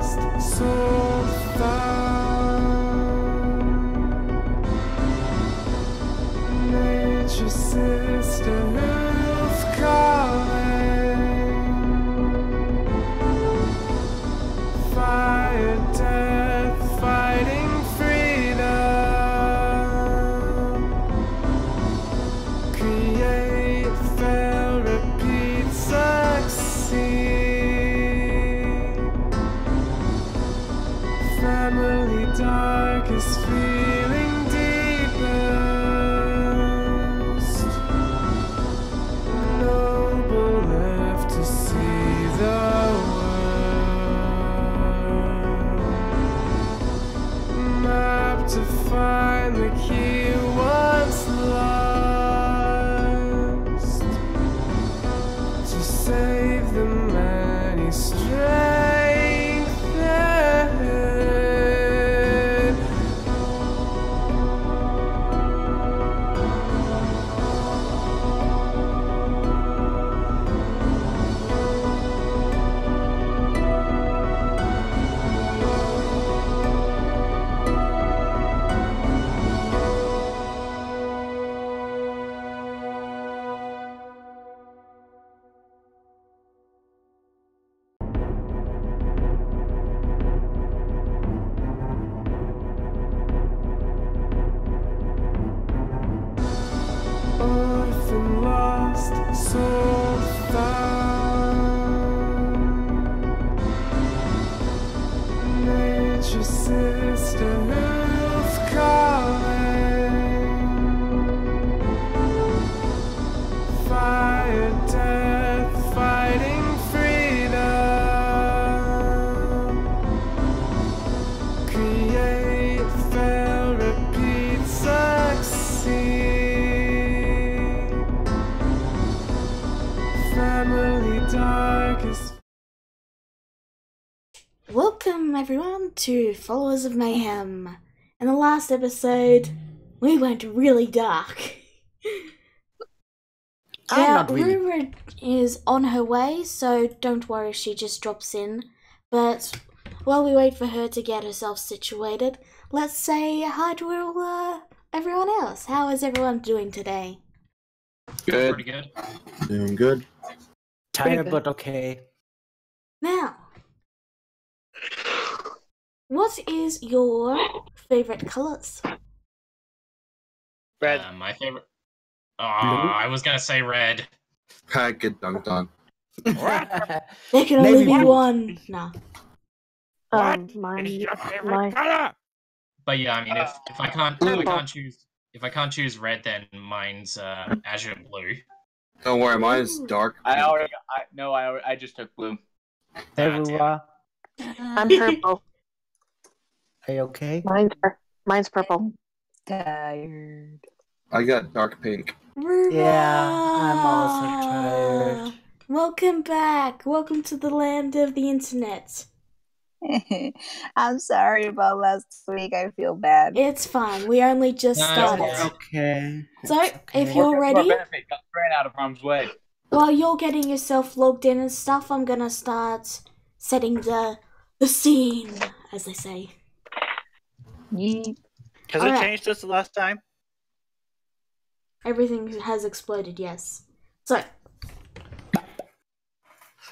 lost, soul found. Nature's sister who's calling. Fire, death, fighting freedom. Create, fail, repeat, succeed. Family darkest feeling deepest. Noble left to see the world. Map to find the key once lost. To save the many strengthened. Orphan lost, soul found. Nature's sister who's calling. Fire, death, fighting freedom. Create, fail, repeat, succeed. Family darkest. Welcome everyone to Followers of Mayhem. In the last episode, we went really dark. Now, not really. Ruru is on her way, so don't worry, she just drops in. But while we wait for her to get herself situated, let's say hi to everyone else. How is everyone doing today? Good. Pretty good. Doing good. Tired, but okay. Now, what is your favorite colours? Red. My favorite. Oh, I was gonna say red. I get dunked on. There can only Navy be blue. one. No. Mine, But yeah, I mean, if I can't choose red, then mine's azure blue. Don't worry, mine is dark. I just took blue. Hey, Rua. I'm purple. Are you okay? Mine's purple. Tired. I got dark pink. Yeah, I'm also tired. Welcome back. Welcome to the land of the internet. I'm sorry about last week. I feel bad. It's fine. We only just No, started. it's Okay. So, It's okay. if you're ready, Ran out of harm's way. while you're getting yourself logged in and stuff, I'm gonna start setting the scene, as they say. Yeet. Has Alright. it changed since the last time? Everything has exploded, yes. So,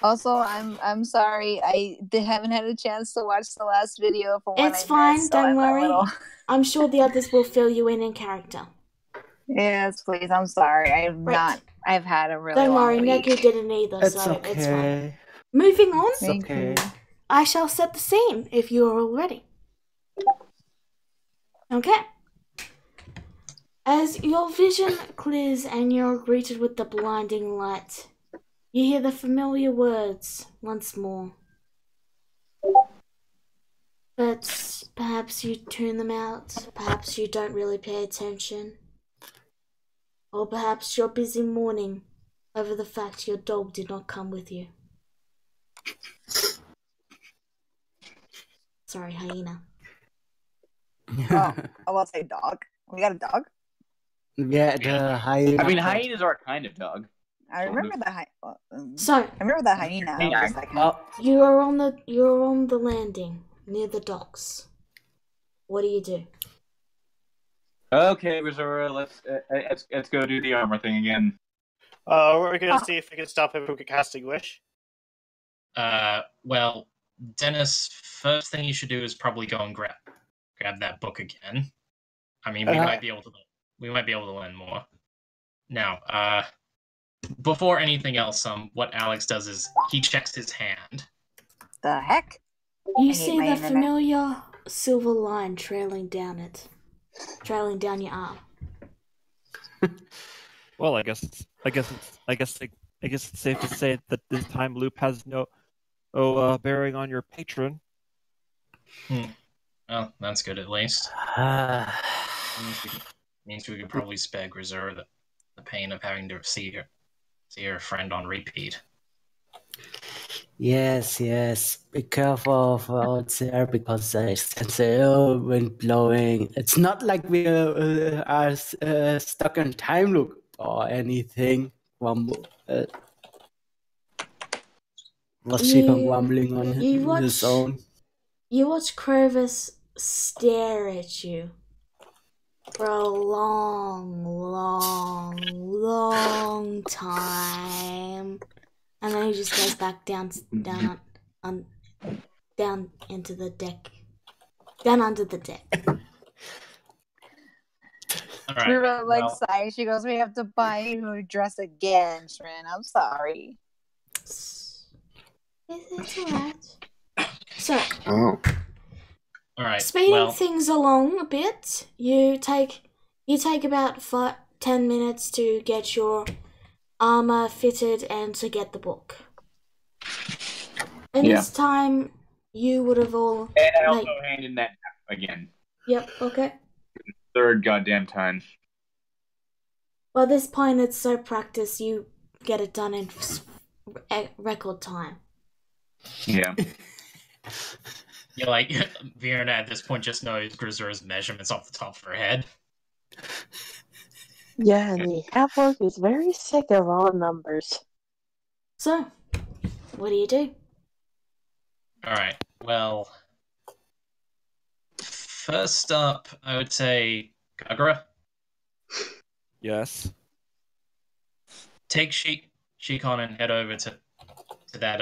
Also, I'm sorry. Haven't had a chance to watch the last video for one. it's fine, don't worry. I'm sure the others will fill you in character. Yes, please. I'm sorry. I've had a really Don't long worry, week. Neku didn't either, It's so it's fine. okay. Moving on, It's okay. I shall set the scene if you are all ready. Okay. As your vision clears and you're greeted with the blinding light, you hear the familiar words once more. But perhaps you tune them out, perhaps you don't really pay attention. Or perhaps you're busy mourning over the fact your dog did not come with you. Sorry, hyena. Oh, I will say dog. We got a dog. Yeah, the hyena. I mean, hyenas are a kind of dog. I remember the So I remember the hyena. I was just like, you're on the landing near the docks. What do you do? Okay, Missouri, let's go do the armor thing again. We're gonna see if we can stop him from casting Wish. Well, Dennis, first thing you should do is probably go and grab that book again. I mean, we might be able to learn more. Now, before anything else, what Alex does is he checks his hand. the heck? You I hate see my the internet. familiar silver line trailing down your arm. Well, I guess it's safe to say that this time loop has no bearing on your patron. Well, that's good at least. Means we could probably spare Grisura the pain of having to see her friend on repeat. Yes. Be careful of out there because there's the wind blowing. It's not like we are stuck in time loop or anything. Was she grumbling on his own? You watch Clovis stare at you for a long time, and then he just goes back down into the deck, down under the deck. All right. We were like sighing. She goes, "We have to buy you a dress again, Shrin. I'm sorry." It's alright. So, Oh. All right. speeding things along a bit, you take about 10 minutes to get your armor fitted and to get the book. In this time, you would have all... And I also hand in that again. Yep, okay. Third goddamn time. By this point, it's so practiced, you get it done in record time. Yeah. You're like, Vienna at this point just knows Grisura's measurements off the top of her head. Yeah, and the half-orc is very sick of all numbers. So, what do you do? Alright, well... First up, I would say Kagura. Yes. Take Shikon and head over to that,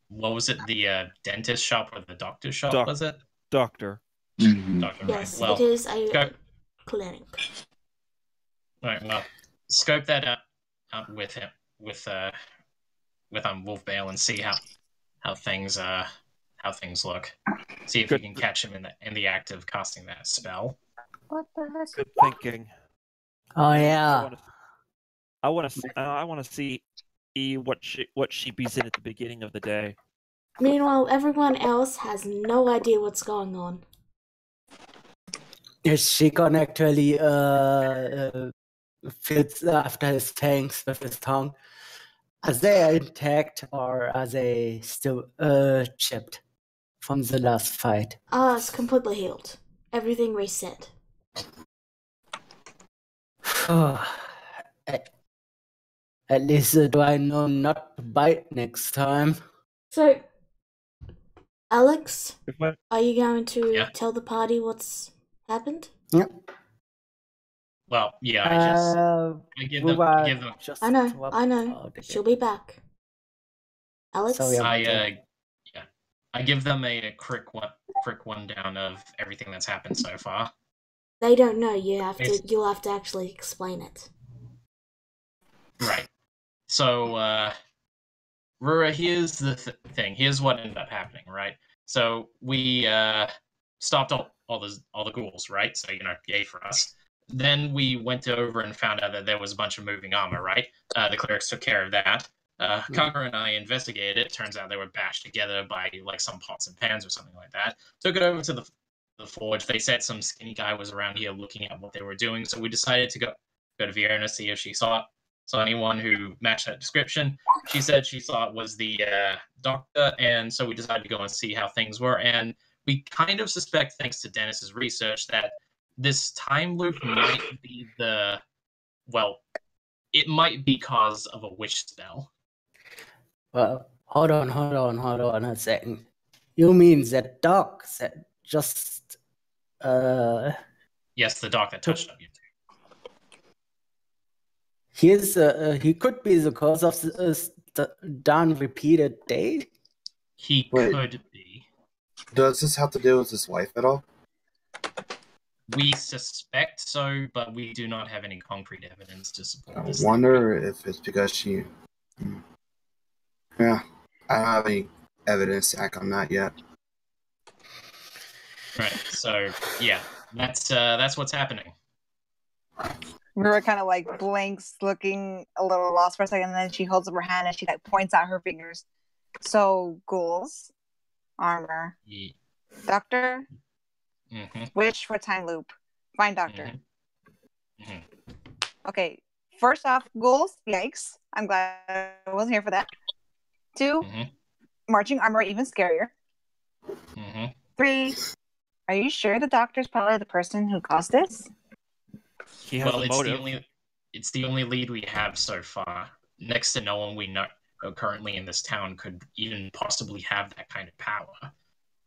what was it, the dentist shop or the doctor's shop, was it? Doctor. Doctor, Yes, right. Well, it is a clinic. Right, well, scope that out with him, with Wolfbale, and see how things look. See if you can catch him in the act of casting that spell. What the heck? Good thinking. Oh yeah. I want to see what sheepy's in at the beginning of the day. Meanwhile, everyone else has no idea what's going on. Is Shikon actually feels after his fangs with his tongue? Are they intact or are they still chipped from the last fight? It's completely healed. Everything reset. At least do I know not to bite next time. So, Alex, What? are you going to tell the party what's happened? Yep. Well, yeah, I give them. Just I know. She'll be back. Alex, I give them a quick rundown of everything that's happened so far. They don't know. You'll have to actually explain it. Right. So, Rura, here's the thing. Here's what ended up happening, right? So we stopped all the ghouls, right? So yay for us. Then we went over and found out that there was a bunch of moving armor, right? The clerics took care of that. Conqueror and I investigated it. Turns out they were bashed together by like some pots and pans or something like that. Took it over to the forge. They said some skinny guy was around here looking at what they were doing. So we decided to go to Vienna to see if she saw anyone who matched that description. She said she saw it was the doctor, and so we decided to go and see how things were. And we kind of suspect, thanks to Dennis's research, that this time loop might be it might be cause of a wish spell. Well, hold on a second. You mean that dog that just Yes, the dog that touched on you. he could be the cause of the done repeated date? He Wait. could be. Does this have to do with his wife at all? We suspect so, but we do not have any concrete evidence to support I this. wonder if it's because she... Yeah, I don't have any evidence to act on that yet. Right, so, yeah, that's what's happening. Rura kind of like blinks, looking a little lost for a second, and then she holds up her hand and she like points out her fingers. So, ghouls, armor, Yeah. doctor, Mm-hmm. wish for time loop, find doctor. Mm-hmm. Okay, first off, ghouls, yikes. I'm glad I wasn't here for that. 2, marching armor, even scarier. 3, are you sure the doctor's probably the person who caused this? He has a motive. It's the only lead we have so far. Next to no one we know currently in this town could even possibly have that kind of power.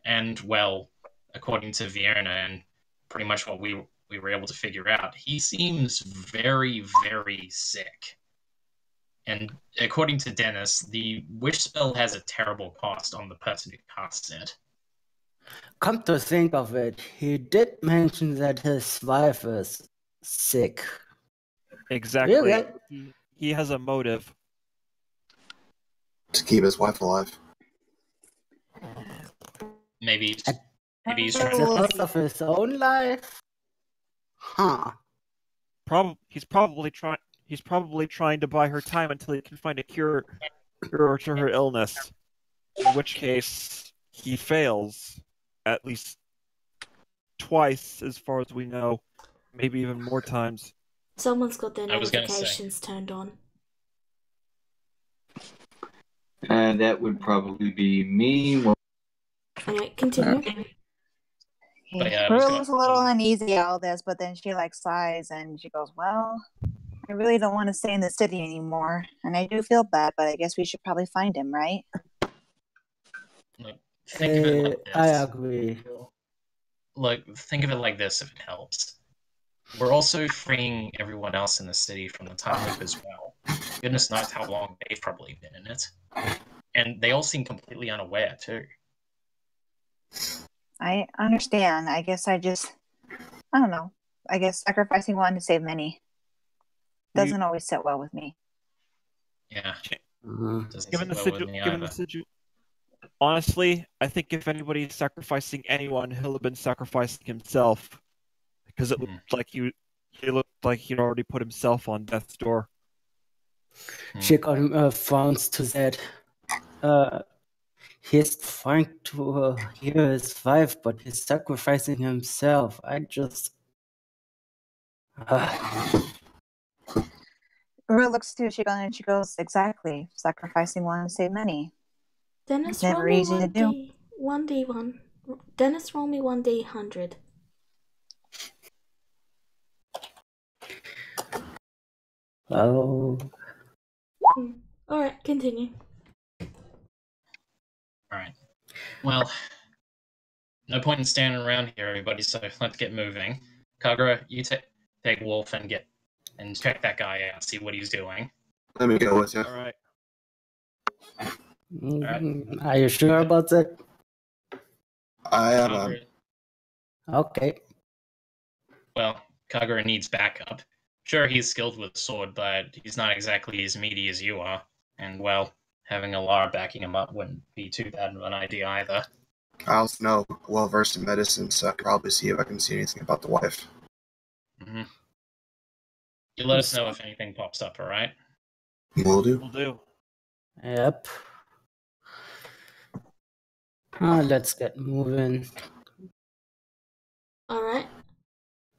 And, well, according to Vienna and pretty much what we were able to figure out, he seems very, very sick. And according to Dennis, the wish spell has a terrible cost on the person who casts it. Come to think of it, he did mention that his wife is sick. Exactly. Really? He has a motive. To keep his wife alive. Maybe he's At trying the to... cost of his own life? Huh. He's probably trying to buy her time until he can find a cure to her illness. In which case, he fails at least twice, as far as we know, maybe even more times. Someone's got their notifications turned on. That would probably be me. Alright, continue. But yeah, Rura looks a little uneasy at all this, but then she like sighs and she goes, well, I really don't want to stay in the city anymore. And I do feel bad, but I guess we should probably find him, right? Look, think of it like this. I agree. Look, think of it like this if it helps. We're also freeing everyone else in the city from the time loop as well. Goodness knows how long they've probably been in it. And they all seem completely unaware, too. I understand. I guess I don't know. I guess sacrificing one to save many doesn't always sit well with me. Yeah. Given the situation, honestly, I think if anybody is sacrificing anyone, he'll have been sacrificing himself, because it looked like he looked like he'd already put himself on death's door. She got phones to that. He's trying to heal his wife, but he's sacrificing himself. I just... Rura looks to Shigon and she goes, exactly. Sacrificing one to save many. Dennis, It's never roll me easy to do. 1d1. Dennis, roll me 1d100. Oh. Alright, continue. Alright. Well, no point in standing around here, everybody, so let's get moving. Kagura, you take Wolf and check that guy out, see what he's doing. Let me go with you. Alright. Are you sure about that? I am. Okay. Well, Kagura needs backup. Sure, he's skilled with sword, but he's not exactly as meaty as you are. And, well, having Alara backing him up wouldn't be too bad of an idea either. I also know well-versed in medicine, so I can probably see if I can see anything about the wife. Mm-hmm. You let us know if anything pops up, alright? Will do. Will do. Yep. Let's get moving. Alright.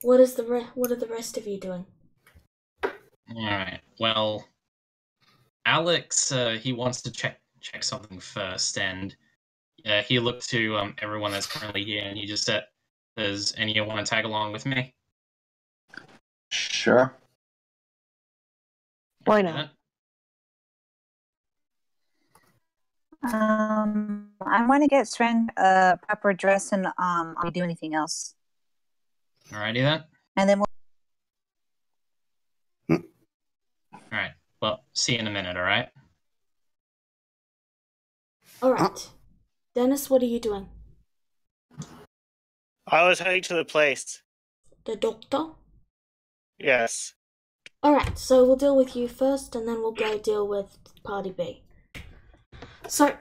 What are the rest of you doing? Alright, well, Alex, he wants to check something first, and he looked to everyone that's currently here, and he just said, does anyone want to tag along with me? Sure. Why not? I want to get Strand a proper dress and I'll do anything else. Alrighty then. And then Alright. Well, see you in a minute, alright? Alright. Dennis, what are you doing? I was heading to the place. The doctor? Yes. Alright, so we'll deal with you first, and then we'll go deal with Party B. So,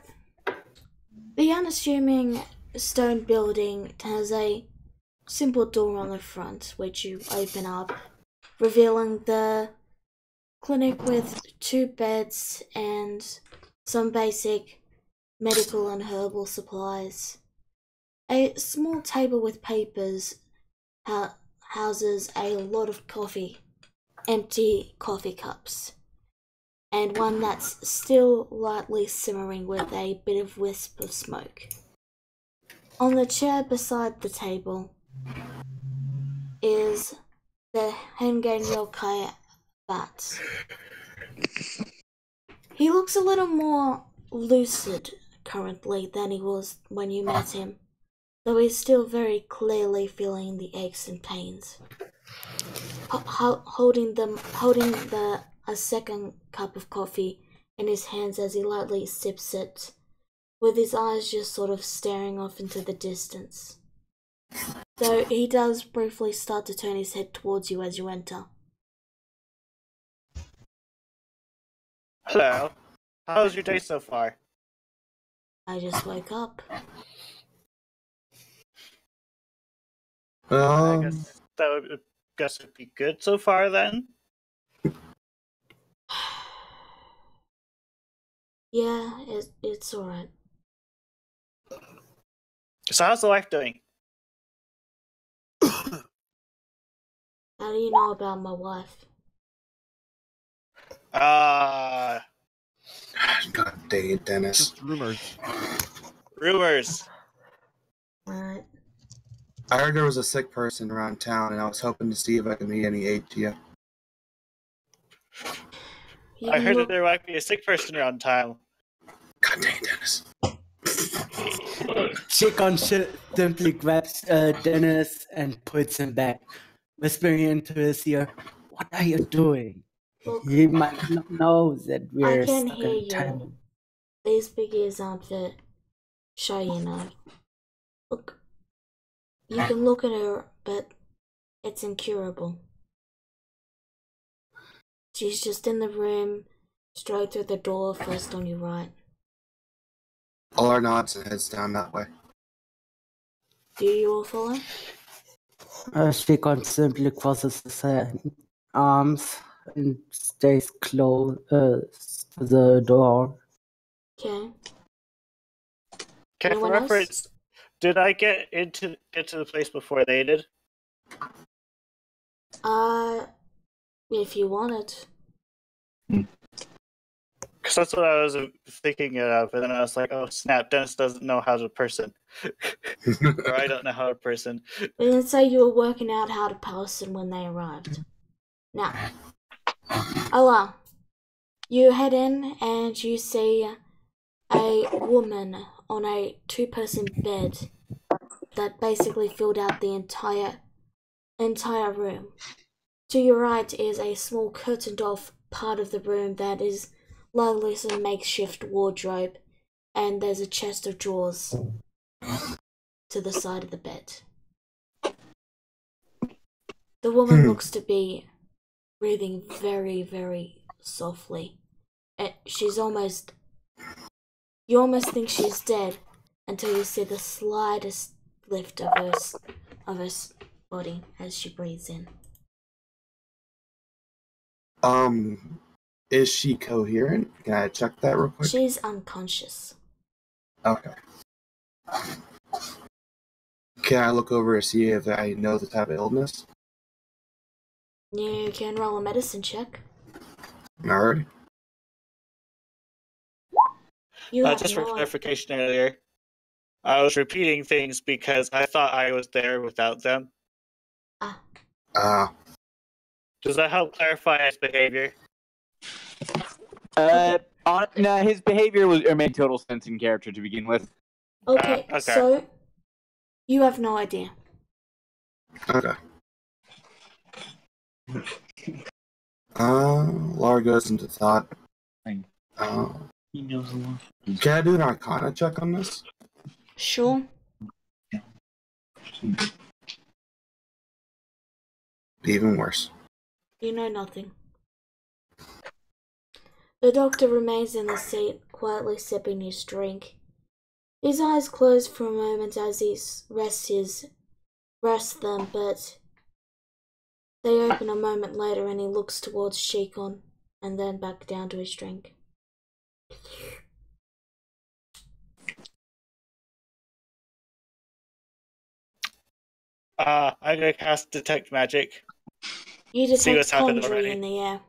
the unassuming stone building has a simple door on the front, which you open up, revealing the clinic with 2 beds and some basic medical and herbal supplies. A small table with papers houses a lot of coffee, empty coffee cups, and one that's still lightly simmering with a bit of wisp of smoke. On the chair beside the table is the Hengen Yokai bat. He looks a little more lucid currently than he was when you met him, though he's still very clearly feeling the aches and pains. Holding a second cup of coffee in his hands as he lightly sips it, with his eyes just sort of staring off into the distance. Though he does briefly start to turn his head towards you as you enter. Hello. How's your day so far? I just woke up. I guess that would be good so far then. Yeah, it's alright. So how's the wife doing? How do you know about my wife? God dang it, Dennis. Just rumors. Rumors. Alright. I heard there was a sick person around town, and I was hoping to see if I could meet any aid to you. I heard that there might be a sick person around town. God dang it, Dennis. Chicken simply grabs Dennis and puts him back, whispering into his ear, "What are you doing?" He might not know that I we're can stuck hear in you. time. These big ears aren't for show, you know. Look, you can look at her, but it's incurable. She's just in the room, straight through the door, first on your right. All our nods and heads down that way. Do you all follow? Chicken simply crosses his arms and stays close to the door. Okay. Okay, for Anyone else? reference, did I get to the place before they did? If you wanted. Because that's what I was thinking of, and then I was like, oh snap, Dennis doesn't know how to person. Or I don't know how to person. We didn't say you were working out how to person when they arrived. Now, Allah, you head in and you see a woman on a 2-person bed that basically filled out the entire room. To your right is a small curtained off part of the room that is largely some makeshift wardrobe, and there's a chest of drawers to the side of the bed. The woman looks to be breathing very, very softly. She's almost... You almost think she's dead until you see the slightest lift of her body as she breathes in. Is she coherent? Can I check that real quick? She's unconscious. Okay. Can I look over to see if I know the type of illness? You can roll a medicine check. Alright. Just for clarification earlier, I was repeating things because I thought I was there without them. Ah. Does that help clarify his behavior? No, his behavior made total sense in character to begin with. Okay, okay. so you have no idea. Okay. Laura goes into thought. He knows a lot. Can I do an Arcana check on this? Sure. Even worse. You know nothing. The doctor remains in the seat, quietly sipping his drink. His eyes close for a moment as he rests them, but they open a moment later and he looks towards Shikon and then back down to his drink. I'm gonna cast Detect Magic. You See what's detect happened conjuring already. in the air.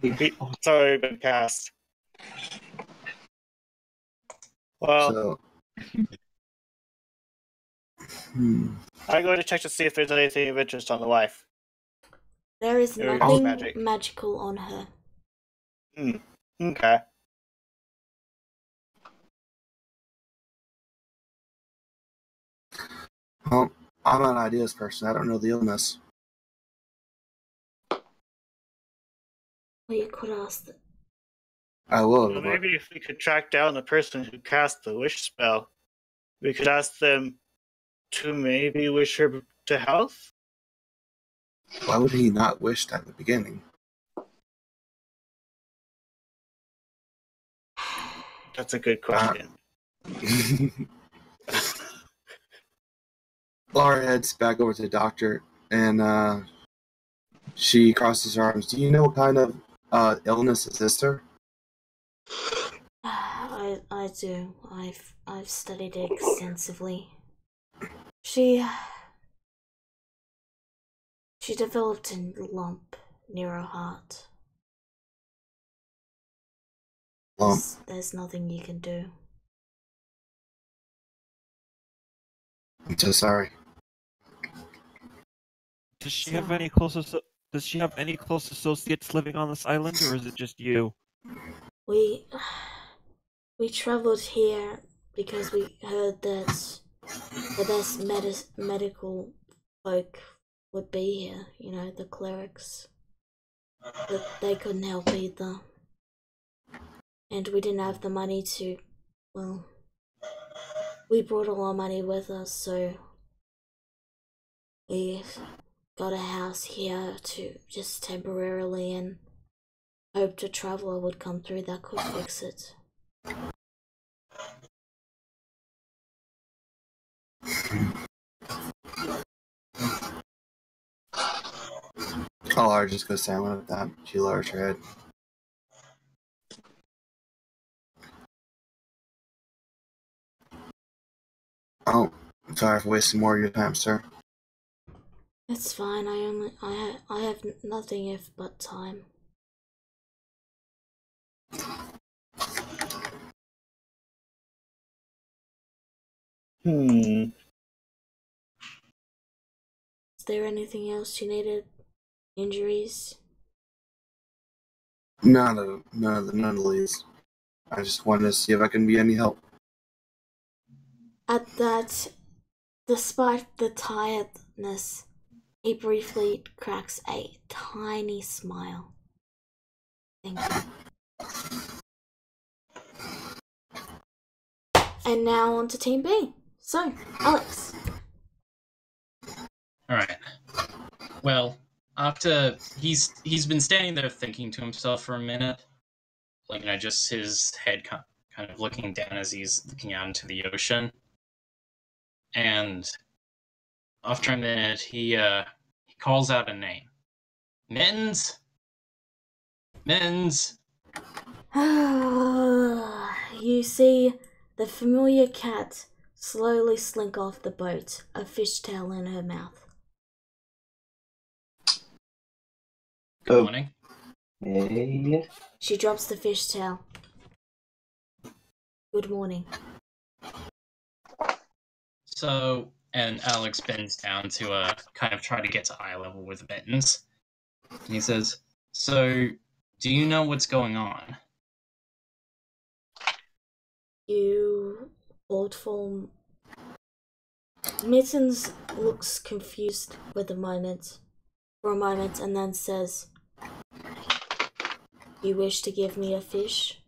It's already been cast. Well, So, I'm going to check to see if there's anything of interest on the wife. There is There is nothing magic. magical on her. Okay. well, I'm an ideas person. I don't know the illness. Well, you could ask them. I will. Well, maybe if we could track down the person who cast the wish spell, we could ask them to maybe wish her to health? Why would he not wish that at the beginning? That's a good question. Laura heads back over to the doctor, and she crosses her arms. Do you know what kind of illness is this, sir? I do. I've studied it extensively. She developed a lump near her heart. Lump. There's nothing you can do. I'm so sorry. Does she have any close associates living on this island, or is it just you? We traveled here because we heard that the best medical folk would be here. You know, the clerics. But they couldn't help either. And we didn't have the money to, well, we brought all our money with us, so we got a house here to just temporarily and hoped a traveler would come through that could fix it. Oh, Laura just goes silent at that. She lowers her head. Oh, I'm sorry for wasting more of your time, sir. It's fine. I have nothing if but time. Hmm. Is there anything else you needed? Injuries? None of the least. I just wanted to see if I can be any help. At that, despite the tiredness, he briefly cracks a tiny smile. Thank you. And now on to Team B. So, Alex. Alright. Well, after he's been standing there thinking to himself for a minute, like, you know, just his head kind of looking down as he's looking out into the ocean. And after a minute, he calls out a name. Mittens? Mittens? You see the familiar cat slowly slink off the boat, a fishtail in her mouth. Good morning. Hey. She drops the fishtail. Good morning. So, and Alex bends down to kind of try to get to eye level with Mittens. And he says, So, do you know what's going on? You thoughtful. Mittens looks confused for a moment, and then says, "You wish to give me a fish?"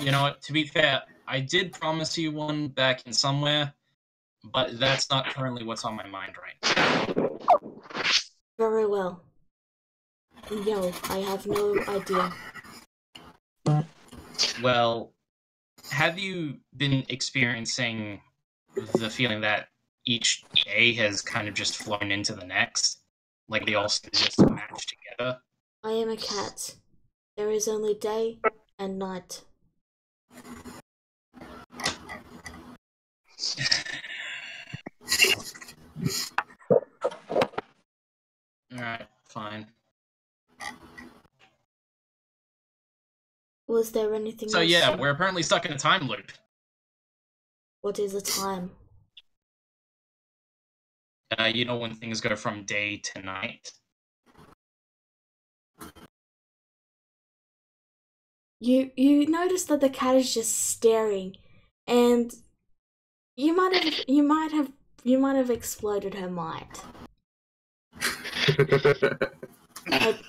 You know what, to be fair, I did promise you one back in somewhere, but that's not currently what's on my mind right now. Very well. No, I have no idea. Well, have you been experiencing the feeling that each day has kind of just flown into the next? Like they all seem to just match together? I am a cat. There is only day and night. Alright, fine. Was there anything So else? yeah, we're apparently stuck in a time loop. What is the time? You know when things go from day to night? You notice that the cat is just staring, and you might have exploded her mind. But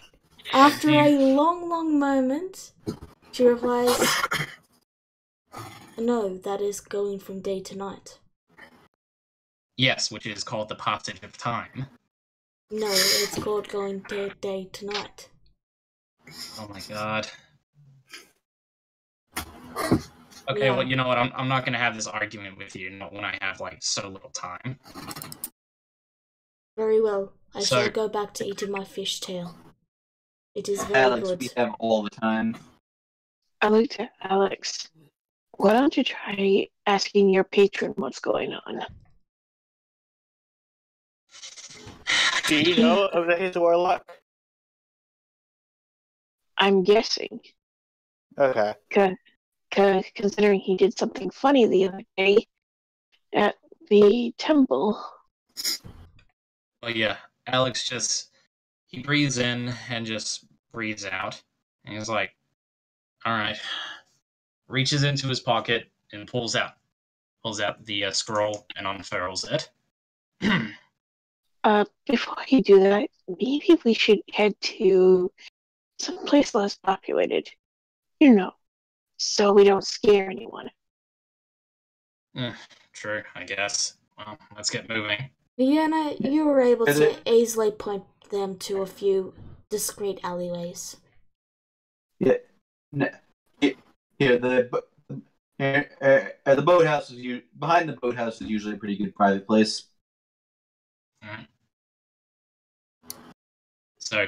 after a long moment, she replies, "No, that is going from day to night." Yes, which is called the passage of time. No, it's called going day to night. Oh my god. Okay, Yeah. well, you know what? I'm not gonna have this argument with you not when I have like so little time. Very well. I So- shall go back to eating my fishtail. It is very Alex, good. we have all the time. I looked at Alex. Why don't you try asking your patron what's going on? Do you know of the Haze Warlock? I'm guessing. Okay. Considering he did something funny the other day at the temple. Well, yeah, Alex he breathes in and just breathes out. And he's like, alright. Reaches into his pocket and pulls out the scroll and unfurls it. Before you do that, maybe we should head to someplace less populated. You know, so we don't scare anyone. True, I guess. Well, let's get moving. Vienna, you were able to easily point them to a few discreet alleyways. Yeah. Here, the boathouse is behind the boathouse is usually a pretty good private place. Alright. So,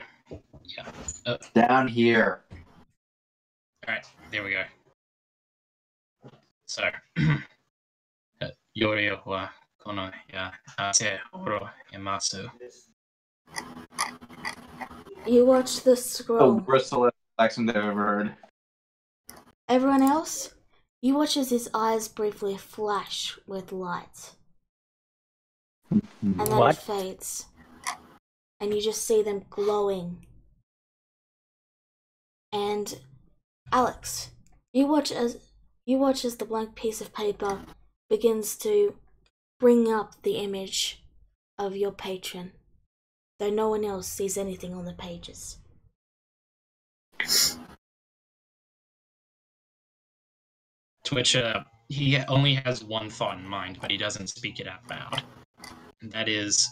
yeah. Down here. Alright, there we go. So, Yorio wa kono ya ate oro imasu. You watch the Oh, scroll. worst celestial accent I've ever heard. Everyone else, you watch as his eyes briefly flash with light. And then What? it fades. And you just see them glowing. And Alex, you watch as the blank piece of paper begins to bring up the image of your patron, though no one else sees anything on the pages. To which he only has one thought in mind, but he doesn't speak it out loud. And that is,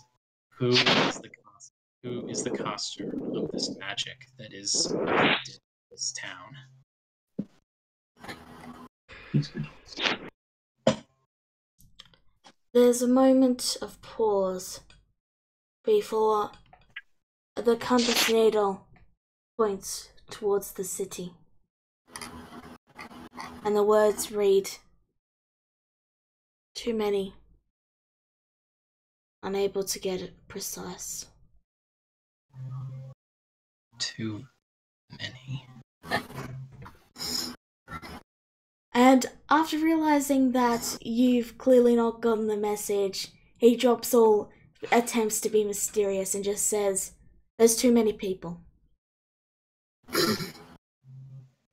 who is the caster of this magic that is affected this town? There's a moment of pause before the compass needle points towards the city. And the words read, "Too many. Unable to get it precise." Too many. And after realizing that you've clearly not gotten the message, he drops all attempts to be mysterious and just says, "There's too many people."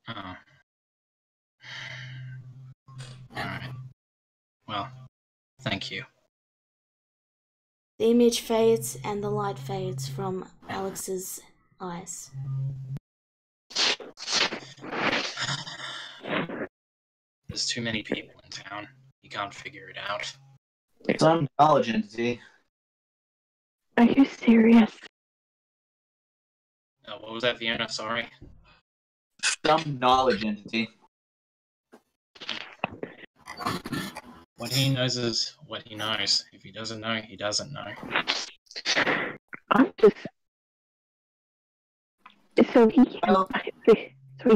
Oh. Alright. Well, thank you. The image fades and the light fades from Alex's eyes. There's too many people in town. You can't figure it out. Some knowledge entity. Are you serious? What was that, Fiona? Sorry. Some knowledge entity. What he knows is what he knows. If he doesn't know, he doesn't know. I'm just. So he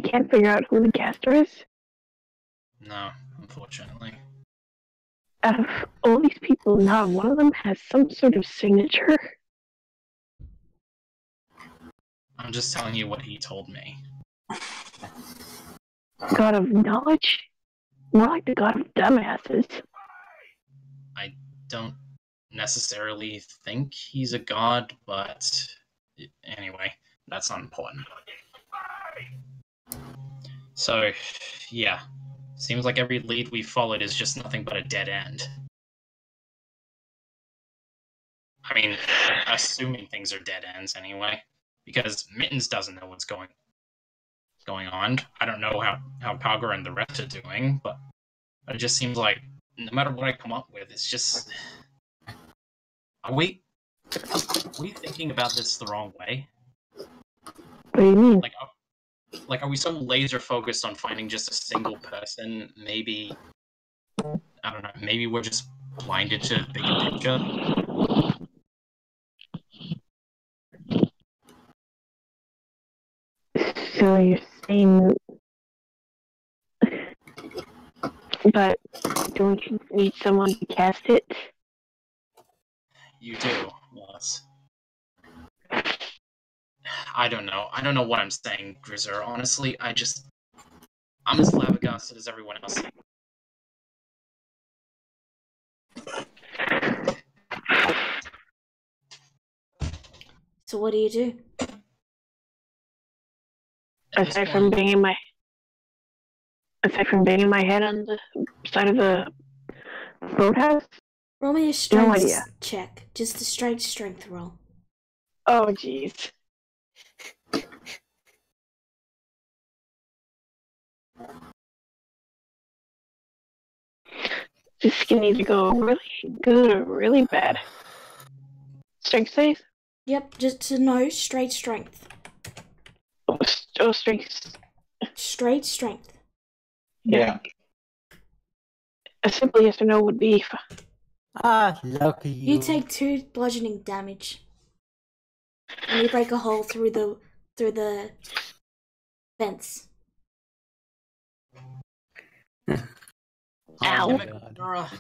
can't figure out who the caster is? No, unfortunately. Out of all these people, not one of them has some sort of signature. I'm just telling you what he told me. God of knowledge? More like the god of dumbasses. I don't necessarily think he's a god, but anyway, that's not important. So, yeah. Seems like every lead we followed is just nothing but a dead end. I mean, assuming things are dead ends anyway, because Mittens doesn't know what's going on. I don't know how Pagar and the rest are doing, but it just seems like no matter what I come up with, it's just... Are we thinking about this the wrong way? What do you mean? Like, are we so laser focused on finding just a single person? Maybe, I don't know, maybe we're just blinded to the bigger picture? So you're saying... But don't you need someone to cast it? You do, yes. I don't know. I don't know what I'm saying, Grizzer. Honestly, I'm as flabbergasted as everyone else. So what do you do? Aside from banging my head on the side of the boathouse? Roll me a No strength idea. check. Just a straight strength roll. Oh, jeez. This can either go really good or really bad. Strength save? Yep, just to know, straight strength. Oh, strength. Straight strength. Yeah. A simple yes or no would be... Lucky you. You take 2 bludgeoning damage. And you break a hole through the fence. Ow. Damn it, Nora.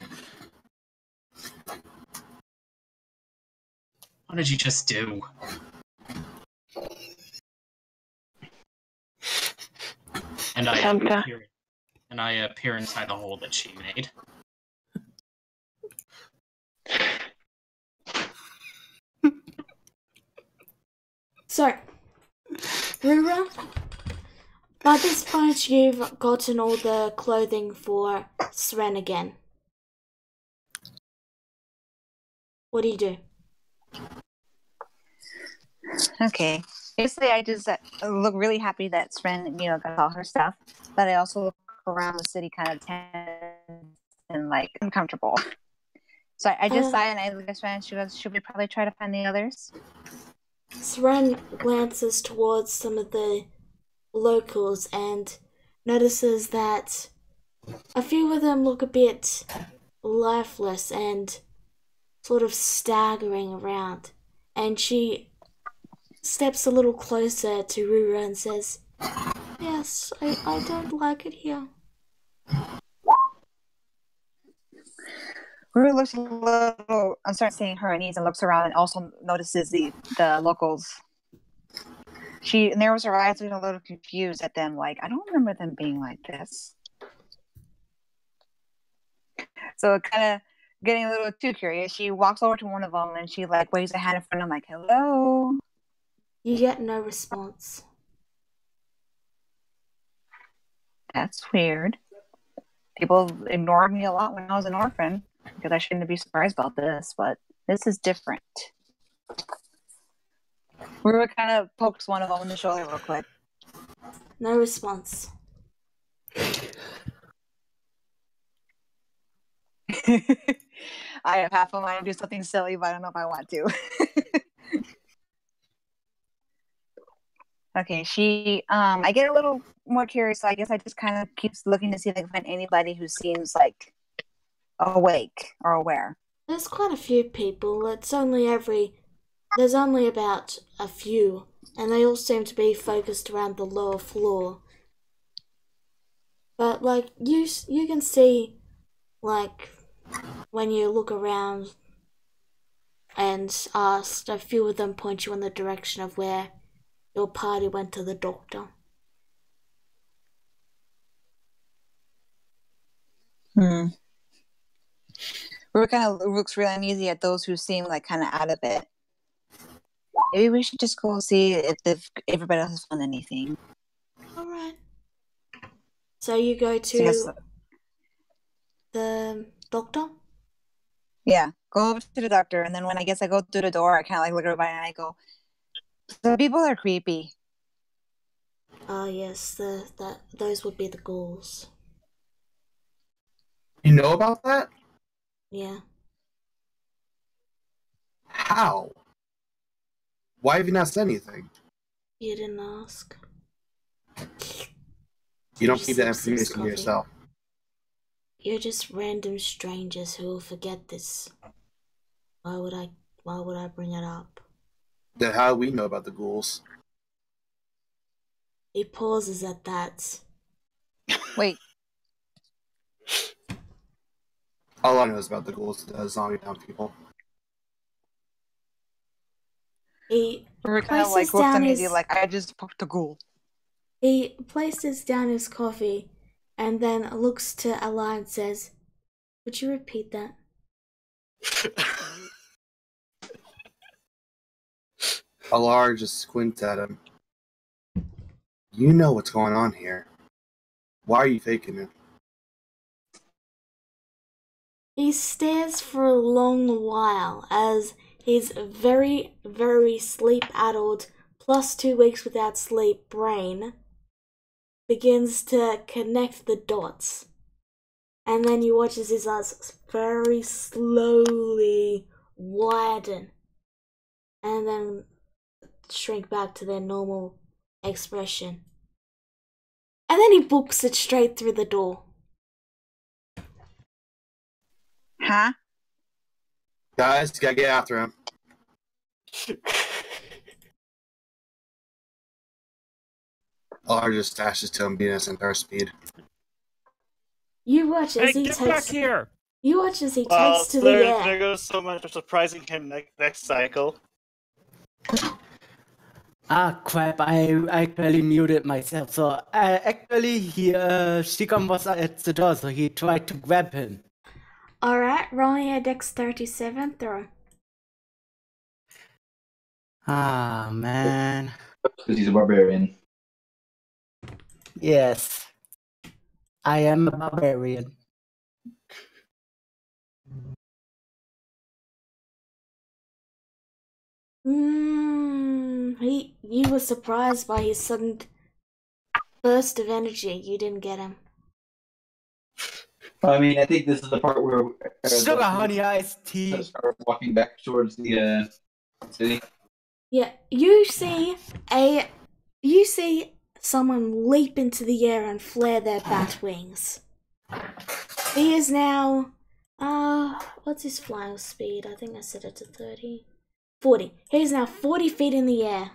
What did you just do? And I appear inside the hole that she made. So, Rura, by this point you've gotten all the clothing for Sren again. What do you do? Okay. Basically, I just look really happy that Sren, got all her stuff. But I also look around the city kind of tense and like uncomfortable. So I just sigh and I look at Sren. She goes, "Should we probably try to find the others?" Sren glances towards some of the locals and notices that a few of them look a bit lifeless and sort of staggering around. And she steps a little closer to Rura and says, "Yes, I don't like it here." Ruru looks a little, I'm starting seeing her knees and looks around and also notices the locals. She narrows her eyes and a little confused at them, like, I don't remember them being like this. So it kind of getting a little too curious, she walks over to one of them and she like waves a hand in front of them like, hello. You get no response. That's weird. People ignored me a lot when I was an orphan because I shouldn't be surprised about this, but this is different. Rua kind of pokes one of them in the shoulder real quick. No response. I have half a mind to do something silly, but I don't know if I want to. Okay, I get a little more curious, so I guess I just kind of keeps looking to see if I can find anybody who seems like awake or aware. There's quite a few people. There's only about a few, and they all seem to be focused around the lower floor. But like you can see, like when you look around, and asked, a few of them point you in the direction of where your party went to the doctor. Rua kind of looks really uneasy at those who seem like kind of out of it. Maybe we should just go see if everybody else has found anything. Alright. So you go to the doctor? Yeah, go over to the doctor, and then when I guess I go through the door, I kind of like look at everybody and I go, the people are creepy. Yes, those would be the ghouls. You know about that? Yeah. How? Why have you not said anything? You didn't ask. You don't keep that information to yourself. You're just random strangers who will forget this. Why would I bring it up? Then how do we know about the ghouls? He pauses at that. Wait. All I know is about the ghouls, the zombie town people. He We're kind of like, like, I just poked the ghoul. He places down his coffee and then looks to Ella and says, "Would you repeat that?" Alar just squints at him. You know what's going on here. Why are you faking it? He stares for a long while as his very, very sleep-addled, plus 2 weeks without sleep brain begins to connect the dots. And then you watch as his eyes very slowly widen and then shrink back to their normal expression. And then he books it straight through the door. Huh? Guys, gotta get after him. Alar just dashes to him, beating us in our speed. You watch as he get takes. back here! You watch as he Well, takes to there, the air. there goes so much for surprising him next cycle. Ah, crap, I actually muted myself. So, actually, Shikam was at the door, so he tried to grab him. Alright, rolling a dexterity 7 throw. Ah, man. Because he's a barbarian. Yes. I am a barbarian. You were surprised by his sudden burst of energy. You didn't get him. I mean, I think this is the part where Sugar honey iced tea. Start walking back towards the city. Yeah, you see someone leap into the air and flare their bat wings. He is now, what's his flying speed? I think I set it to 30. 40. He's now 40 feet in the air.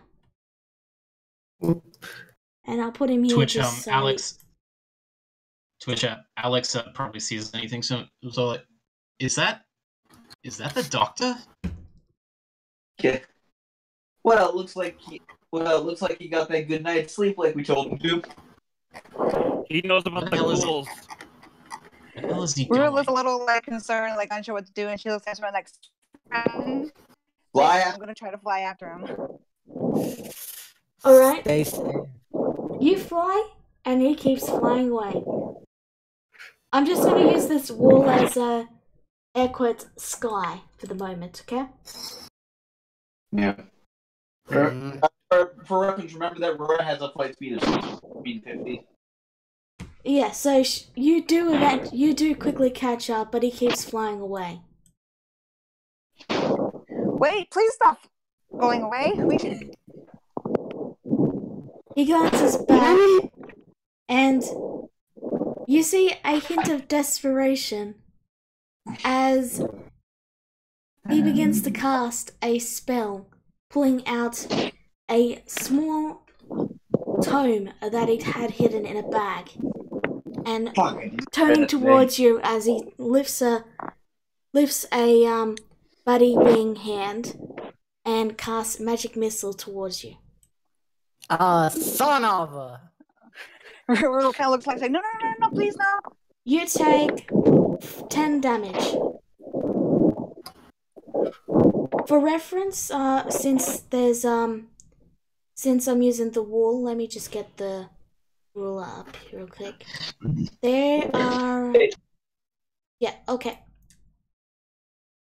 And I'll put him here. Twitch, just so... Alex. Twitch, Alex probably sees anything. So like, is that the doctor? Yeah. Well, it looks like he got that good night's sleep like we told him to. He knows about the ghouls. the hell is he Rura going? was a little like concerned, like unsure what to do, and she looks at her like, Fly I'm gonna try to fly after him. Alright, Stay safe. you fly, and he keeps flying away. I'm just gonna use this wall as a air quote sky for the moment, okay? Yeah. Mm. For reference, remember that Rora has a flight speed of 50. Yeah, so you do quickly catch up, but he keeps flying away. Wait, please stop going away. He glances back, and you see a hint of desperation as he begins to cast a spell, pulling out a small tome that he'd had hidden in a bag, and turning towards you as he lifts a buddy wing hand and casts magic missile towards you. Son of a... Rura kind of looks like, no, please no. You take 10 damage. For reference, since I'm using the wall, let me just get the ruler up real quick. There are... Yeah, okay.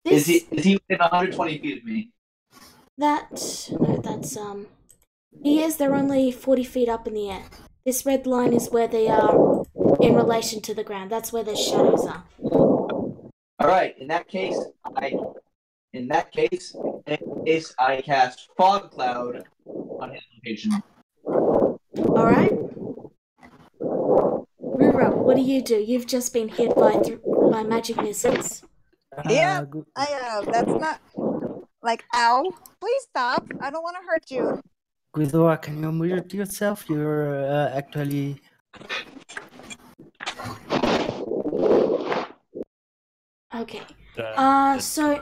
Is he within 120 feet of me? They're only 40 feet up in the air. This red line is where they are in relation to the ground. That's where their shadows are. Alright, in that case, I cast Fog Cloud on his location. Alright? Rura, what do? You've just been hit by magic missiles. Yeah, that's not like, ow. Please stop. I don't want to hurt you. Guidora, can you mute yourself? You're actually... Okay. So...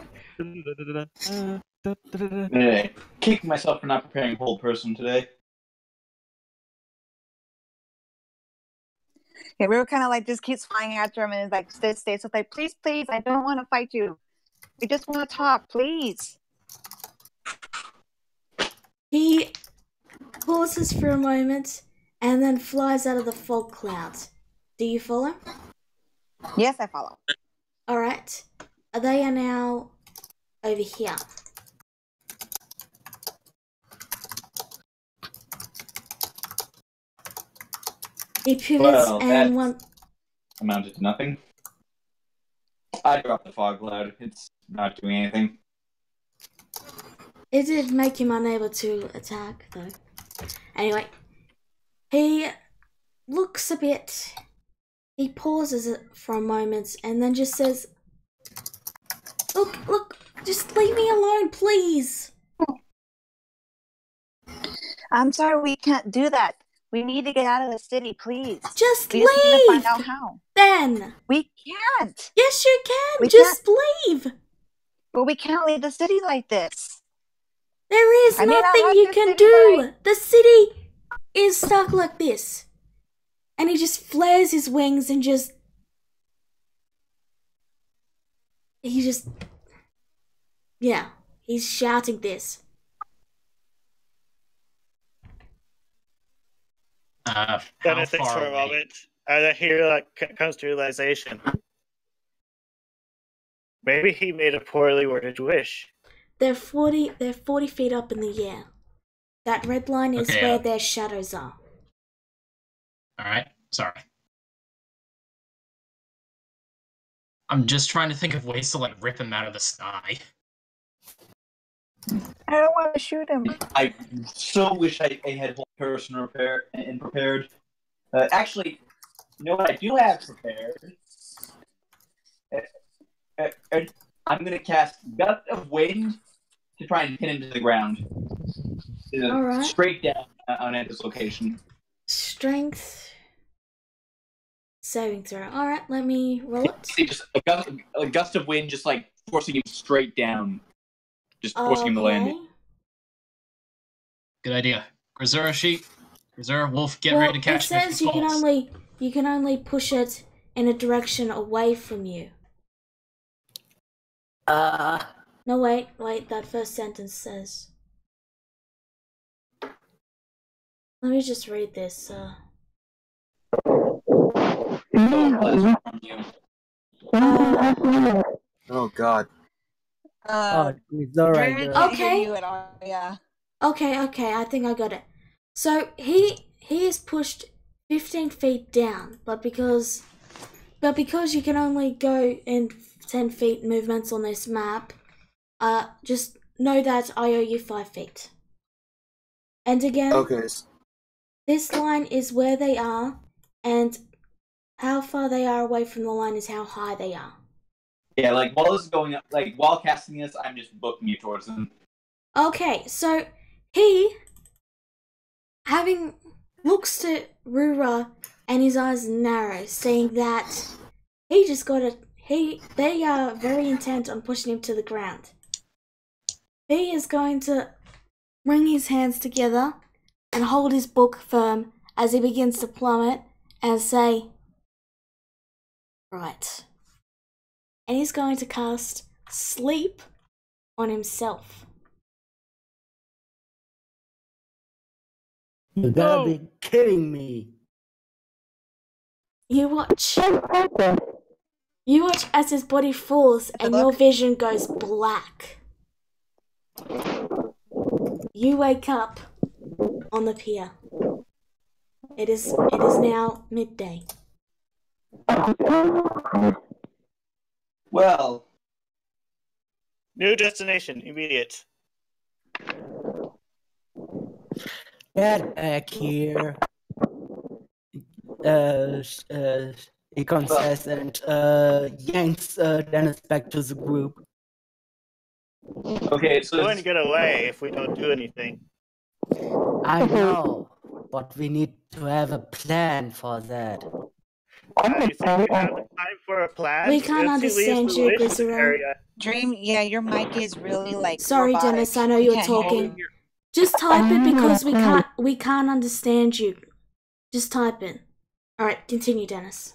Kicking myself for not preparing Hold Person today. Yeah, Rura kind of like just keeps flying after him and is like, stay. So like, please, I don't want to fight you. We just want to talk, please. He pauses for a moment and then flies out of the fog clouds. Do you follow? Yes, I follow. Alright. They are now over here. He pivots and one... amounted to nothing. I dropped the Fog Cloud. It's not doing anything. It did make him unable to attack, though. Anyway, he looks a bit... He pauses for a moment and then just says, Look, just leave me alone, please. I'm sorry, we can't do that. We need to get out of the city, please. Just we leave! Just need to find out how. Then! We can't! Yes, you can! Just leave! But we can't leave the city like this. There is nothing you can do! The city is stuck like this. And he just flares his wings and just... Yeah, he's shouting this. Then I think for a moment, and I hear like comes to realization. Maybe he made a poorly worded wish. They're 40 feet up in the air. That red line is where their shadows are. Alright, sorry. I'm just trying to think of ways to like rip him out of the sky. I don't want to shoot him. I so wish I had whole person prepared. Actually, you know what I do have prepared? I'm going to cast Gust of Wind to try and pin him to the ground. Alright. Straight down on his location. Strength. Saving throw. Alright, let me roll it. Just a gust of wind, just like forcing him straight down. Just forcing him to land. Good idea. Grisura sheep. Grisura wolf, get ready to catch it. It says you can only push it in a direction away from you. Uh, No, wait, that first sentence says. Let me just read this. Oh God. oh, it's alright. Dream girl. can't hear Okay. you at all. Yeah. Okay, I think I got it. So he is pushed 15 feet down, but because you can only go in 10 feet movements on this map, just know that I owe you 5 feet. And again, Okay. this line is where they are, and how far they are away from the line is how high they are. Yeah, like while this is going up, like while casting this, I'm just booking you towards them. Okay, so he looks to Rura and his eyes narrow, saying that they are very intent on pushing him to the ground. He is going to wring his hands together and hold his book firm as he begins to plummet and say, right. And he's going to cast Sleep on himself. You gotta be kidding me. You watch as his body falls and your vision goes black. You wake up on the pier. It is now midday. Well, New destination, immediate. Get back here. Econ says and yanks Dennis back to the group. okay, so We're going to get away if we don't do anything. I know, but we need to have a plan for that. You think we have the time for a plan? We can't If he leaves understand the you, wish Glycerol. area- Dream, yeah, your mic is really like. Sorry, robotic. Dennis, I know We you're can't hear talking. you. Just type it because we can't understand you. Just type it. Alright, continue, Dennis.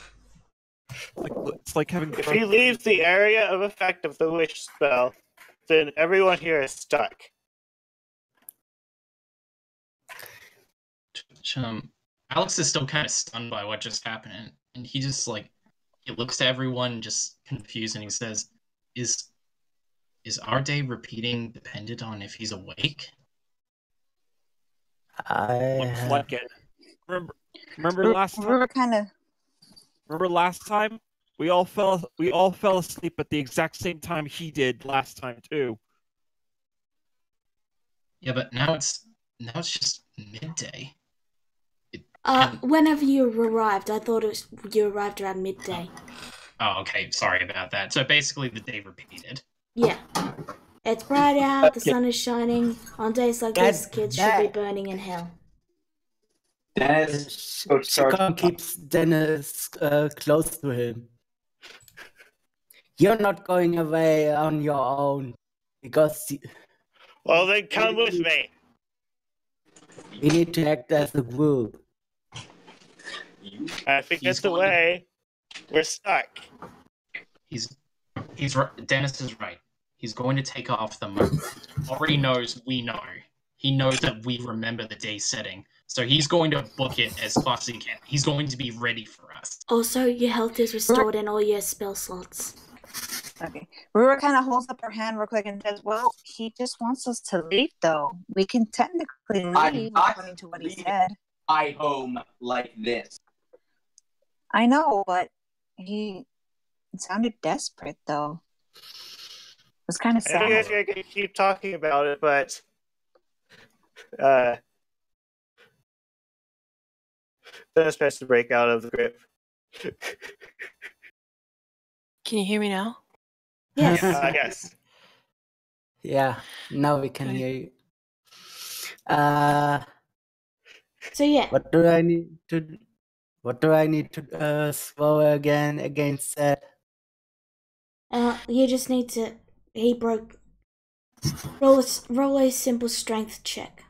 It's like having. If he leaves the area of effect of the wish spell, then everyone here is stuck. Alex is still kind of stunned by what just happened, and he just he looks to everyone just confused, and he says, "Is our day repeating dependent on if he's awake?" Looks like it. Remember last time? We're kind of. Remember last time? We all fell asleep at the exact same time he did last time too. Yeah, but now it's just midday. Whenever you arrived, I thought you arrived around midday. Oh, okay. Sorry about that. So basically, the day repeated. Yeah. It's bright out, the sun is shining. On days like this, kids should be burning in hell. Dennis, Econ keeps Dennis close to him. You're not going away on your own because Well, then come with me. we need to act as a group. If he gets away, we're stuck. Dennis is right. He's going to take off the moment. Already knows we know. He knows that we remember the day setting. So he's going to book it as fast as he can. He's going to be ready for us. Also, your health is restored in all your spell slots. Okay. Rura kind of holds up her hand real quick and says, well, he just wants us to leave, though. We can technically leave according to what he said. I home like this. I know, but he sounded desperate, though. It was kind of I know you guys sad. are going to keep talking about it, but Dennis tries to break out of the grip. Can you hear me now? Yes. Yes. Yeah, now we can hear you. So yeah. What do I need to throw again against that? You just need to. Roll a simple strength check.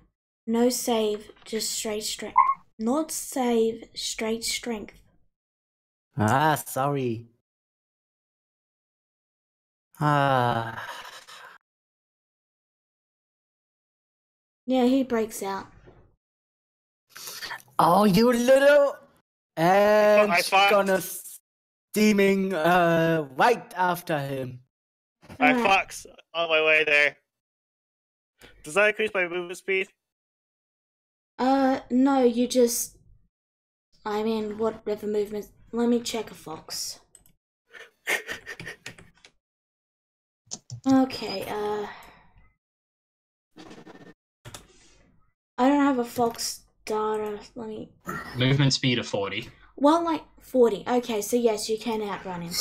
No save, just straight strength. Not save, straight strength. Ah, sorry. Ah. Yeah, he breaks out. Oh, you little. And I she's fought. gonna steaming right after him. I Alright. fox on my way there. Does that increase my movement speed? No, you just. I mean, whatever movement. Let me check a fox. Okay, I don't have a fox data. Let me. Movement speed of 40. Well, like 40. Okay, so yes, you can outrun him.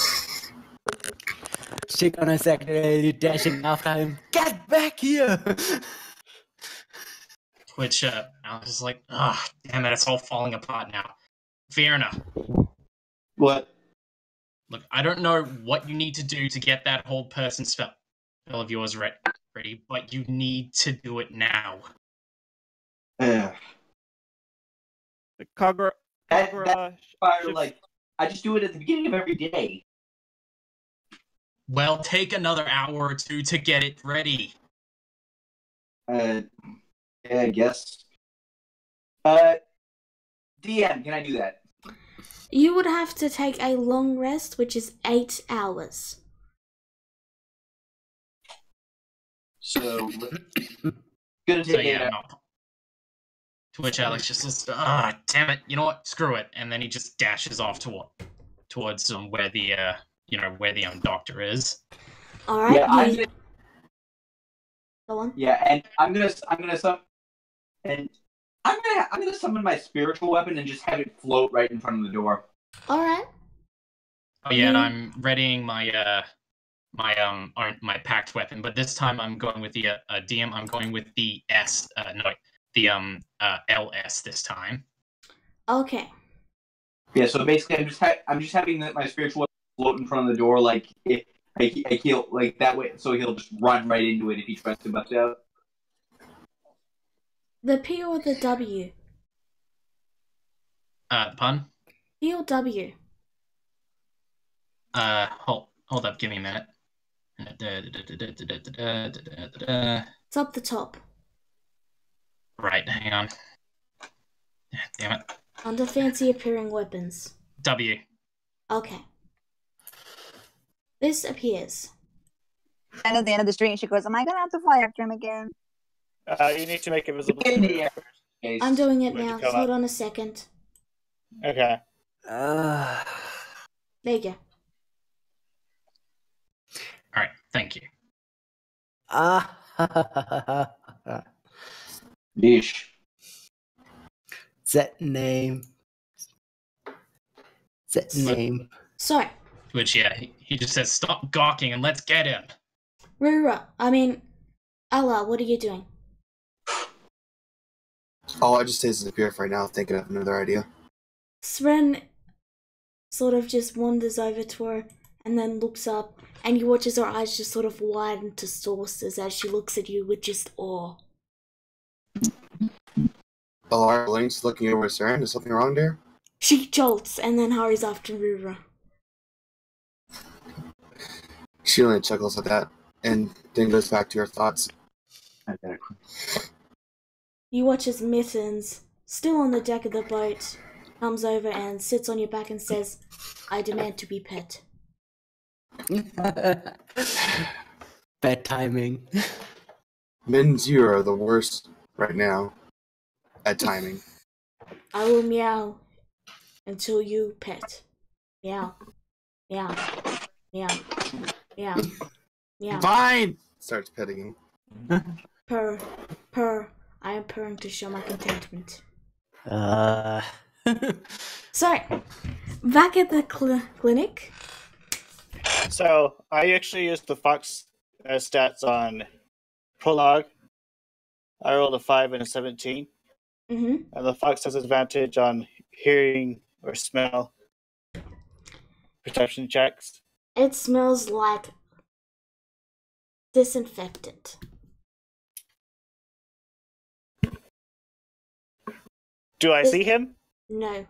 She's gonna secretly dashing after him. Get back here! Which, I was like, ah, damn it, it's all falling apart now. Fiona. What? Look, I don't know what you need to do to get that hold person spell of yours ready, but you need to do it now. Kagura, That fire, shifts- like, I just do it at the beginning of every day. Well, take another hour or two to get it ready. Yeah, I guess. DM, can I do that? You would have to take a long rest, which is 8 hours. So, gonna So take yeah, it. not. To which Alex just says, ah, damn it, you know what, screw it. And then he just dashes off towards where the, where the doctor is. Alright, Yeah, I'm gonna, Go on. yeah, and I'm gonna summon my spiritual weapon and just have it float right in front of the door. Alright. Oh yeah, and I'm readying my my packed weapon, but this time I'm going with the DM. I'm going with the LS this time. Okay. Yeah, so basically, I'm just having my spiritual weapon float in front of the door, like if he'll like that way, so he'll just run right into it if he tries to bust out. The P or the W? Pun? P or W? Hold up, give me a minute. It's up the top. Right, hang on. Damn it. Under fancy appearing weapons. W. Okay. This appears. And at the end of the street, she goes, am I going to have to fly after him again? You need to make it visible. I'm doing it Where'd you now. come Hold up? on a second. Okay. There you go. Alright, thank you. Yeesh. That name. That name. So, Which, yeah, he just says, stop gawking and let's get him. Ella, what are you doing? Oh, I just tasted the beer right now, thinking of another idea. Sren sort of just wanders over to her and then looks up, and you watch as her eyes just sort of widen to saucers as she looks at you with just awe. Oh, our Link's looking over at Saren. Is something wrong there? She jolts and then hurries after Rura. She only chuckles at that, and then goes back to her thoughts. You watch as Mittens, still on the deck of the boat, comes over and sits on your back and says, I demand to be pet. Bad timing. Mins, you are the worst right now at timing. I will meow until you pet. Meow. Meow. Meow. Meow. Meow. Fine! Starts petting him. Purr. Purr. I am purring to show my contentment. So, back at the clinic. So I actually used the Fox stats on Prologue. I rolled a 5 and a 17. Mm-hmm. And the Fox has advantage on hearing or smell perception checks. It smells like disinfectant. Do I see him? No.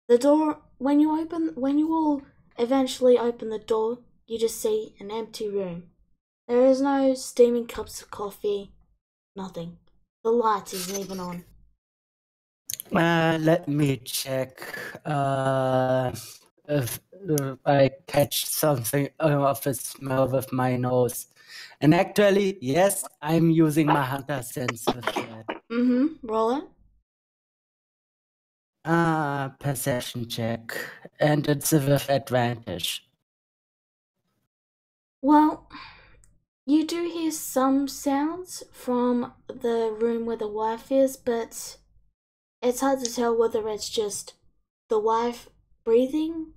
The door when you will eventually open the door, you just see an empty room. There is no steaming cups of coffee, nothing. The light isn't even on. Let me check if I catch something of a smell with my nose. And actually, yes, I'm using my hunter sense with that. Roll it. Perception check. And it's with advantage. Well, you do hear some sounds from the room where the wife is, but it's hard to tell whether it's just the wife breathing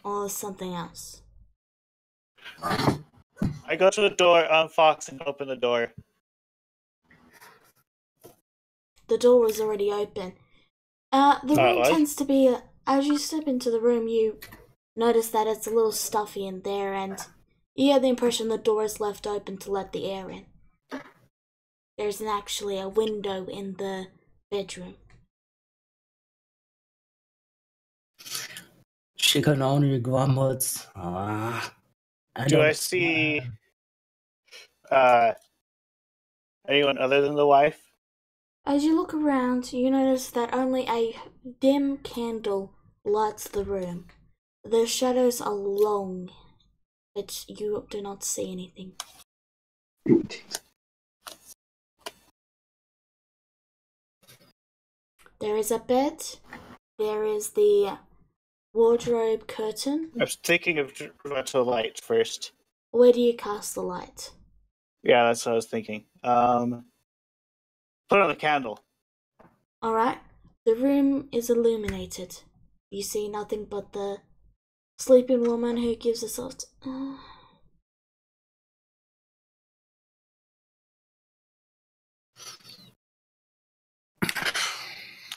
or something else. I go to the door on Fox and open the door. The door was already open. The room what? tends to be, as you step into the room, you notice that it's a little stuffy in there, and you get the impression the door is left open to let the air in. There's actually a window in the bedroom. She can only grumbles. Do I see anyone other than the wife? As you look around, you notice that only a dim candle lights the room. The shadows are long, but you do not see anything. There is a bed. There is the wardrobe curtain. I was thinking of going to the light first. Where do you cast the light? Yeah, that's what I was thinking. Put on the candle. Alright. The room is illuminated. You see nothing but the sleeping woman who gives a soft...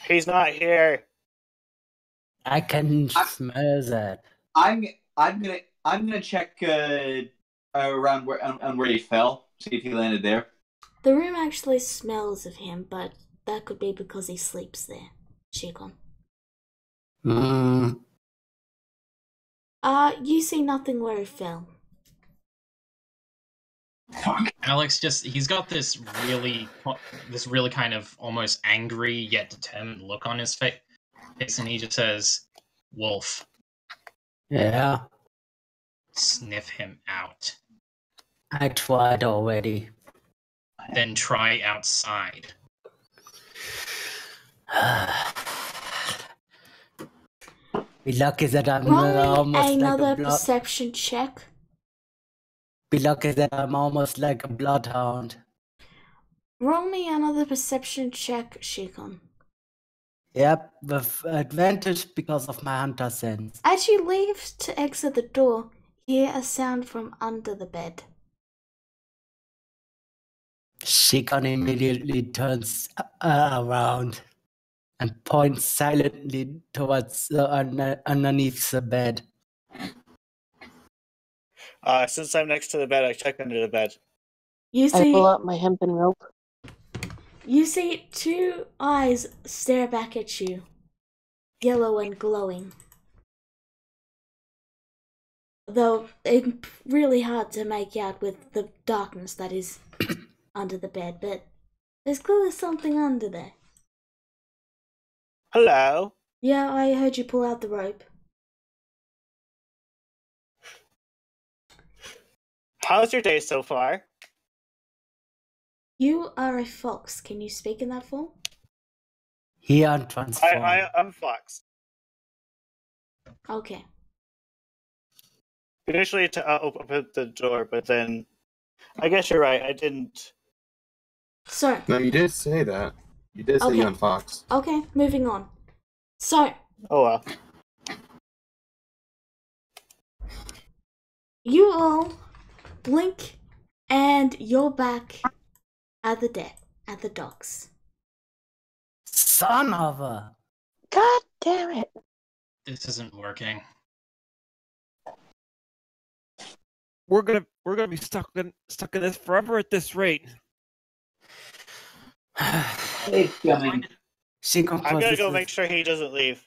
He's not here. I can smell that. I'm gonna check around where he fell. See if he landed there. The room actually smells of him, but that could be because he sleeps there. Shikon. You see nothing where he fell. Alex he's got this really kind of almost angry yet determined look on his face, and he just says, "Wolf." Yeah. Sniff him out. I tried already. Then try outside. Be lucky that I'm Roll almost me another like a perception check. Be lucky that I'm almost like a bloodhound. Roll me another perception check, Shikon. Yep, with advantage because of my hunter sense. As you leave to exit the door, you hear a sound from under the bed. Shikon immediately turns around and points silently towards underneath the bed. Since I'm next to the bed, I check under the bed. I pull out my hempen rope. You see two eyes stare back at you, yellow and glowing. Though it's really hard to make out with the darkness that is under the bed, but there's clearly something under there. Hello? Yeah, I heard you pull out the rope. How's your day so far? You are a fox. Can you speak in that form? He untransformed. I'm Fox. Okay. Initially to open the door, but then I guess you're right. I didn't. So. No, you did say that. You did say you on Fox. Okay, moving on. So. Oh well. You all blink, and you're back at the docks. Son of a... God damn it! This isn't working. We're gonna be stuck in this forever at this rate. It's coming. I'm gonna go make sure he doesn't leave.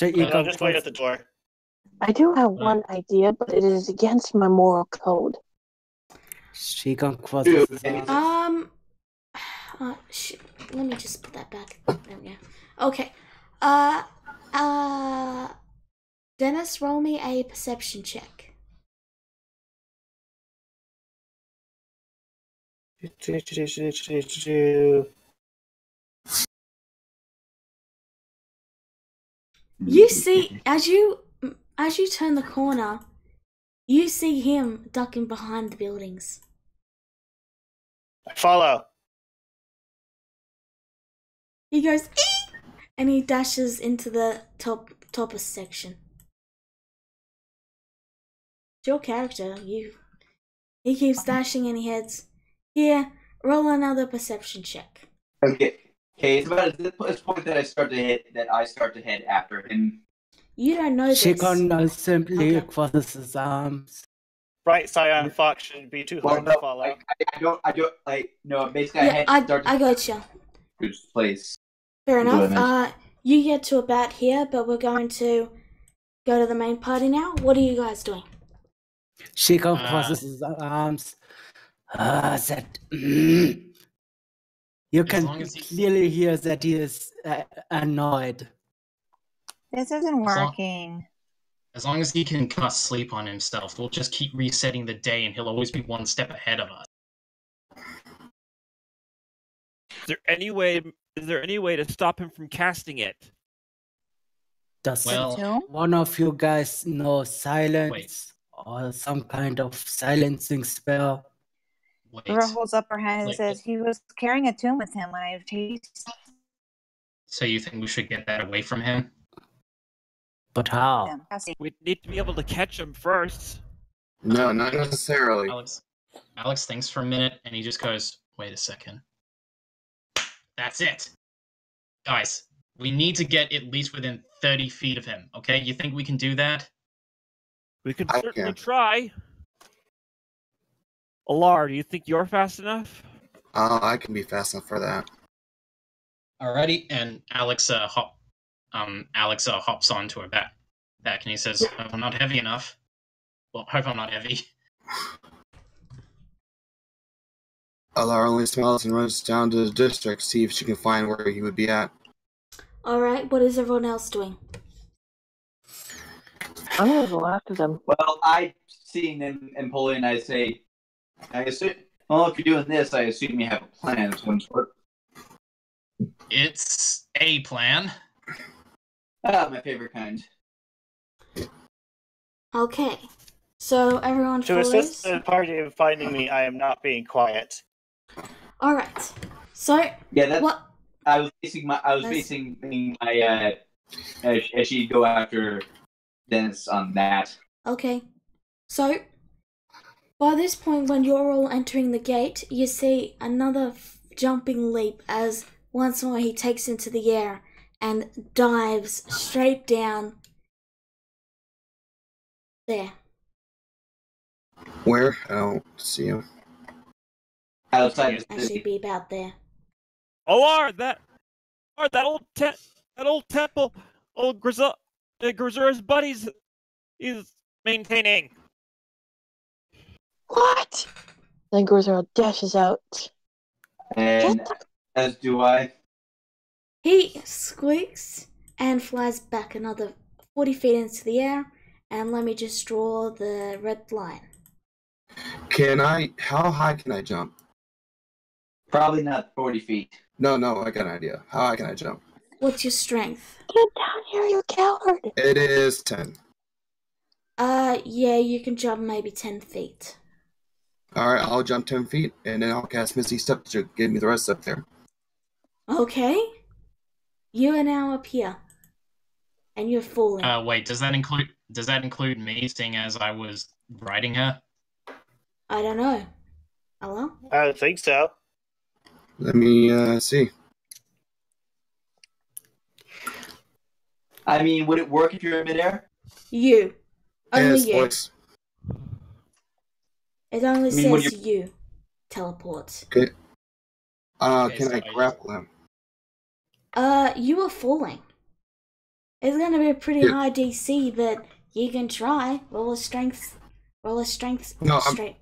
I'll just wait at the door. I do have one idea, but it is against my moral code. Shigon crosses his arms. Let me just put that back. There we go. Okay. Dennis, roll me a perception check. You see, as you turn the corner, you see him ducking behind the buildings. I follow. He goes, "Eek!" and he dashes into the topper section. It's your character. He keeps dashing and he heads. Here, roll another perception check. Okay. It's about at this point that I start to head after him. You don't know this. Shigon simply crosses his arms. Bright Scion Fox shouldn't be too hard to follow. I don't no. Basically, I gotcha. Good place. Fair enough. You get to about here, but we're going to go to the main party now. What are you guys doing? Shigon crosses his arms. You can clearly hear that he is annoyed. This isn't working. As long as he can cast sleep on himself, we'll just keep resetting the day and he'll always be one step ahead of us. Is there any way to stop him from casting it? Does one of you guys know silence or some kind of silencing spell? River holds up her hand and says, he was carrying a tomb with him. I've tasted. So you think we should get that away from him? But how? We need to be able to catch him first. No, not necessarily. Alex thinks for a minute and he just goes, wait a second. That's it. Guys, we need to get at least within 30 feet of him, okay? You think we can do that? We can certainly try. Alar, do you think you're fast enough? I can be fast enough for that. Alrighty, and Alex hops onto her back and he says, hope I'm not heavy enough. Well, hope I'm not heavy. Alara only smiles and runs down to the district to see if she can find where he would be at. Alright, what is everyone else doing? I'm gonna go after them. Well, seeing them and pulling, I say, if you're doing this, I assume you have a plan of some sort. It's a plan. My favorite kind. Okay, so everyone To follows. assist the party in finding me, I am not being quiet. Alright, so Yeah, that's what? I was basing my as she'd go after Dennis on that. Okay, so by this point, when you're all entering the gate, you see another jumping leap as once more he takes into the air and dives straight down there. Where? I don't see him. Outside. Actually, be about there. Alar, that old temple, old Grisura's buddies is maintaining. What? Then Grisura dashes out. And as do I. He squeaks and flies back another 40 feet into the air, and let me just draw the red line. How high can I jump? Probably not 40 feet. No, I got an idea. How high can I jump? What's your strength? Get down here, you coward! It is 10. Yeah, you can jump maybe 10 feet. Alright, I'll jump 10 feet, and then I'll cast Misty Step to give me the rest up there. Okay. You are now up here. And you're falling. Wait, does that include me, seeing as I was riding her? I don't know. Hello? I don't think so. Let me see. I mean, would it work if you're in midair? You. Only Yes, you. voice. It only when says you. Teleport. Okay. Okay, can so I grapple him? You are falling. It's gonna be a pretty Yeah. high DC, but you can try. Roll a strength. No, straight.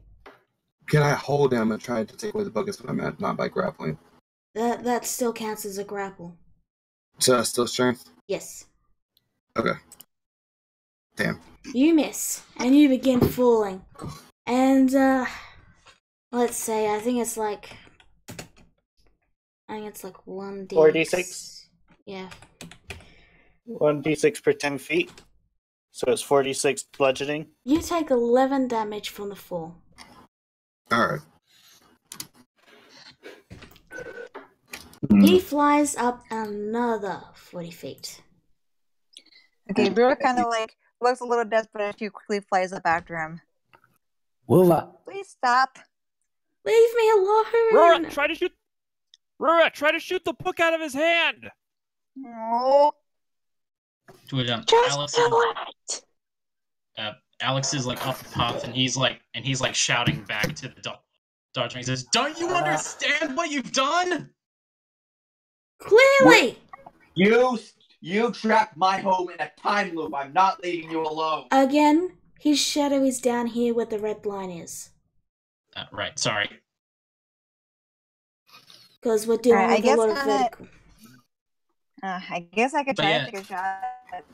Can I hold him and try to take away the buckets when I'm at, not by grappling? That still counts as a grapple. So that's still strength? Yes. Okay. Damn. You miss, and you begin falling. And, let's say, I think it's like 1d... 4d6? Yeah. 1d6 per 10 feet. So it's 46 bludgeoning. You take 11 damage from the fall. Alright. He flies up another 40 feet. Okay, Brewer kind of like looks a little desperate as she quickly flies up after him. Wova. Please stop. Leave me alone! Rora, try to shoot the book out of his hand! No. Alex is like up the path, and he's like shouting back to the Dodger. He says, "Don't you understand what you've done?" Clearly! You trapped my home in a time loop. I'm not leaving you alone. Again, his shadow is down here where the red line is. Right, sorry. Because we're dealing Alright, with a lot of vertical. I guess I could try to take a shot at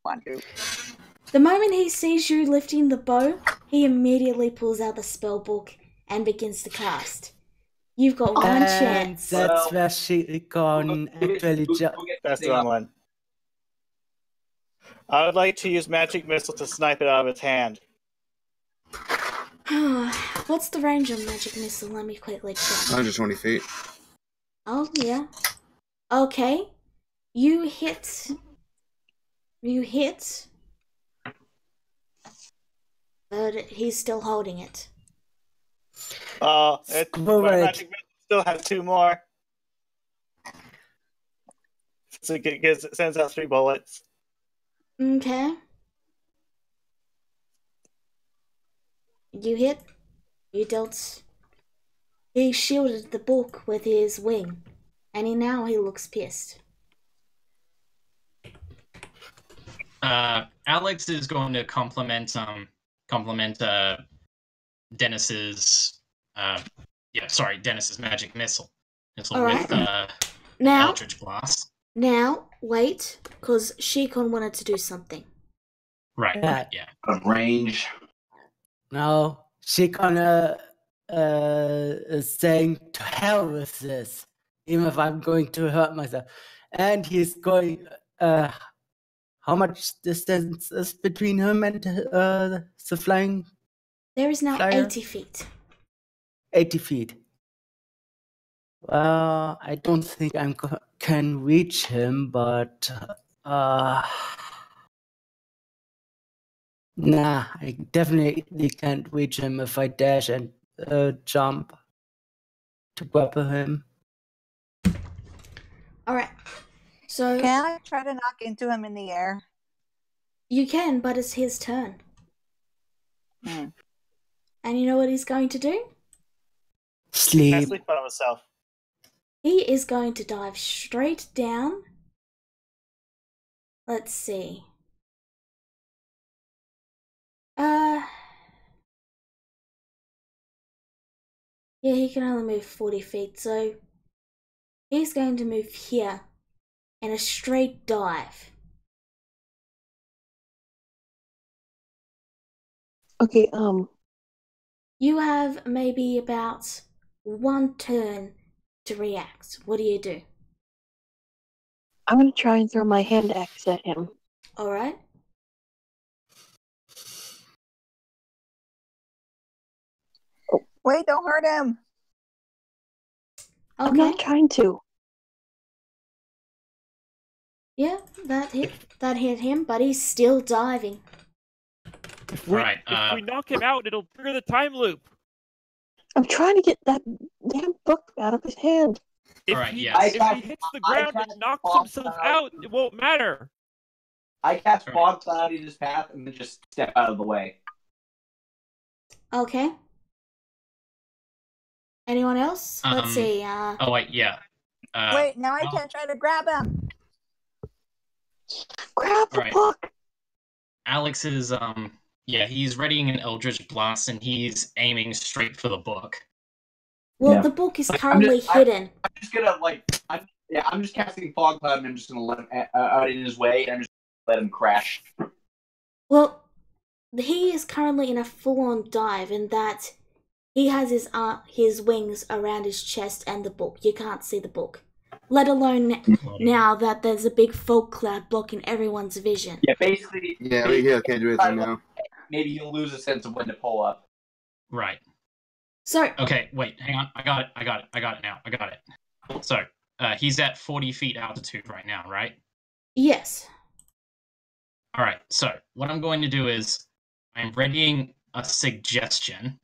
Wandu. The moment he sees you lifting the bow, he immediately pulls out the spell book and begins to cast. You've got one And chance. that's where she can actually jump. That's the wrong one. I would like to use magic missile to snipe it out of its hand. What's the range of magic missile? Let me quickly check. 120 feet. Oh, yeah. Okay. You hit. But he's still holding it. My magic missile still has 2 more. So it sends out 3 bullets. Okay. You hit. You dealt. He shielded the book with his wing, and now he looks pissed. Alex is going to compliment Dennis's Dennis's magic missile. All right. With Now, Eldritch Blast. Now, wait, because Shikon wanted to do something. Right, yeah. Range. No, she gonna is saying to hell with this, even if I'm going to hurt myself. And he's going. How much distance is between him and the flying? There is now flyer? 80 feet. 80 feet. Well, I don't think I can reach him, but nah, I definitely can't reach him if I dash and jump to grapple him. Alright, so... Can I try to knock into him in the air? You can, but it's his turn. And you know what he's going to do? Sleep. Sleep by himself. He is going to dive straight down. Let's see. Yeah, he can only move 40 feet, so he's going to move here in a straight dive. Okay, You have maybe about 1 turn to react. What do you do? I'm gonna try and throw my hand axe at him. Alright. Wait, don't hurt him! I'm not trying to. Yeah, that hit him, but he's still diving. If we knock him out, it'll trigger the time loop. I'm trying to get that damn book out of his hand. If he hits the ground and knocks himself out, it won't matter. I cast fog cloud in his path and then just step out of the way. Okay. Anyone else? Let's see. Oh wait, yeah. Wait, now I can't try to grab him. Grab the Alright. book. Alex is he's readying an Eldritch Blast and he's aiming straight for the book. Well, Yeah. the book is Like, currently hidden. I'm just gonna I'm just casting Fog Cloud and I'm just gonna let him out in his way and I'm just gonna let him crash. Well, he is currently in a full-on dive in that he has his wings around his chest and the book. You can't see the book. Let alone now that there's a big fog cloud blocking everyone's vision. Yeah, basically. Yeah, we can't do anything now. Maybe you'll lose a sense of when to pull up. Right. So. Okay, wait, hang on. I got it now. I got it. So, he's at 40 feet altitude right now, right? Yes. Alright, so what I'm going to do is I'm readying a suggestion,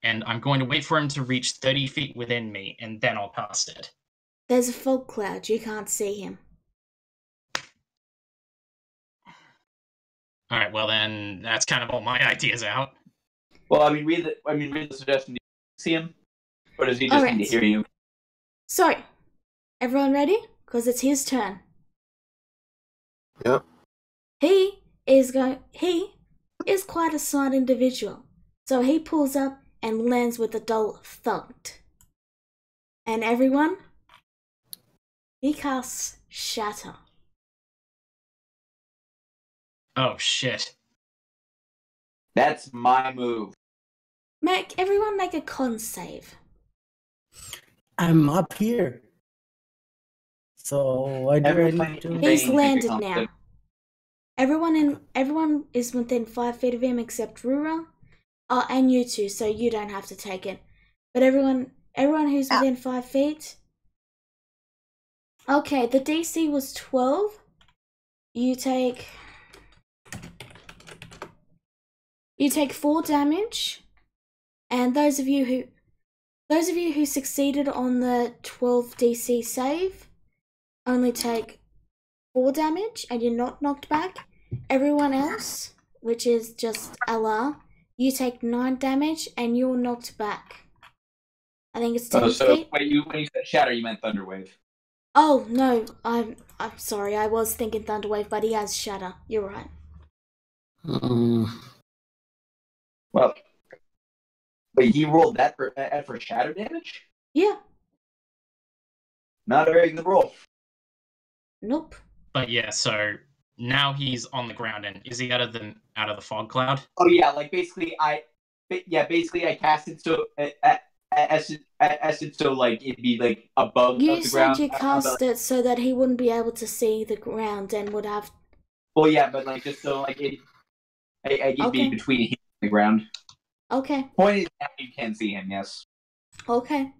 and I'm going to wait for him to reach 30 feet within me, and then I'll cast it. There's a fog cloud. You can't see him. Alright, well then, that's kind of all my ideas out. Well, I mean, read the suggestion. Do you see him? Or does he just need to hear you? So, everyone ready? Because it's his turn. Yep. He is quite a smart individual. So he pulls up and lands with a dull thud. And everyone, he casts Shatter. Oh shit. That's my move. Everyone make a con save. I'm up here. So what do I need to... He's landed now. Everyone is within 5 feet of him except Rura. Oh, and you two, so you don't have to take it. But everyone who's within 5 feet. Okay, the DC was 12. You take 4 damage. And those of you who succeeded on the 12 DC save only take 4 damage and you're not knocked back. Everyone else, which is just LR, you take 9 damage and you're knocked back. I think it's 10 feet. Wait, when you said Shatter, you meant Thunderwave. Oh no, I'm sorry. I was thinking Thunderwave, but he has Shatter. You're right. Well, wait, he rolled that for Shatter damage? Yeah. Not a very good roll. Nope. But yeah, so now he's on the ground, and is he out of the fog cloud? Oh yeah, like basically I cast it so so like it'd be like above the ground. You said you cast it so that he wouldn't be able to see the ground and would have. Well, yeah, but like just so like it'd be between him and the ground. Okay. Point is, now you can see him. Yes. Okay.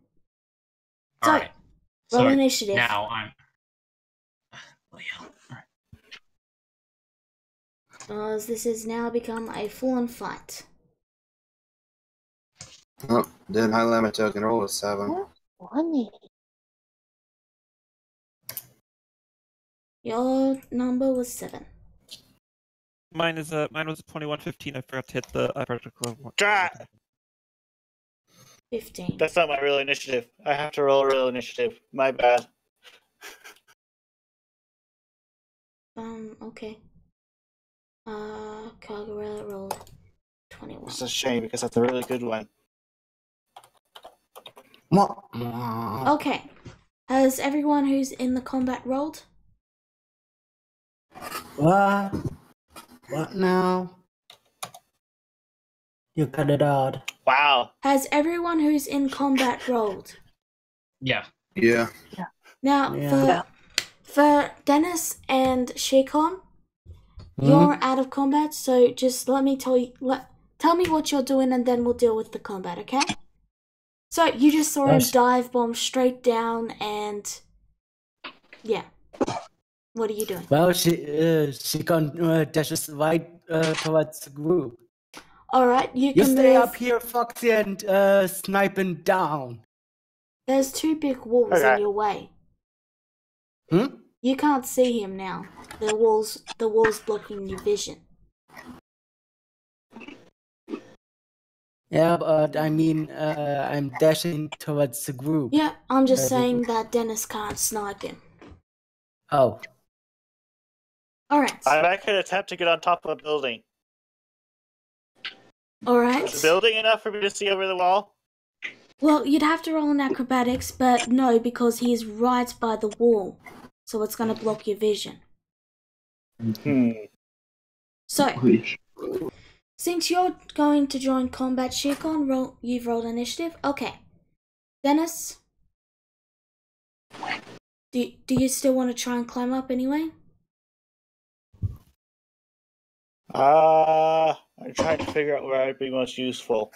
All right. Roll So initiative. now I'm. As this has now become a full-on fight. Oh, didn't highlight my token. Roll was 7. Funny. Your number was 7. Mine was a 21-15. I forgot to hit the vertical one. 15. That's not my real initiative. I have to roll a real initiative. My bad. Okay. Kagura rolled 21. It's a shame because that's a really good one. Okay. Has everyone who's in the combat rolled? What? What now? You cut it out. Wow. Has everyone who's in combat rolled? Yeah. Yeah. Now, for Dennis and Shikon, you're out of combat, so just let me tell you. Tell me what you're doing, and then we'll deal with the combat, okay? So you just saw him dive bomb straight down, and yeah. What are you doing? Well, she dashes right towards the group. All right, you You can stay move. up here, Foxy, and sniping down. There's 2 big walls in your way. You can't see him now. The walls blocking your vision. Yeah, but I mean, I'm dashing towards the group. Yeah, I'm just saying that Dennis can't snipe him. Oh. Alright. I could attempt to get on top of a building. Alright. Is the building enough for me to see over the wall? Well, you'd have to roll an acrobatics, but no, because he's right by the wall. So it's going to block your vision. So, since you're going to join combat, Shikon, you've rolled initiative. Okay. Dennis? Do you still want to try and climb up anyway? I'm trying to figure out where I'd be most useful.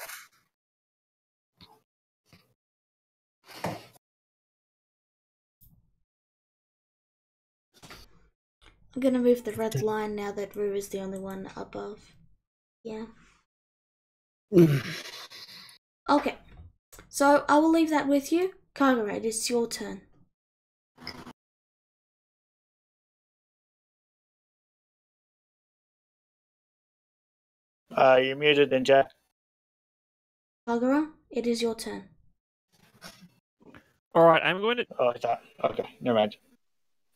I'm gonna move the red line now that Rue is the only one above. Yeah. Okay. So I will leave that with you. Kagura, it's your turn. You're muted, Ninja. Kagura, it is your turn. Alright, I'm going to... Oh, I thought... Okay, never mind.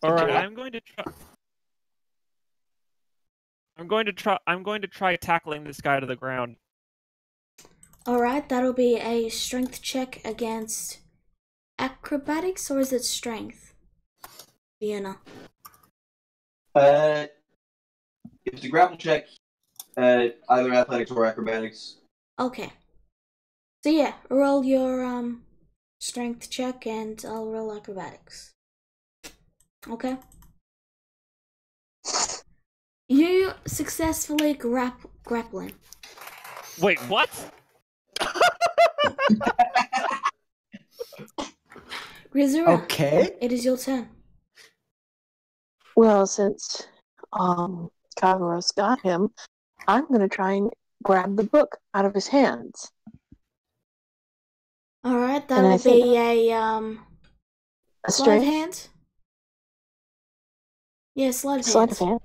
Alright, I'm going to try... I'm going to try tackling this guy to the ground. Alright, that'll be a strength check against acrobatics, or is it strength? Vienna. If it's a grapple check, either athletics or acrobatics. Okay. So yeah, roll your strength check and I'll roll acrobatics. Okay. You successfully grapple him. Wait, what? Rizura, Okay. it is your turn. Well, since Kagura's got him, I'm gonna try and grab the book out of his hands. Alright, that And I will think- be a sleight strength? of hand. Yeah, sleight of Sleight hand. of hand?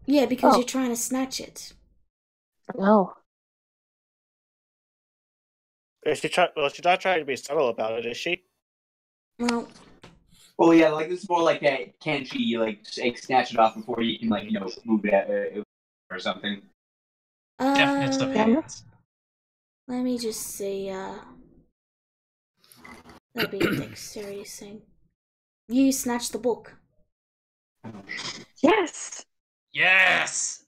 Yeah, because Oh. you're trying to snatch it. No. She's not trying to be subtle about it, is she? Well, Well, yeah, like this is more like a can she like snatch it off before you can like move it or something. Yeah, it's the hands. let me just see, that'd be a dexterity thing. You snatch the book. Yes! Yes!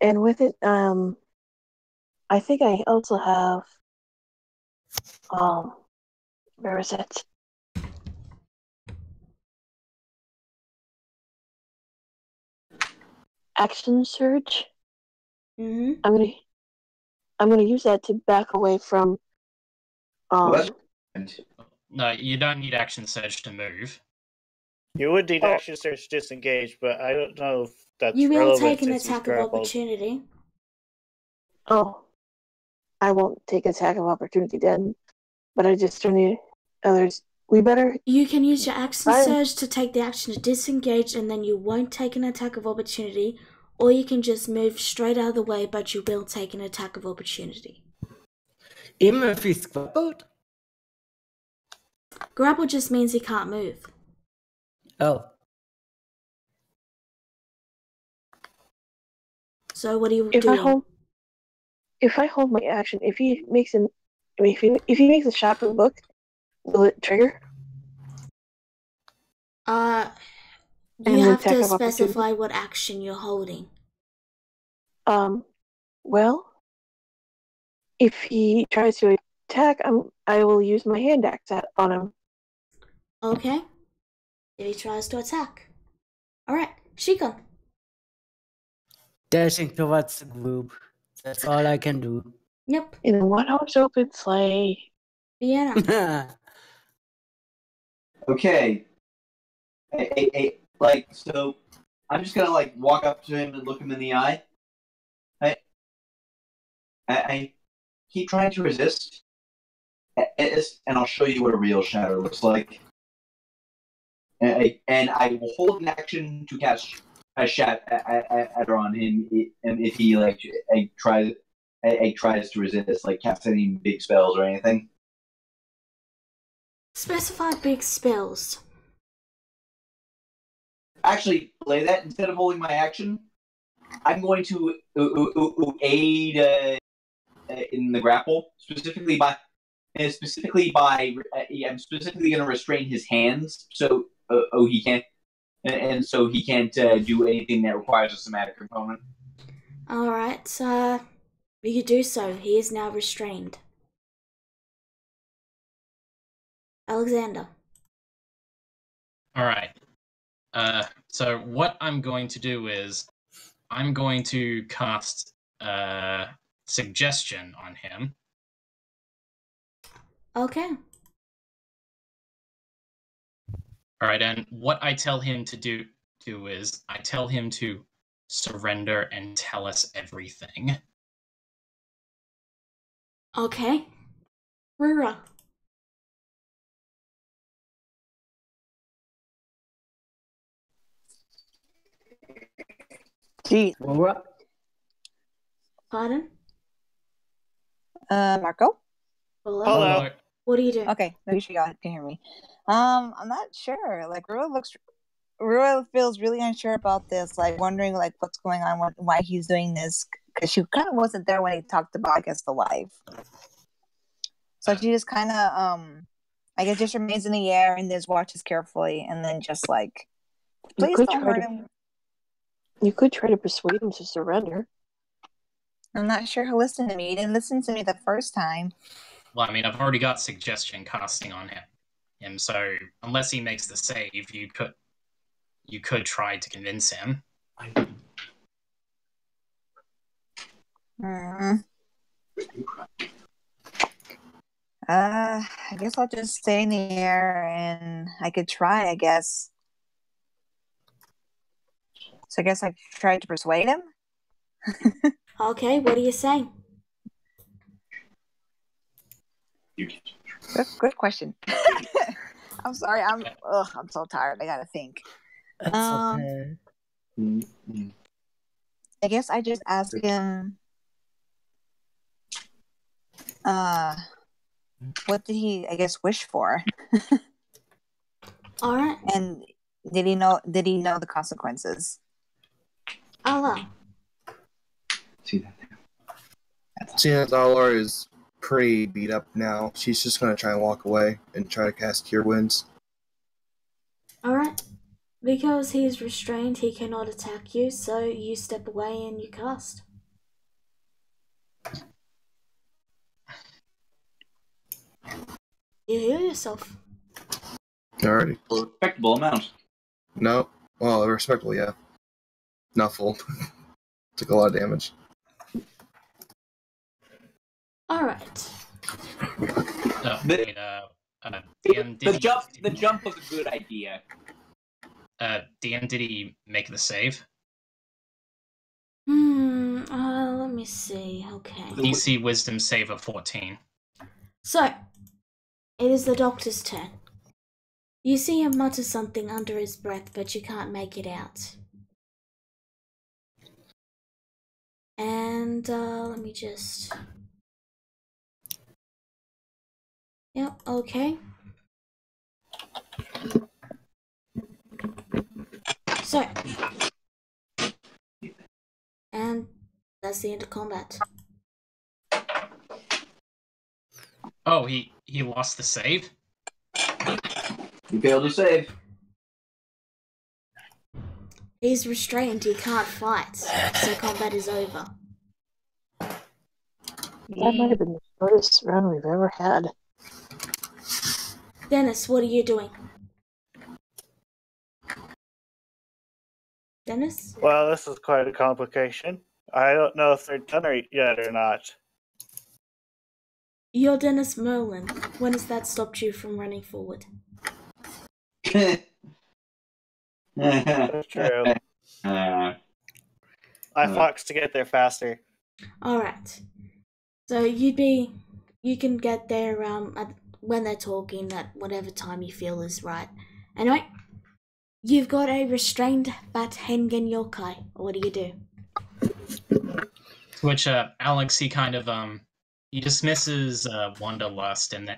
And with it, I think I also have, where is it? Action surge. Mm-hmm. I'm gonna use that to back away from. Well, No, you don't need action surge to move. You would need action search to disengage, but I don't know if that's You will relevant take an since he's attack of grappled. opportunity. Oh, I won't take attack of opportunity then, but I just don't need others. We better. You can use your action Fine. surge to take the action to disengage, and then you won't take an attack of opportunity, or you can just move straight out of the way, but you will take an attack of opportunity. Even if he's grappled? Grapple just means he can't move. Oh. So what are you If doing? I hold my action, if he makes if he makes a shot for the book, will it trigger? You And have attack to of opportunity? specify what action you're holding. Well, if he tries to attack, I will use my hand axe on him. Okay. If he tries to attack. Alright, Shikon. Dashing towards the group. That's all I can do. Yep. In a one-horse open sleigh. Vienna. Okay. So I'm just gonna like walk up to him and look him in the eye. I keep trying to resist, and I'll show you what a real shatter looks like. And I will hold an action to cast a shatter on him if he tries to resist, like cast any big spells or anything. Specify big spells. Actually, play that instead of holding my action. I'm going to aid in the grapple, specifically by I'm specifically going to restrain his hands, so he can't, and so he can't do anything that requires a somatic component. All right, you could do so. He is now restrained. Alexander. All right. So what I'm going to do is I'm going to cast suggestion on him. Okay. All right, and what I tell him to do is I tell him to surrender and tell us everything. Okay. Rura. Gee. Rura. Pardon? Marco? Hello. What do you do? Okay, maybe she can hear me. I'm not sure. Like, Rua feels really unsure about this, like wondering like what's going on, why he's doing this, because she kind of wasn't there when he talked about, I guess, the wife. So she just kind of, I guess, just remains in the air and just watches carefully, and then just like, please don't hurt him. You could try to persuade him to surrender. I'm not sure he'll listen to me. He didn't listen to me the first time. Well, I mean, I've already got suggestion casting on him, so unless he makes the save, you could try to convince him. I guess I'll just stay in the air, and I could try, I guess. So I guess I tried to persuade him? Okay, what are you saying? Good question. I'm sorry. I'm so tired. I gotta think. That's okay. I guess I just ask him. What did he, I guess, wish for? All right. And did he know the consequences? Allah. Seeing as Alar is pretty beat up now, she's just going to try and walk away and try to cast Cure Wounds. Alright. Because he is restrained, he cannot attack you, so you step away and you cast. You heal yourself. Alrighty. A respectable amount. No. Well, respectable, yeah. Not full. Took a lot of damage. Alright. The jump was a good idea. DM, did he make the save? Let me see. Okay. DC Wisdom save of 14. So, it is the doctor's turn. You see him mutter something under his breath, but you can't make it out. And, let me just... Yep, okay. So, and that's the end of combat. Oh, he lost the save? You failed to save. He's restrained, he can't fight, so combat is over. That might have been the shortest round we've ever had. Dennis, what are you doing? Dennis? Well, this is quite a complication. I don't know if they're done yet or not. You're Dennis Merlin. When has that stopped you from running forward? That's true. I foxed to get there faster. Alright. So you can get there when they're talking at whatever time you feel is right. Anyway, you've got a restrained Bat Hengen Yokai. What do you do? To which Alex, he kind of he dismisses Wanderlust and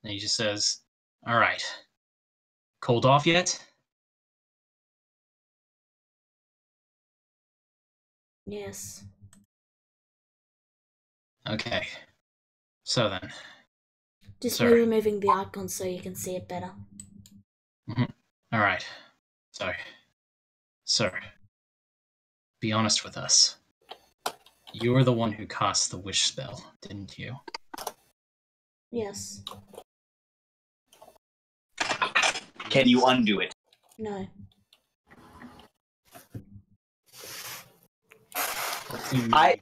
he just says, All right. Cooled off yet? Yes. Okay. So then. Just Sir. me removing the icon so you can see it better. All right. So, sir, be honest with us. You were the one who cast the wish spell, didn't you? Yes. Can you undo it? No. I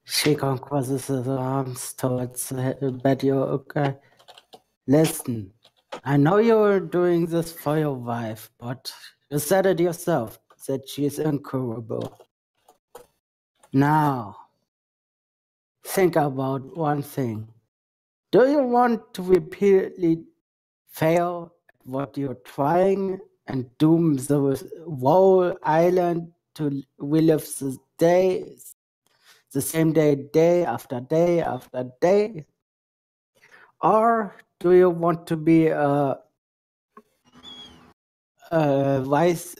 Shikon crosses his arms towards Betty. Okay. Listen, I know you're doing this for your wife, but you said it yourself, that she's incurable. Now, think about one thing. Do you want to repeatedly fail at what you're trying and doom the whole island to relive the days, the same day after day after day? Or do you want to be wise,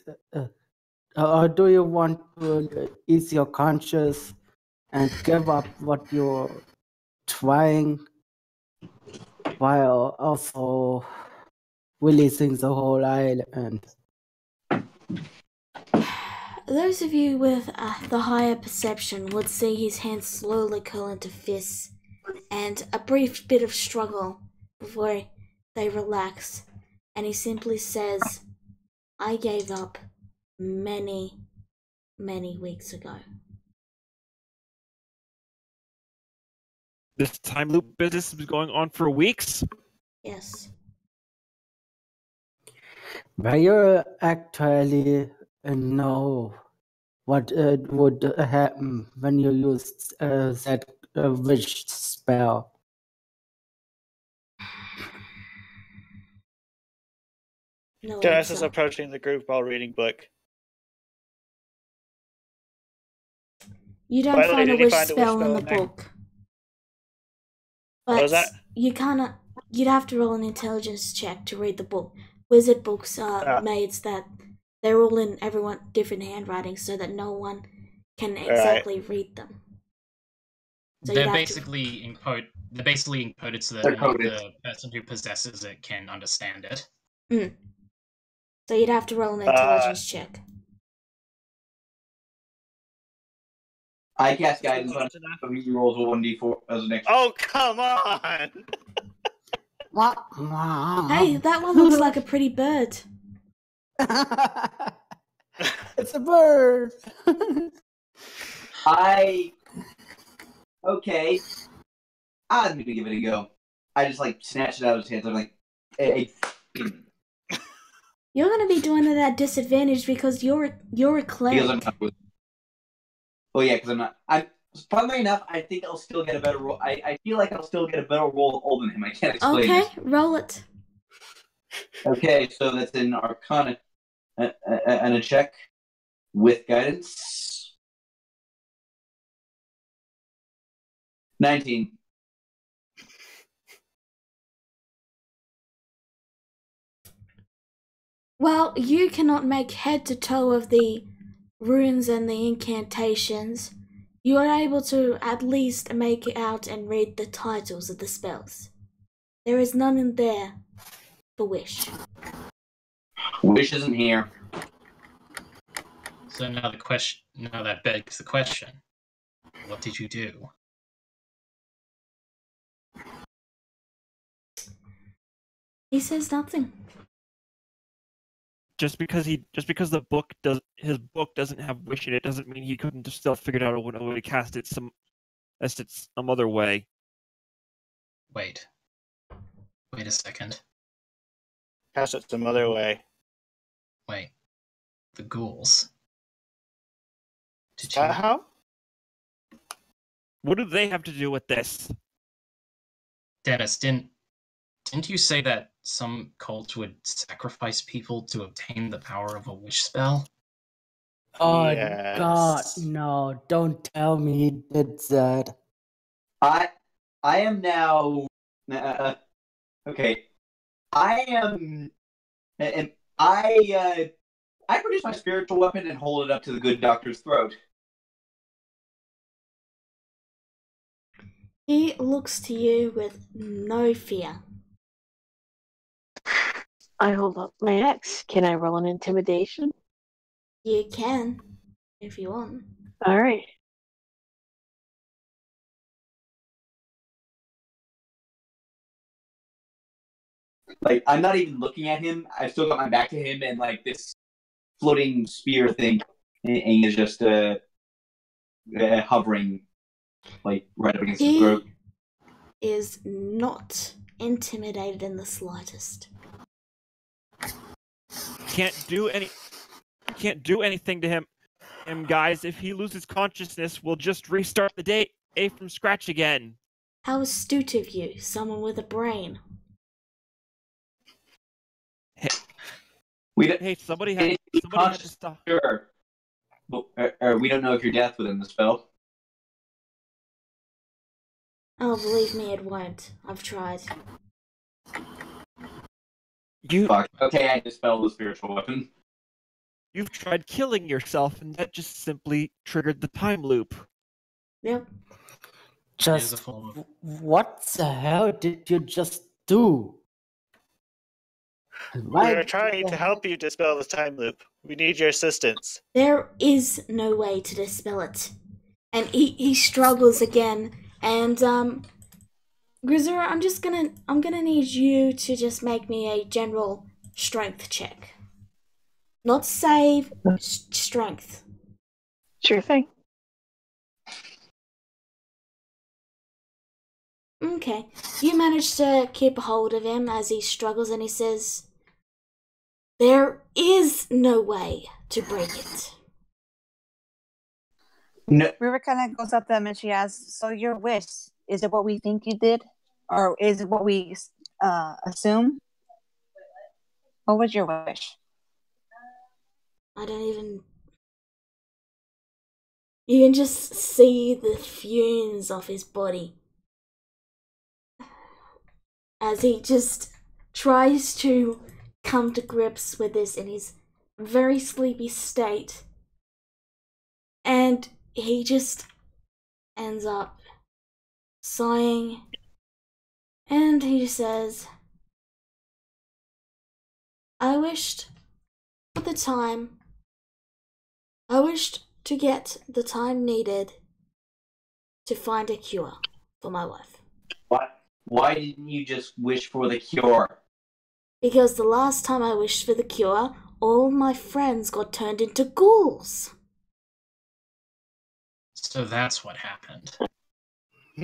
or do you want to ease your conscience and give up what you're trying while also releasing the whole island? Those of you with the higher perception would see his hands slowly curl into fists and a brief bit of struggle before they relax, and he simply says, I gave up many, many weeks ago. This time loop business has been going on for weeks? Yes. But you actually know what would happen when you used that wish spell. No Dennis is answer. approaching the group while reading book. You don't By the way, find a did he wish find a wish spell in spell the in there? book. What was But that? you'd have to roll an intelligence check to read the book. Wizard books are made that they're all in everyone different handwriting so that no one can exactly read them. So They're basically encoded so that They're only coded. the person who possesses it can understand it. So you'd have to roll an intelligence check. I cast guidance on him, so he rolls a 1d4 as an extra. Oh, come on! Hey, that one looks like a pretty bird. It's a bird. Okay. I'm gonna give it a go. I just snatched it out of his hands. I'm like, hey. You're gonna be doing it at disadvantage because you're a cleric. Because I'm not. Oh yeah, because I'm not. Funnily enough, I think I'll still get a better roll. I feel like I'll still get a better roll than him. I can't explain Okay, this. roll it. Okay, so that's an Arcana and a check with guidance. 19. Well, you cannot make head to toe of the runes and the incantations. You are able to at least make it out and read the titles of the spells. There is none in there for wish. Wish isn't here. So now that begs the question: what did you do? He says nothing. Just because his book doesn't have wish in it doesn't mean he couldn't have still figured out a way to cast it some other way. Wait a second. Cast it some other way. Wait, the ghouls. Is that how? What do they have to do with this? Dennis, didn't you say that some cult would sacrifice people to obtain the power of a wish spell? Oh Yes. God, no! Don't tell me he did that. I am now. Okay. I am, and I produce my spiritual weapon and hold it up to the good doctor's throat. He looks to you with no fear. I hold up my axe. Can I roll an intimidation? You can, if you want. All right. Like, I'm not even looking at him. I've still got my back to him, and like this floating spear thing is just hovering, like right up against his throat. He is not intimidated in the slightest. Can't do anything to him. Guys, if he loses consciousness, we'll just restart the day from scratch again. How astute of you, someone with a brain. Somebody had to stop. Sure. Well, we don't know if you're deaf within the spell. Oh, believe me, it won't. I've tried. Fuck. Okay, I dispelled the spiritual weapon. You've tried killing yourself, and that just simply triggered the time loop. Yep. Just what the hell did you just do? We're trying to help you dispel this time loop. We need your assistance. There is no way to dispel it. And he struggles again. And Grizura, I'm gonna need you to just make me a general strength check. Not save, strength. Sure thing. Okay. You manage to keep a hold of him as he struggles, and he says, "There is no way to break it." No. River kind of goes up to them and she asks, "So your wish, is it what we think you did? Or is it what we assume? What was your wish?" I don't even... You can just see the fumes of his body as he just tries to come to grips with this in his very sleepy state. And he just ends up sighing, and he says, I wished to get the time needed to find a cure for my wife. Why didn't you just wish for the cure? Because the last time I wished for the cure, all my friends got turned into ghouls. So that's what happened.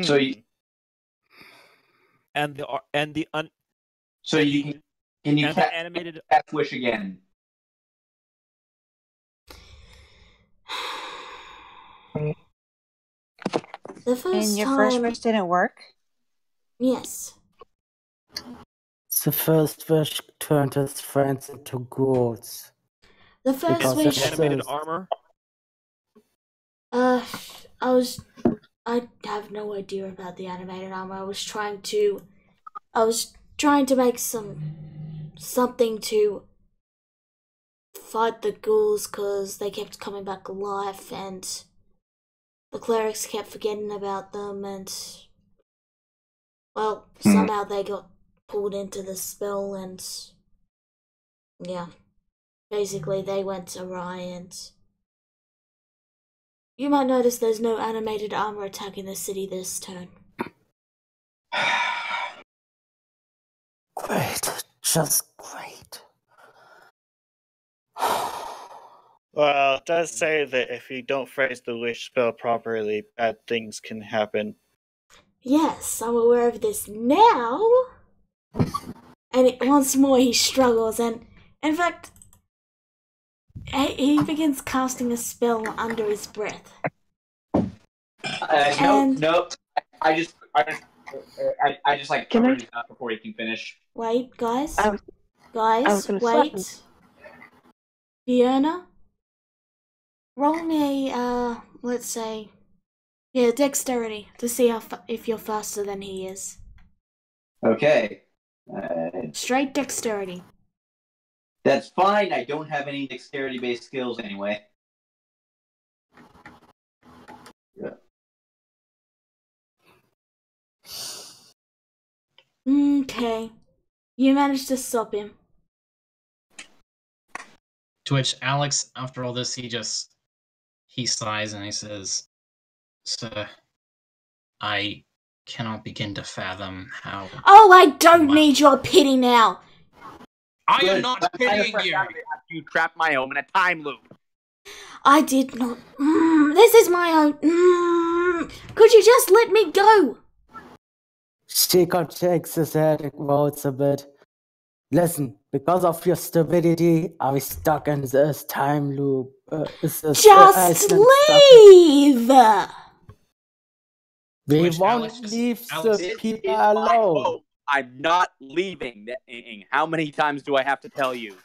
So you can you cast animated wish again? The first and your time... first wish didn't work? Yes. The first wish turned his friends into ghouls. The first wish... Animated armor? I have no idea about the animated armor. I was trying to make something to fight the ghouls because they kept coming back alive and the clerics kept forgetting about them, and well, somehow they got pulled into the spell, and yeah, basically they went awry. And you might notice there's no animated armor attacking the city this turn. Great, just great. Well, it does say that if you don't phrase the wish spell properly, bad things can happen. Yes, I'm aware of this now. And once more he struggles, and in fact, he begins casting a spell under his breath. No. I just like covered it up before he can finish. Wait, guys. Guys, wait. Fiona, roll me, let's say, Yeah, dexterity to see if you're faster than he is. Okay. Straight dexterity. That's fine. I don't have any dexterity-based skills anyway. Yeah. Okay. You managed to stop him. To which Alex, after all this, he sighs and he says, "Sir, I cannot begin to fathom how." Oh, I don't need your pity now. I am not pitying you. You trapped my home in a time loop. I did not. This is my own. Could you just let me go? Shikon shakes his head and rolls a bit. Listen, because of your stupidity, I'm stuck in this time loop. Just leave! We won't leave the people alone. I'm not leaving. How many times do I have to tell you?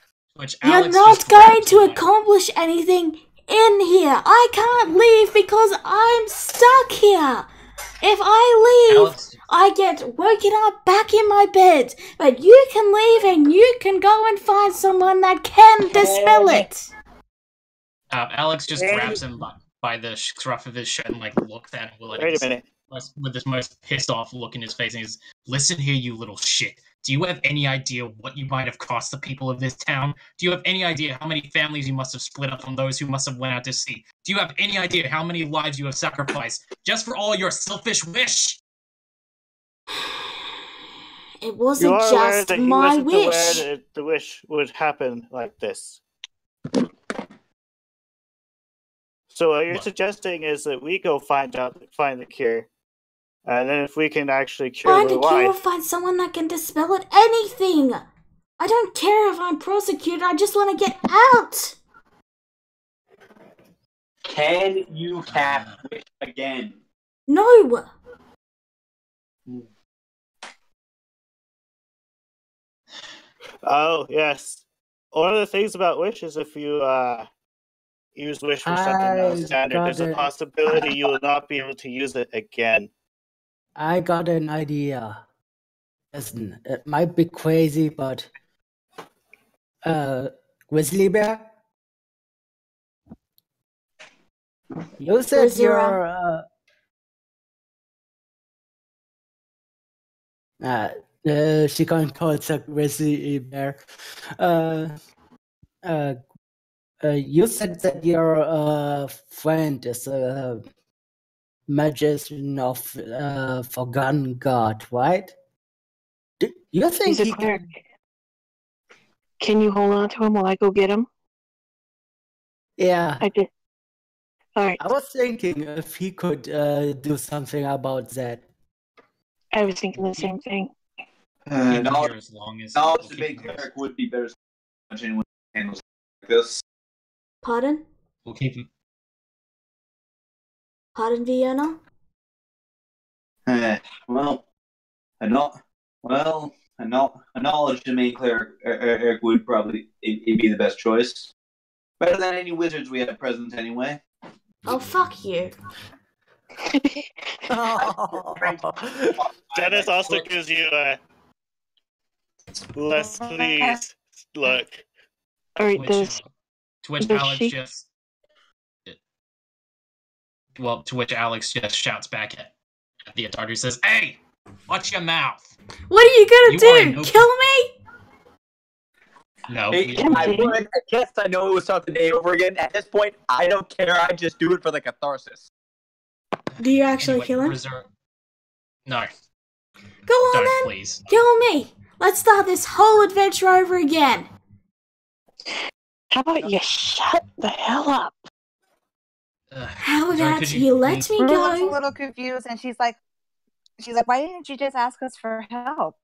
You're not going to accomplish anything in here. I can't leave because I'm stuck here. If I leave, I get woken up back in my bed. But you can leave and you can go and find someone that can dispel it. Alex just grabs him by the scruff of his shirt and looks at him Wait a minute. with this most pissed off look in his face, and he's, "Listen here, you little shit. Do you have any idea what you might have cost the people of this town? Do you have any idea how many families you must have split up from those who must have went out to sea? Do you have any idea how many lives you have sacrificed just for all your selfish wish?" It wasn't just my wish. Aware that the wish would happen like this. So what you're suggesting is that we go find the cure, and then if we can actually cure Find the a cure or wife. find someone that can dispel it. Anything. I don't care if I'm prosecuted. I just want to get out. Can you cast wish again? No. Oh yes. One of the things about wish is if you use wish for something non-standard, there's a possibility you will not be able to use it again. I got an idea. Listen, it might be crazy, but Grizzly Bear, you said you're she can't call it a Grizzly Bear. You said that your friend is a magician of forgotten god, right? Do you think He's a cleric. Can you hold on to him while I go get him? Yeah. I did. All right. I was thinking if he could do something about that. I was thinking the same thing. Knowledge the big cleric would be better when handles like this. Pardon? We'll keep him. Pardon, Vienna? A knowledge the main cleric would probably be the best choice. Better than any wizards we have present anyway. Oh, fuck you. Dennis also gives you a less pleased look. Alright, to which Alex just shouts back at the Attardi, who says, "Hey, watch your mouth." What are you gonna do? Kill me? No. I guess I know it was something day over again. At this point, I don't care. I just do it for the catharsis. Do you actually kill him? No. Go on Don't, then. please. Kill me. Let's start this whole adventure over again. How about you shut the hell up? How about you let me Rue's go? a little confused, and she's like, "Why didn't you just ask us for help?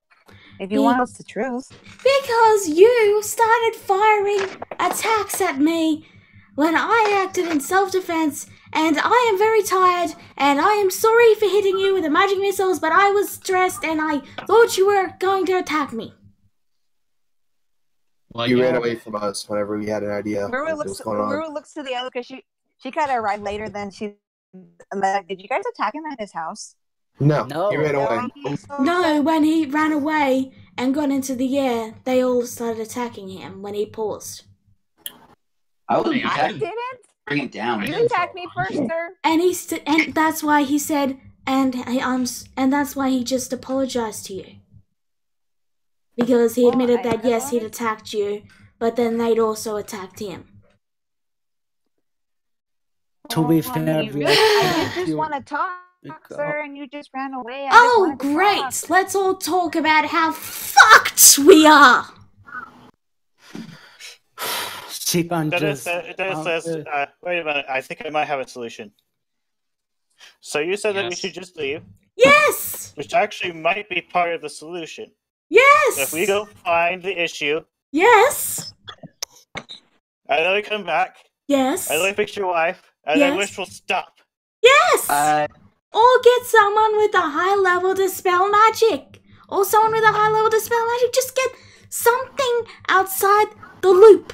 If you want us the truth." Because you started firing attacks at me when I acted in self-defense, and I am very tired, and I am sorry for hitting you with the magic missiles, but I was stressed and I thought you were going to attack me. Well, you ran away from us whenever we had an idea of what was going on. Rue looks to the other because she kind of arrived later than she Did you guys attack him at his house? No, No. he ran away. No, when he ran away and got into the air, they all started attacking him when he paused. I would Hey, I attack, didn't- Didn't? bring it down. You attacked me first, sir. And and that's why he said, and that's why he just apologized to you. Because he admitted that yes, he'd attacked you, but then they'd also attacked him. To be fair, we I attacked just you want to talk, because- sir, and you just ran away. Oh, great! Let's all talk about how fucked we are! She can Dennis, just... wait a minute. I think I might have a solution. So you said that we Yes. should just leave, Yes! which actually might be part of the solution. Yes! If we go find the issue, Yes! and then we come back, Yes! and then we fix your wife, and Yes. then Wish will stop. Yes! Uh, Or get someone with a high level to spell magic. Or someone with a high level to spell magic. Just get something outside the loop.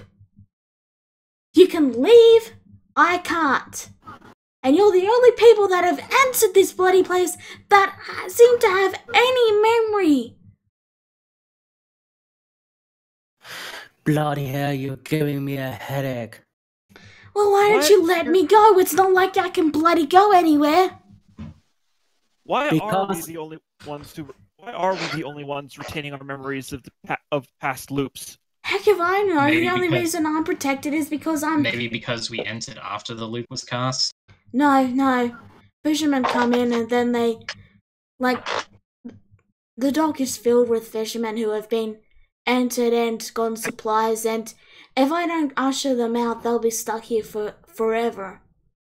You can leave. I can't. And you're the only people that have entered this bloody place that seem to have any memory. Bloody hell, you're giving me a headache. Well, why don't What? you let me go? It's not like I can bloody go anywhere. Why are we Because- the only ones who? Why are we the only ones retaining our memories of past loops? Heck if I know. Maybe The only because- reason I'm protected is because I'm... Maybe because we entered after the loop was cast. No. Fishermen come in and then they... Like, the dock is filled with fishermen who have been entered and gotten supplies, and if I don't usher them out, they'll be stuck here for forever.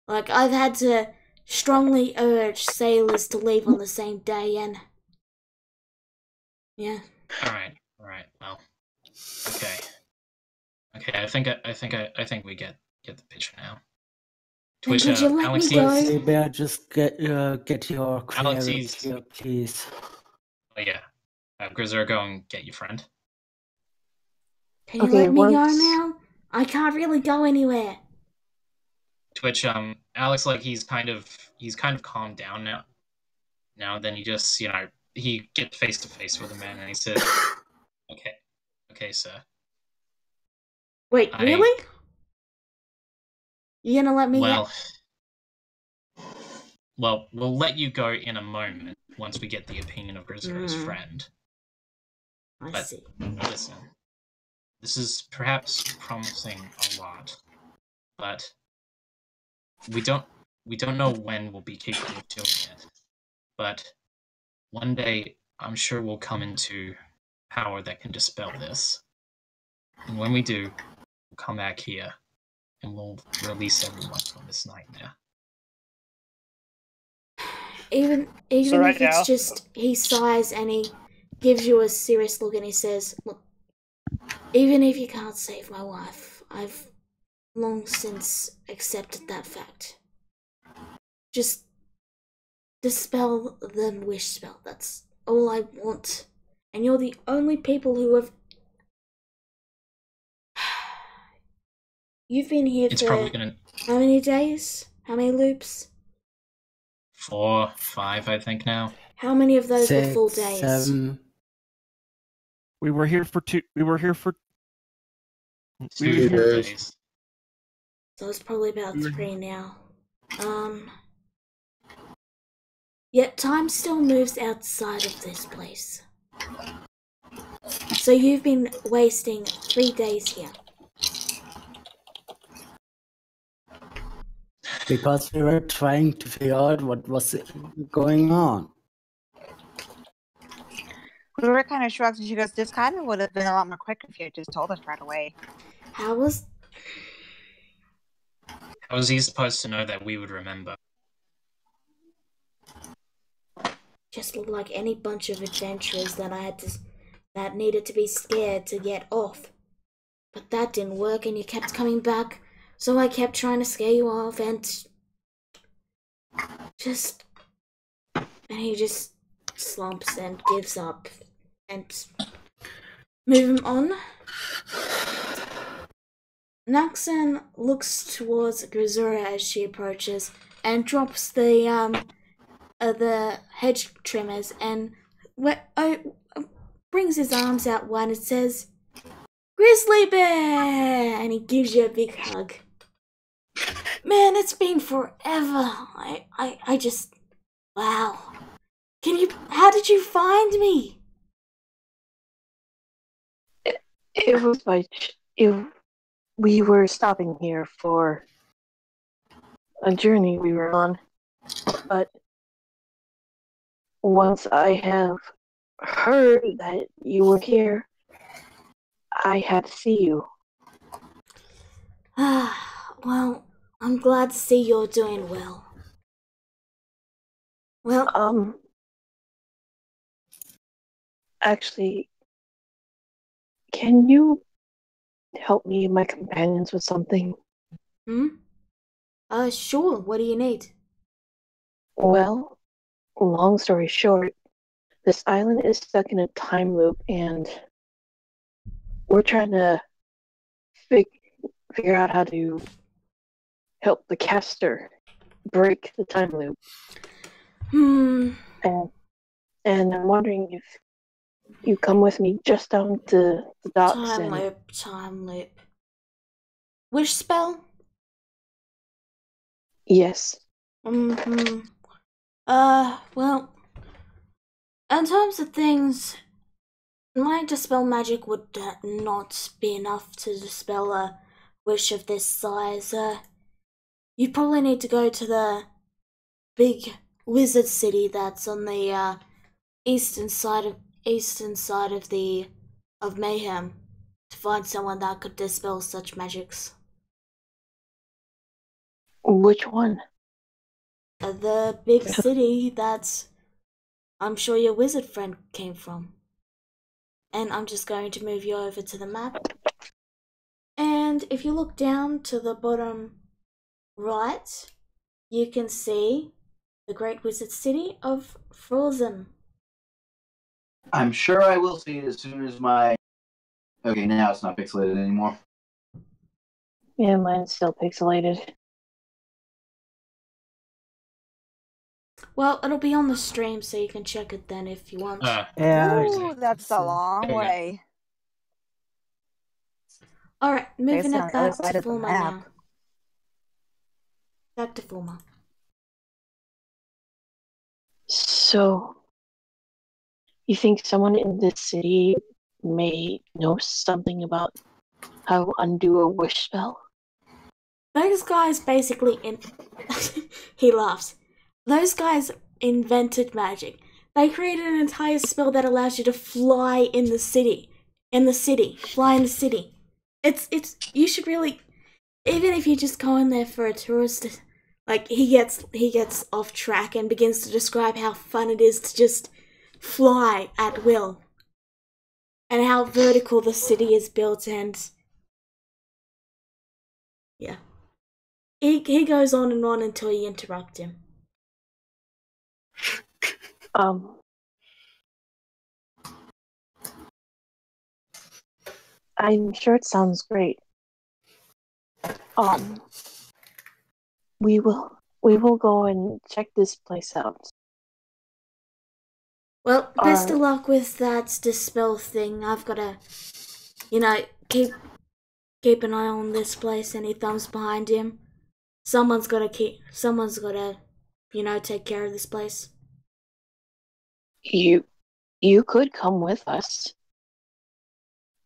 Like, I've had to strongly urge sailors to leave on the same day, and... Yeah. Alright, well. Okay. I think we get the picture now. Then could you let me go? You better just get your clarity Alexis. here, please. Oh yeah. Grizzer, go and get your friend. Can you Okay, let me go once- now? I can't really go anywhere. Twitch, Alex, like he's kind of calmed down now. Now then he just, he gets face to face with the man and he says, Okay, sir. Wait, really? You gonna let me Well, we'll let you go in a moment once we get the opinion of Grizzer's friend. I But see. listen, this is perhaps promising a lot, but we don't know when we'll be capable of doing it. But one day, I'm sure we'll come into power that can dispel this. And when we do, we'll come back here and we'll release everyone from this nightmare. Even So right if it's now- just he sighs and he gives you a serious look and he says, "Look, even if you can't save my wife, I've long since accepted that fact. Just dispel the wish spell. That's all I want. And you're the only people who have... You've been here It's for probably gonna how many days? How many loops? 4, 5, I think now. How many of those were 6, full days? 7. We were here for 2. We were here for 2 full days. days. So it's probably about 3 now. Yet time still moves outside of this place. So you've been wasting 3 days here. Because we were trying to figure out what was going on. We were kind of shocked, and she goes, "This kind of would have been a lot more quick if you had just told us right away." How was... How was he supposed to know that we would remember? Just looked like any bunch of adventurers that needed to be scared to get off. But that didn't work and you kept coming back, so I kept trying to scare you off and he just slumps and gives up and move him on. Naxan looks towards Grisura as she approaches, and drops the hedge trimmers and brings his arms out wide and says, "Grizzly Bear!" And he gives you a big hug. Man, it's been forever. I just, wow. How did you find me? It was we were stopping here for a journey we were on, but once I have heard that you were here, I had to see you. Well, I'm glad to see you're doing well. Well, actually, can you help me and my companions with something? Sure. What do you need? Well, long story short, this island is stuck in a time loop, and we're trying to figure out how to help the caster break the time loop. And I'm wondering if you come with me just down to the docks. Time loop. Which spell? Yes. Well, in terms of things, my dispel magic would not be enough to dispel a wish of this size. You probably need to go to the big wizard city that's on the eastern side of Mayhem to find someone that could dispel such magics. Which one? The big city that I'm sure your wizard friend came from. And I'm just going to move you over to the map. And if you look down to the bottom right, you can see the Great Wizard City of Frozen. I'm sure I will see it as soon as my... Okay, now it's not pixelated anymore. Yeah, mine's still pixelated. Well, it'll be on the stream, so you can check it then if you want. Ooh, that's a long way. Alright, moving Based on it the other back side to of the Fulma map. now. Back to Fulma. So, you think someone in this city may know something about how to undo a wish spell? Those guys basically he laughs. Those guys invented magic. They created an entire spell that allows you to fly in the city. Fly in the city. It's you should really, even if you just go in there for a tourist, like he gets off track and begins to describe how fun it is to just fly at will. And how vertical the city is built, and yeah. He goes on and on until you interrupt him. I'm sure it sounds great. We will go and check this place out. Well, best of luck with that dispel thing. I've gotta, keep an eye on this place. Any thumbs behind him? Someone's gotta, take care of this place. You could come with us.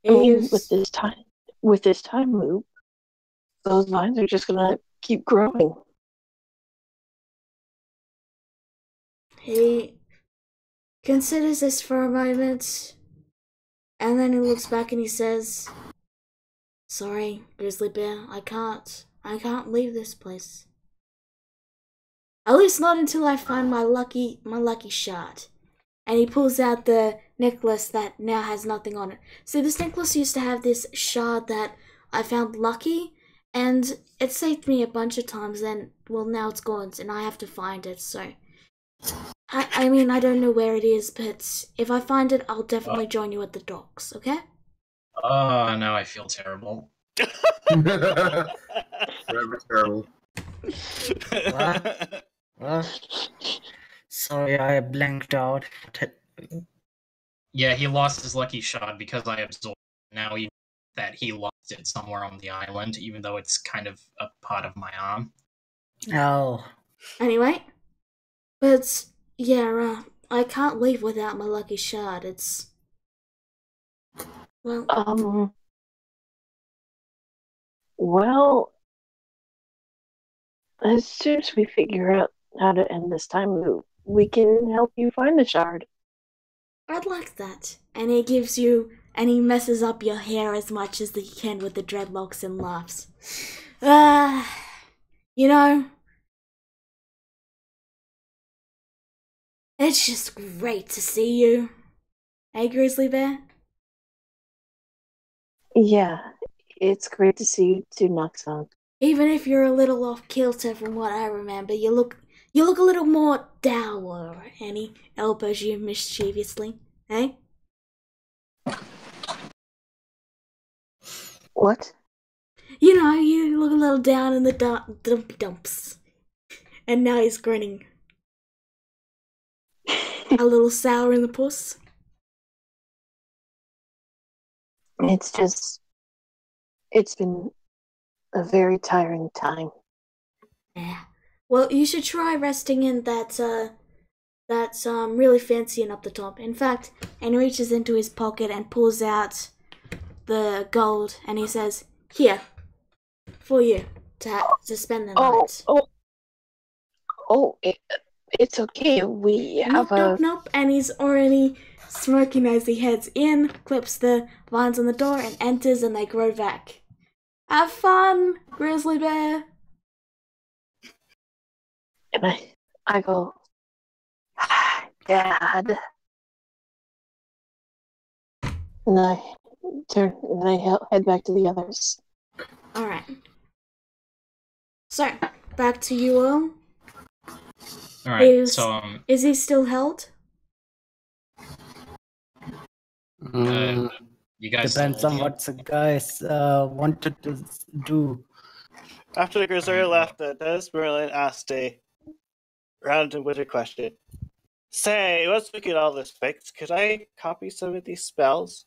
I mean, with this time loop, those lines are just gonna keep growing. He considers this for a moment, and then he looks back and he says, "Sorry, Grizzly Bear, I can't leave this place. At least not until I find my lucky shard." And he pulls out the necklace that now has nothing on it. See, this necklace used to have this shard that I found lucky, and it saved me a bunch of times, and, well, now it's gone, and I have to find it, so... I mean, I don't know where it is, but if I find it, I'll definitely join you at the docks, okay? Oh, now I feel terrible. Forever terrible. What? Sorry, I blanked out. Yeah, he lost his lucky shot because I absorbed it. Now he lost it somewhere on the island, even though it's kind of a part of my arm. Oh. Anyway, but yeah, I can't leave without my lucky shard. It's well. Well, as soon as we figure out how to end this time loop, we can help you find the shard. I'd like that. And he messes up your hair as much as he can with the dreadlocks and laughs. You know, it's just great to see you. Hey, Grizzly Bear? Yeah, it's great to see you too, Noxon. Even if you're a little off kilter from what I remember, you look a little more dour, and he elbows you mischievously. Hey? What? You know, you look a little down in the dumps. And now he's grinning. A little sour in the puss. It's been a very tiring time. Yeah. Well, you should try resting in that's really fancy and up the top. In fact, and he reaches into his pocket and pulls out the gold, and he says, "Here, for you to spend the night." It's okay. We have Nope. And he's already smirking as he heads in, clips the vines on the door, and enters, and they grow back. Have fun, Grizzly Bear. And I go, Dad. And I head back to the others. Alright. So, back to you all. Alright, is he still held? You guys Depends on what the guys wanted to do. After the Grizzly left, Dennis Merlin asked a random wizard question. Say, once we get all this fixed, could I copy some of these spells?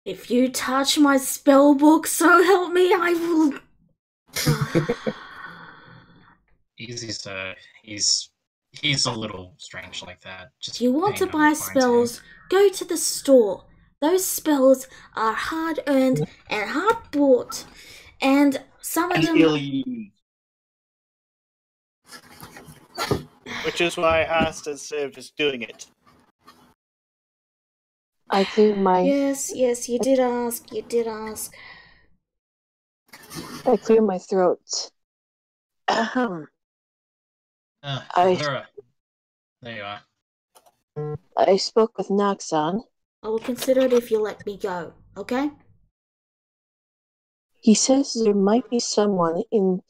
If you touch my spell book, so help me, I will. Easy, sir. He's a little strange like that. Just if you want to buy spells, go to the store. Those spells are hard earned and hard bought, and some of them. Which is why I asked instead of just doing it. I cleared my. Yes, you did ask. I cleared my throat. Laura. There you are. I spoke with Noxon. I will consider it if you let me go, okay? He says there might be someone in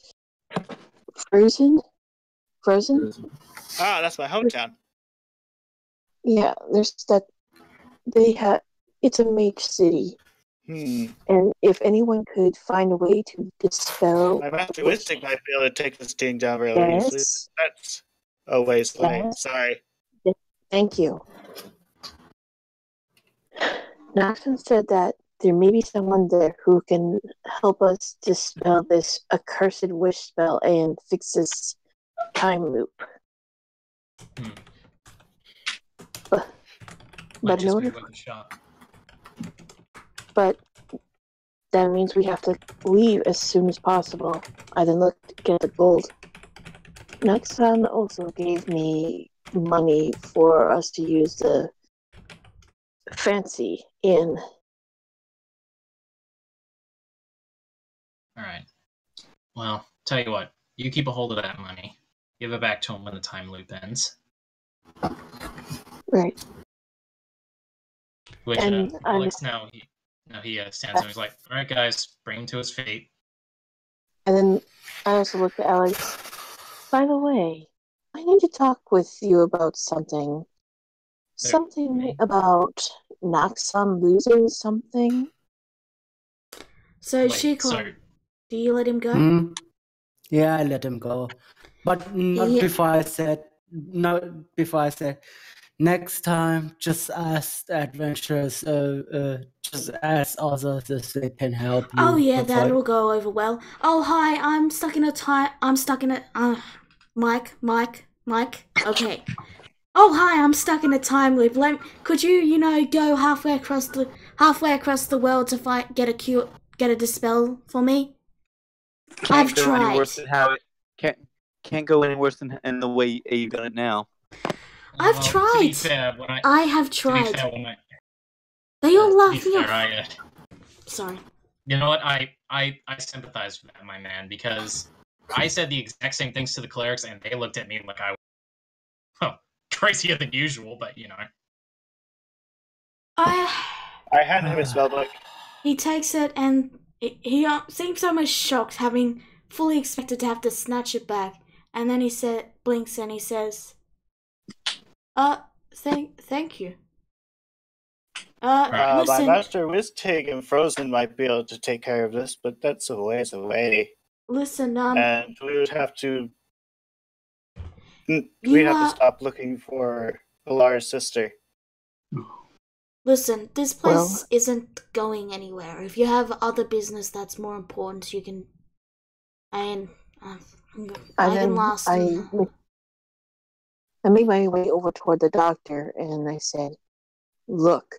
Frozen? Ah, that's my hometown. Yeah, there's that. It's a mage city. And if anyone could find a way to dispel. My master Wisting might be able to take this thing down really easily. That's a ways away. Sorry. Thank you. Noxon said that there may be someone there who can help us dispel this accursed wish spell and fix this time loop. But in order, but that means we have to leave as soon as possible. I then looked to get the gold. Noxon also gave me money for us to use the fancy inn. Alright. Well, tell you what. You keep a hold of that money. Give it back to him when the time loop ends. Right. Which And Alex now he stands there and he's like, "Alright guys, bring him to his feet." And then I also looked at Alex. By the way, I need to talk with you about something. Something about Noxon losing something. So she called. Do you let him go? Hmm? Yeah, I let him go. But not Yeah. before I said, next time, just ask the adventurers, just ask others if they can help you. Oh yeah, before- that'll go over well. Oh hi, I'm stuck in a Mike. Okay. Oh hi, I'm stuck in a time loop. Could you go halfway across the world to get a dispel for me? I've Go any tried. worse than how it can't go any worse than in the way you've done it now. I've To tried. be fair, I have to be tried. fair, when I, They all to laugh be me fair, off. Sorry. you know what? I sympathize with that, my man, because I said the exact same things to the clerics, and they looked at me like I was crazier than usual. But I hand him a spellbook. He takes it and he seems almost shocked, having fully expected to have to snatch it back. And then he blinks and he says, thank you. My Listen, master Wiztig and Frozen might be able to take care of this, but that's a ways away. listen, And we would have to. You, We'd have to stop looking for Alar's sister. listen, this place isn't going anywhere. If you have other business that's more important, you can. I can last. I made my way over toward the doctor and I said, "Look,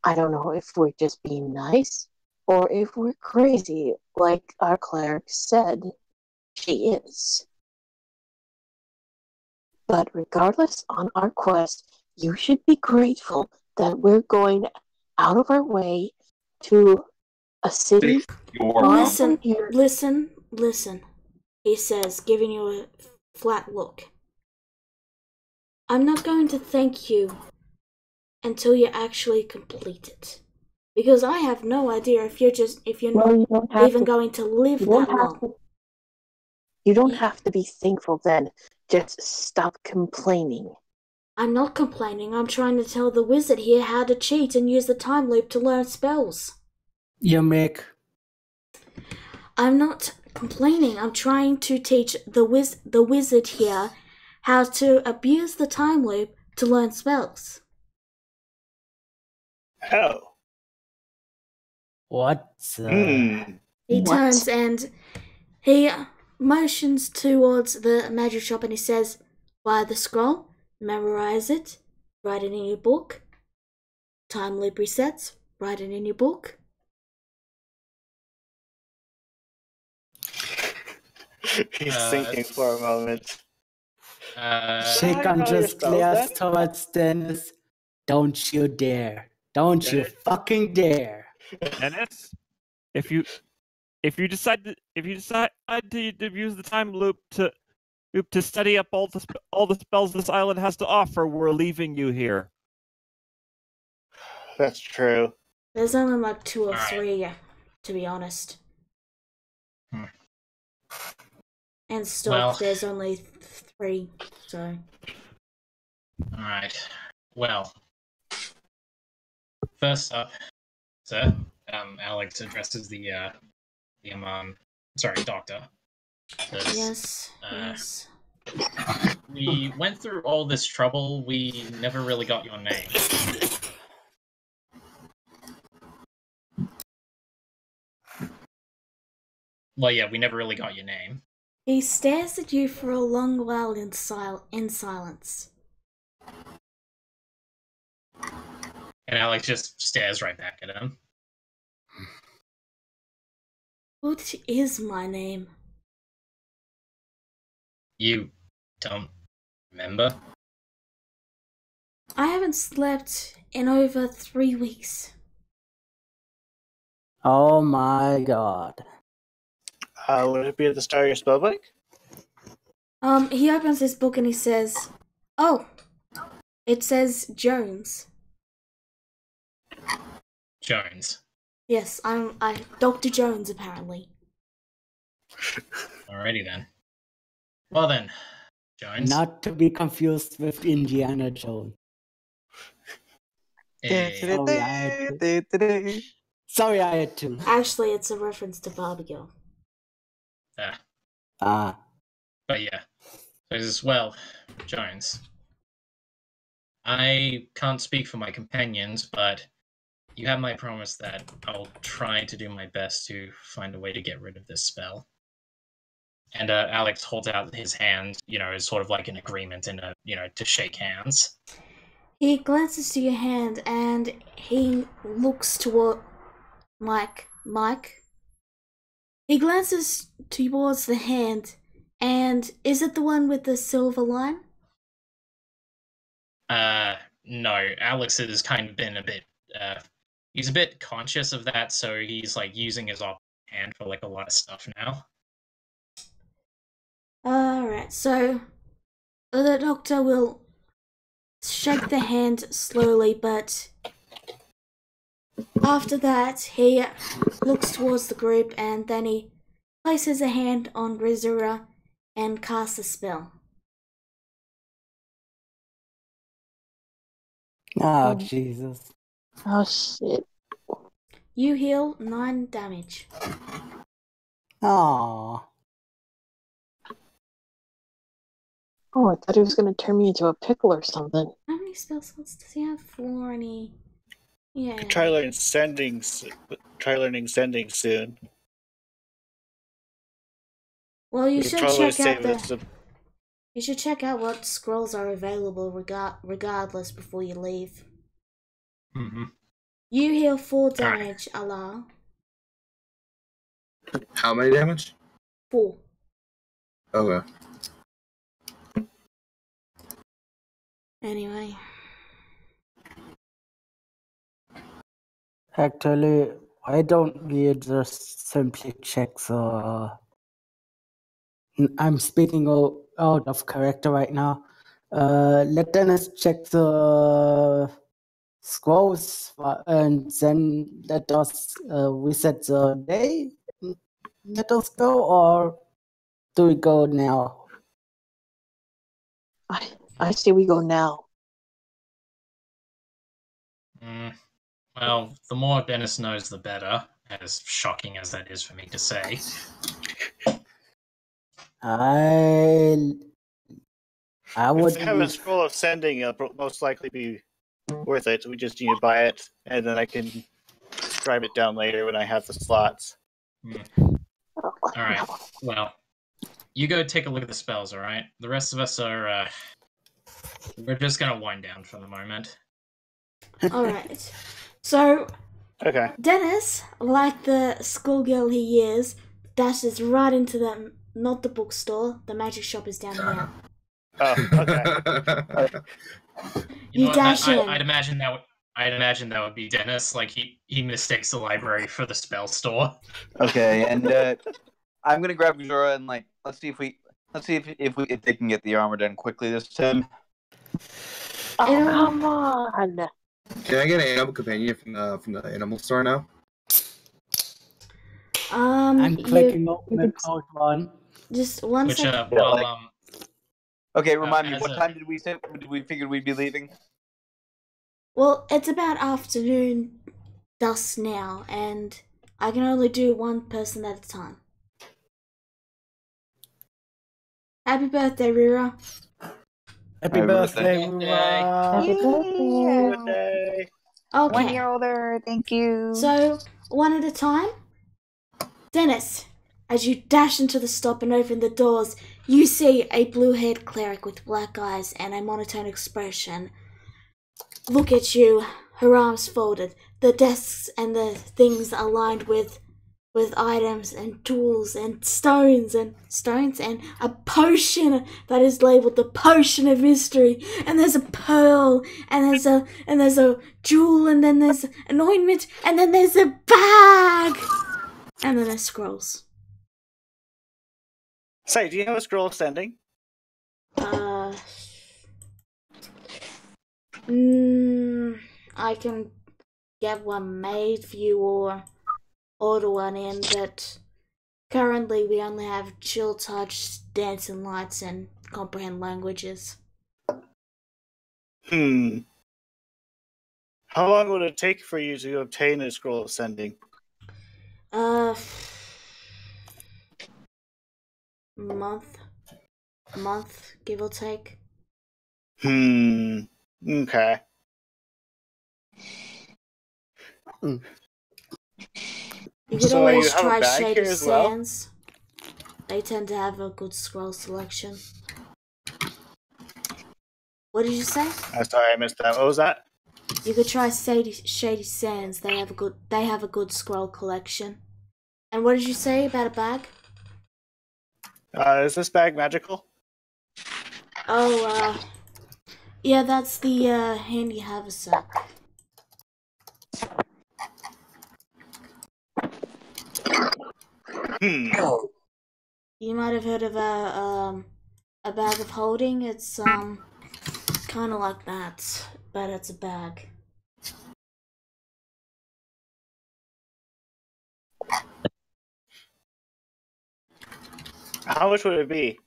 I don't know if we're just being nice or if we're crazy, like our cleric said she is. But regardless, on our quest, you should be grateful that we're going out of our way to a city. Listen, he says, giving you a flat look. I'm not going to thank you until you actually complete it. Because I have no idea if you're not even going to live that long. You don't have to be thankful then. Just stop complaining. I'm not complaining. I'm trying to tell the wizard here how to cheat and use the time loop to learn spells. You make. I'm not complaining. I'm trying to teach the wizard here how to abuse the time loop to learn spells. How? What? He turns and he motions towards the magic shop and he says, "Buy the scroll, memorize it, write it in your book. Time loop resets, write it in your book." He's thinking for a moment. Shaken just glares towards Dennis. Don't you dare. Don't you fucking dare. Dennis, if you decide to use the time loop to study up all the spells this island has to offer, we're leaving you here. That's true. There's only like 2 or 3, to be honest. And stock, there's only 3, so. Alright. Well, first up, sir, Alex addresses the doctor. Yes, yes. We went through all this trouble, we never really got your name. Well, yeah, we never really got your name. He stares at you for a long while in silence. And Alex just stares right back at him. What is my name? You don't remember? I haven't slept in over 3 weeks. Oh my god. Would it be at the start of your spellbook? He opens his book and he says, "Oh, it says Jones." Jones. Yes, I'm Dr. Jones, apparently. Alrighty then. Well then, Jones. Not to be confused with Indiana Jones. Hey. Sorry, I had to. Actually, it's a reference to Barbie Girl. Ah. But yeah. As well, Jones. I can't speak for my companions, but you have my promise that I'll try to do my best to find a way to get rid of this spell. And Alex holds out his hand, as sort of like an agreement and to shake hands. He glances to your hand and he looks toward Mike. He glances towards the hand, and is it the one with the silver line? No. Alex has kind of been a bit, he's a bit conscious of that, so he's like using his hand for like a lot of stuff now. Alright, so the doctor will shake the hand slowly, but after that he looks towards the group and then he places a hand on Rizura and casts a spell. Oh, Jesus. Oh, shit. You heal 9 damage. Aww. Oh, I thought he was going to turn me into a pickle or something. How many spell slots does he have? 4 and he... Yeah. Try learning sending soon. Well, you We should probably check out save this the... You should check out what scrolls are available regardless before you leave. Mm-hmm. You heal 4 damage, Allah. How many damage? 4. Okay. Anyway. Actually, why don't we just simply check the... I'm speaking out of character right now. Let Dennis check the scrolls and then let us reset the day. Let us go, or do we go now? I say we go now. Well, the more Dennis knows, the better, as shocking as that is for me to say. I would. If they have a scroll of sending, it'll most likely be worth it. We just need to buy it, and then I can scribe it down later when I have the slots. Alright, well, you go take a look at the spells, alright? The rest of us are, we're just gonna wind down for the moment. Alright. So, okay. Dennis, like the schoolgirl he is, dashes right into not the bookstore, the magic shop is down here. Oh, okay. You dash in. I'd imagine that would be Dennis. Like he mistakes the library for the spell store. Okay, and I'm gonna grab Gajora and let's see if they can get the armor done quickly this time. Oh, come on! Can I get an animal companion from the animal store now? I'm clicking open the code one. Just one second. Okay, remind me. What time did we figure we'd be leaving? Well, it's about afternoon dusk now, and I can only do one person at a time. Happy birthday, Rira. Happy birthday, Rira. Happy birthday. Okay. 1 year older, thank you. So, one at a time. Dennis, as you dash into the stop and open the doors, you see a blue-haired cleric with black eyes and a monotone expression look at you, her arms folded, the desks and the things aligned with items and tools and stones and a potion that is labeled the potion of mystery, and there's a pearl and there's a jewel, and then there's an ointment, and then there's a bag, and then there's scrolls. Say, do you have a scroll of sending? I can get one made for you or order one in, but currently we only have chill touch, dancing lights, and comprehend languages. How How long would it take for you to obtain a scroll of sending? Month, give or take. Okay. You could So always you have a try bag Shady here as well? Sands. They tend to have a good scroll selection. What did you say? Sorry, I missed that. What was that? You could try Shady Sands. They have a good scroll collection. And what did you say about a bag? Is this bag magical? Oh, yeah, that's the handy haversack. You might have heard of a bag of holding. It's kind of like that, but it's a bag. How much would it be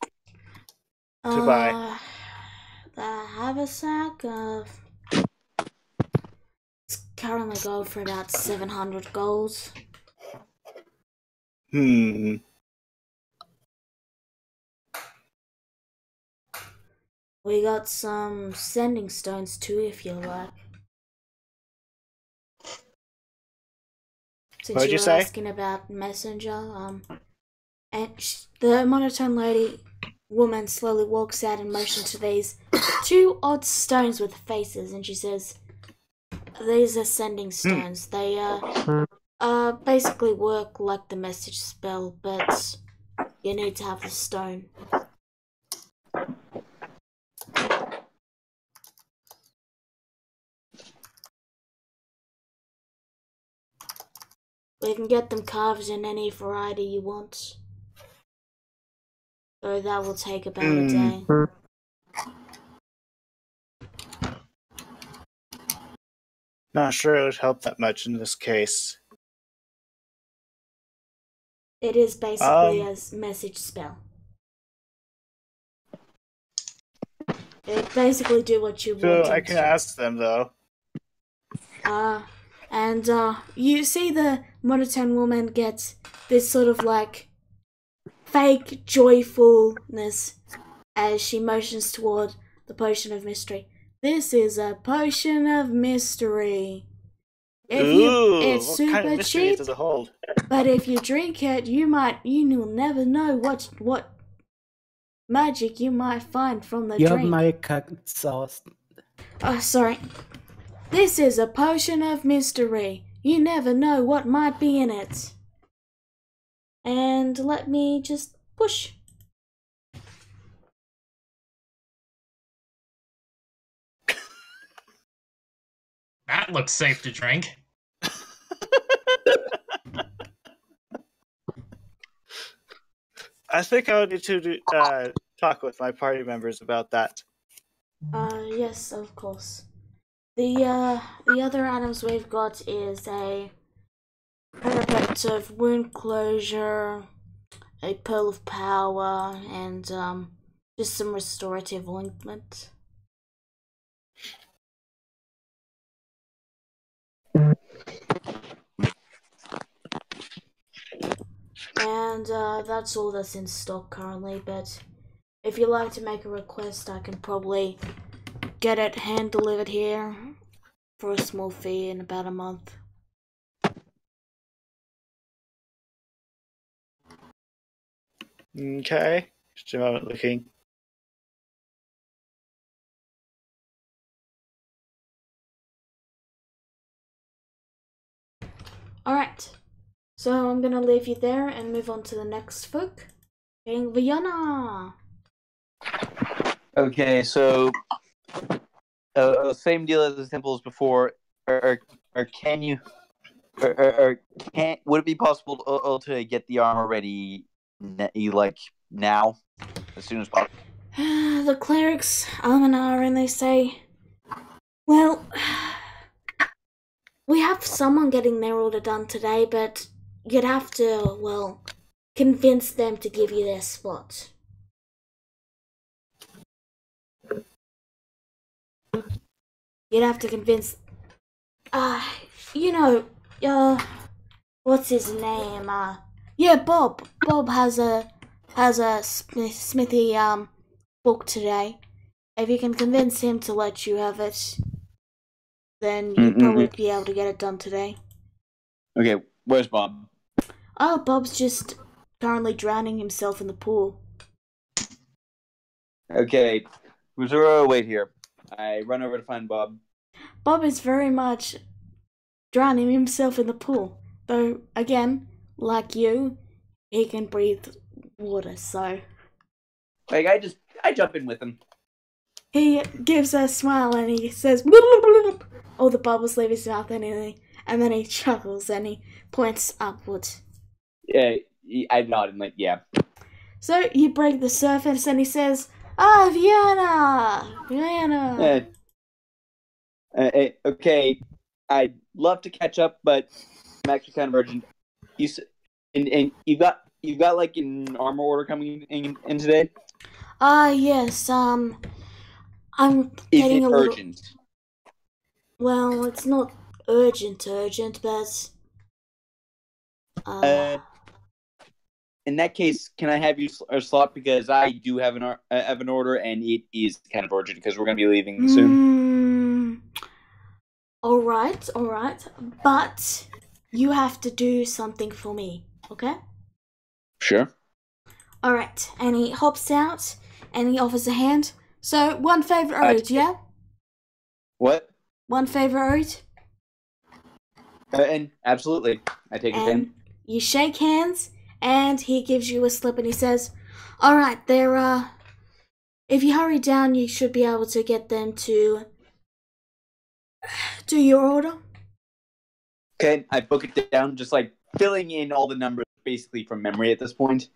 to buy? The haversack, it's currently going for about 700 gold. We got some sending stones too, if you like. Since What'd you were say? asking about messenger, and the monotone woman slowly walks out and motions to these two odd stones with faces, and she says, "These are sending stones. They basically work like the message spell, but you need to have the stone." We can get them carved in any variety you want. So that will take about a day. Not sure it would help that much in this case. It is basically a message spell. It basically do what you want. So I can ask them though. And you see the monotone woman gets this sort of like fake joyfulness as she motions toward the potion of mystery. This is a potion of mystery. It's what super kind of mysteries cheap, does it hold? but if you drink it, you will never know what magic you might find from the Your drink. magic sauce. Oh, sorry. This is a potion of mystery. You never know what might be in it. And let me just push. That looks safe to drink. I think I would need to talk with my party members about that. Yes, of course. The other items we've got is a parapet of wound closure, a pearl of power, and just some restorative ointment. And that's all that's in stock currently, but if you'd like to make a request, I can probably get it hand delivered here for a small fee in about a month. Okay. Just a moment looking. Alright, so I'm gonna leave you there and move on to the next folk. Being Vienna! Okay, so same deal as the temples before. Or can you? Or can? Would it be possible to get the armor ready, like now, as soon as possible? The clerics Almanar and they say, well, we have someone getting their order done today, but you'd have to, well, convince them to give you their spot. You'd have to convince Uh, you know, what's his name? Yeah, Bob. Bob has a Smithy book today. If you can convince him to let you have it, then you'll probably be able to get it done today. Okay, where's Bob? Oh, Bob's just currently drowning himself in the pool. Okay, Missouri, wait here. I run over to find Bob. Bob is very much drowning himself in the pool. Though, again, like you, he can breathe water, so... Like, I jump in with him. He gives a smile and he says, all the bubbles leave his mouth and then he chuckles and he points upwards. Yeah, I nod and yeah. So you break the surface and he says, Vienna! Okay, I'd love to catch up, but I'm actually kind of urgent. And you've got like an armor order coming in today. Yes. I'm getting a little urgent? Well, it's not urgent, but in that case, can I have you a slot because I do have an order and it is kind of urgent because we're going to be leaving soon. All right, but you have to do something for me, okay? Sure. All right, and he hops out and he offers a hand. So, one favor owed, yeah? What? One favor owed? And absolutely, I take his hand. You shake hands, and he gives you a slip, and he says, "All right, if you hurry down, you should be able to get them to do your order." Okay, I book it down, just like filling in all the numbers basically from memory at this point.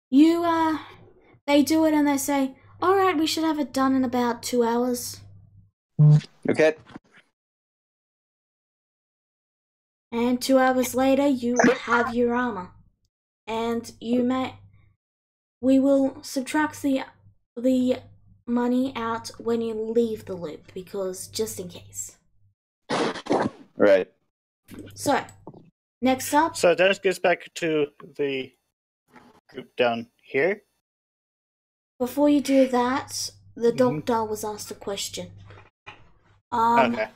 They do it, and they say, "All right, we should have it done in about 2 hours." Okay. And 2 hours later, you have your armor. And we will subtract the money out when you leave the loop, because just in case. Right. So, next up. So Dennis gets back to the group down here. Before you do that, the doctor was asked a question. Okay.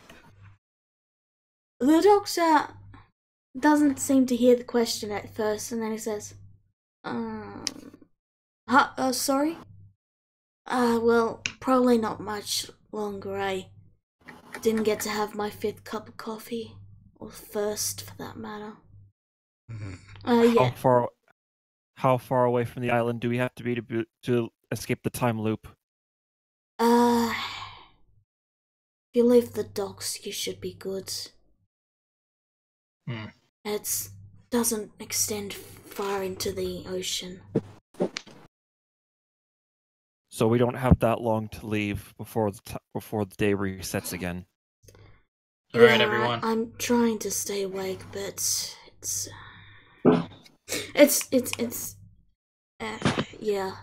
The doctor doesn't seem to hear the question at first, and then he says, sorry? Well, probably not much longer. I didn't get to have my 5th cup of coffee, or first for that matter. Yeah. How far away from the island do we have to be to escape the time loop? If you leave the docks, you should be good. It doesn't extend far into the ocean. So we don't have that long to leave before the day resets again. All right, everyone. I'm trying to stay awake, but yeah.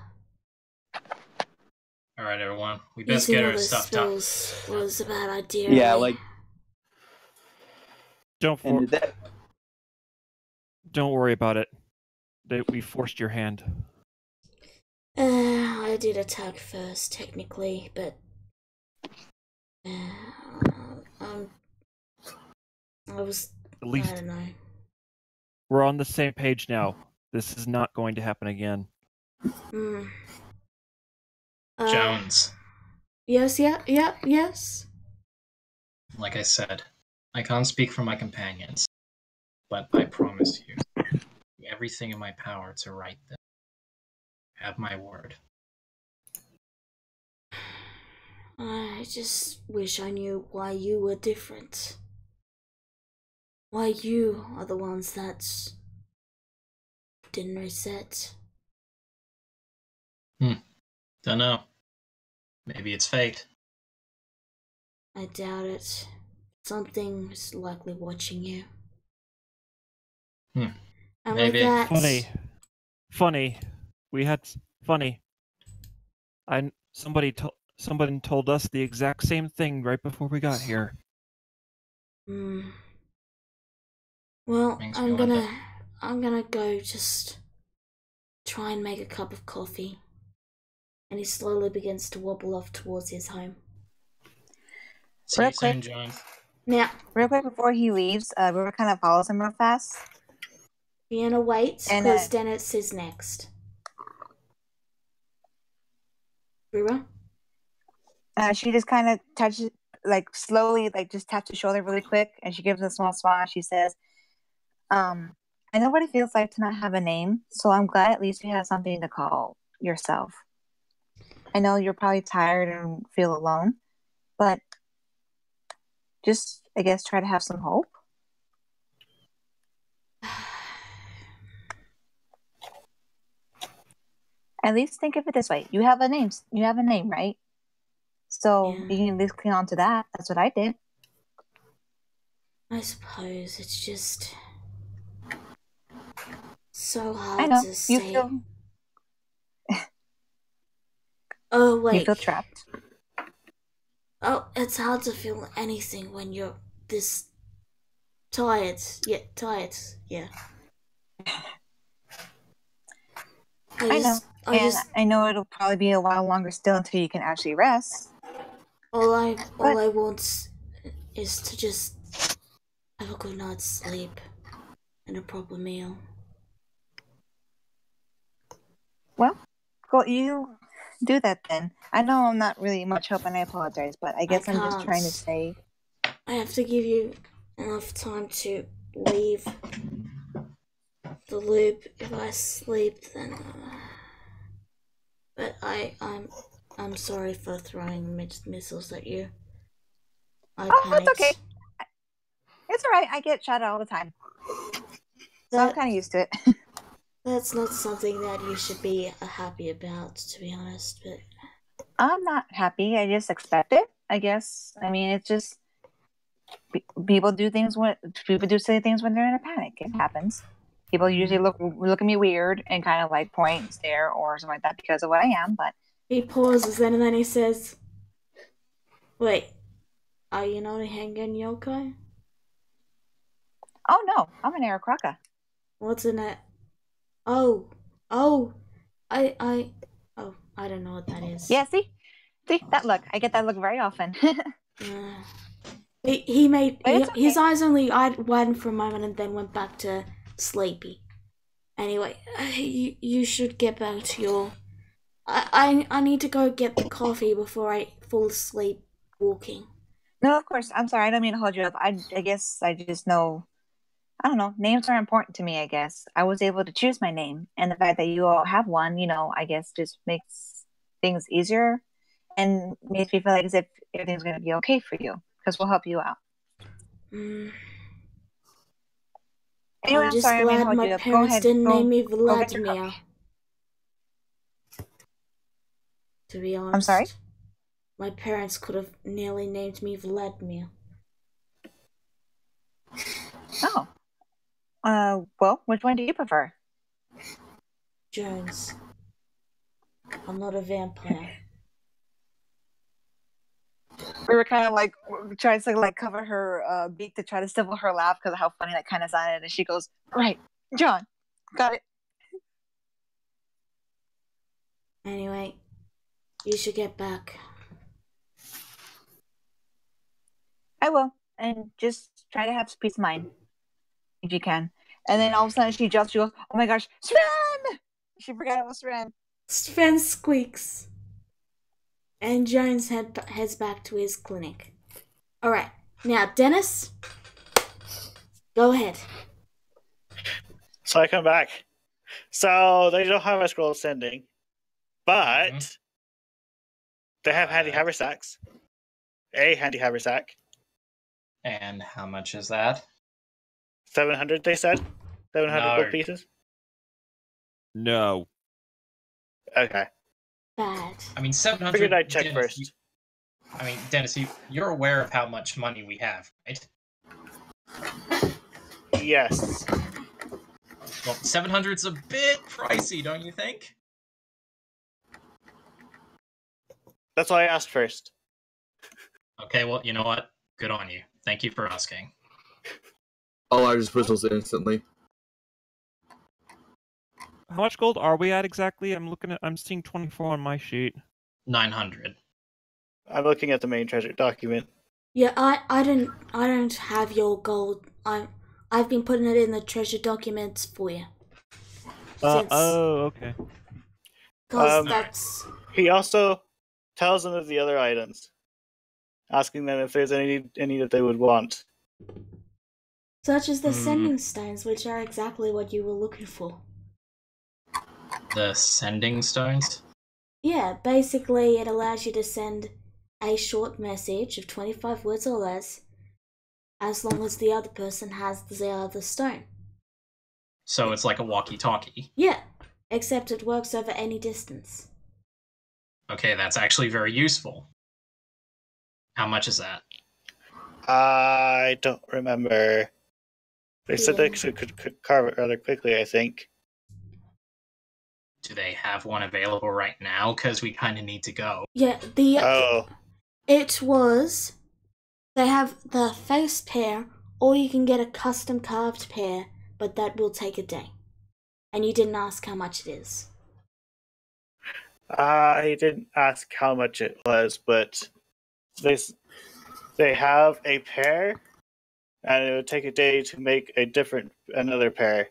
All right, everyone. We best get our stuff done. Was a bad idea. Yeah, like. Don't worry about it. We forced your hand. I did attack first, technically, but I don't know. We're on the same page now. This is not going to happen again. Jones. Yes. Like I said, I can't speak for my companions, but I promise you, everything in my power to right them. Have my word. I just wish I knew why you were different. Why you are the ones that didn't reset. Dunno. Maybe it's fate. I doubt it. Something's likely watching you. And Maybe. With that... Funny. We had funny. Somebody told us the exact same thing right before we got here. Hmm. Well, Makes me wonder. I'm gonna go just try and make a cup of coffee. And he slowly begins to wobble off towards his home. See Real you quick. soon, John. Now, Real quick before he leaves, River kind of follows him real fast. Vienna waits, And, because Dennis is next. Rira? She just kind of touches, like slowly, like just taps his shoulder really quick, and she gives him a small smile. She says, I know what it feels like to not have a name, so I'm glad at least you have something to call yourself. I know you're probably tired and feel alone, but just, I guess, try to have some hope. At least think of it this way. You have a name. You have a name, right? So Yeah. you can at least cling on to that. That's what I did. I suppose it's just so hard I know. to You say. feel Oh, wait. you feel trapped. Oh, it's hard to feel anything when you're this tired. Yeah, tired. Yeah. I know. I know it'll probably be a while longer still until you can actually rest. All I want is to just have a good night's sleep and a proper meal. Well, go you do that then. I know I'm not really much help and I apologize, but I guess I'm just trying to say I have to give you enough time to leave the loop. If I sleep, then. But I'm sorry for throwing missiles at you. it's okay. It's alright. I get shot all the time. So I'm kind of used to it. That's not something that you should be happy about, to be honest. But I'm not happy. I just expect it, I guess. I mean, it's just people do silly things when they're in a panic. It happens. People usually look at me weird and kind of like point and stare or something like that because of what I am. But he pauses and then he says, "Wait, are you not a Hengen yokai?" Oh no, I'm an Aarakocra. What's in it? I don't know what that is. Yeah, see that look. I get that look very often. His eyes only widened for a moment and then went back to sleepy. Anyway, you should get back to your. I need to go get the coffee before I fall asleep walking. No, of course. I'm sorry. I don't mean to hold you up. I guess I just know. I don't know. Names are important to me, I guess. I was able to choose my name, and the fact that you all have one, I guess just makes things easier and makes me feel like as if everything's going to be okay for you because we'll help you out. Anyway, I'm just sorry. I mean, glad hold my you up. Go parents ahead. didn't name me Go get your Vladimir. coffee. To be honest. I'm sorry? My parents could have nearly named me Vladimir. Oh. Well, which one do you prefer? Jones. I'm not a vampire. We were kind of like trying to like cover her beak to try to stifle her laugh because of how funny that kind of sounded, and she goes, "Right, John, got it." Anyway, you should get back. I will, and just try to have peace of mind if you can. And then all of a sudden she jumps. She goes, "Oh my gosh, Sven!" She forgot it was Sven. Sven squeaks. And Jones heads back to his clinic. Alright, now Dennis, go ahead. So I come back. So they don't have a scroll of sending, but they have handy haversacks. A handy haversack. And how much is that? 700, they said? 700 gold pieces? No. Okay. Bad. I mean, 700. Figured I'd check Dennis, first. Dennis, you're aware of how much money we have, right? Yes. Well, 700's a bit pricey, don't you think? That's why I asked first. Okay, well, you know what? Good on you. Thank you for asking. I just whistles instantly. How much gold are we at exactly? I'm seeing 24 on my sheet. 900. I'm looking at the main treasure document. Yeah, I don't have your gold. I've been putting it in the treasure documents for you. Okay. Because that's... He also tells them of the other items, asking them if there's any that they would want. Such as the sending stones, which are exactly what you were looking for. The sending stones? Yeah, basically it allows you to send a short message of 25 words or less, as long as the other person has the other stone. So it's like a walkie-talkie. Yeah, except it works over any distance. Okay, that's actually very useful. How much is that? I don't remember. They said they could carve it rather quickly, I think. Do they have one available right now? Because we kind of need to go. Yeah, it was... They have the face pair, or you can get a custom carved pair, but that will take a day. And you didn't ask how much it is. I didn't ask how much it was, but they have a pair, and it would take a day to make another pair.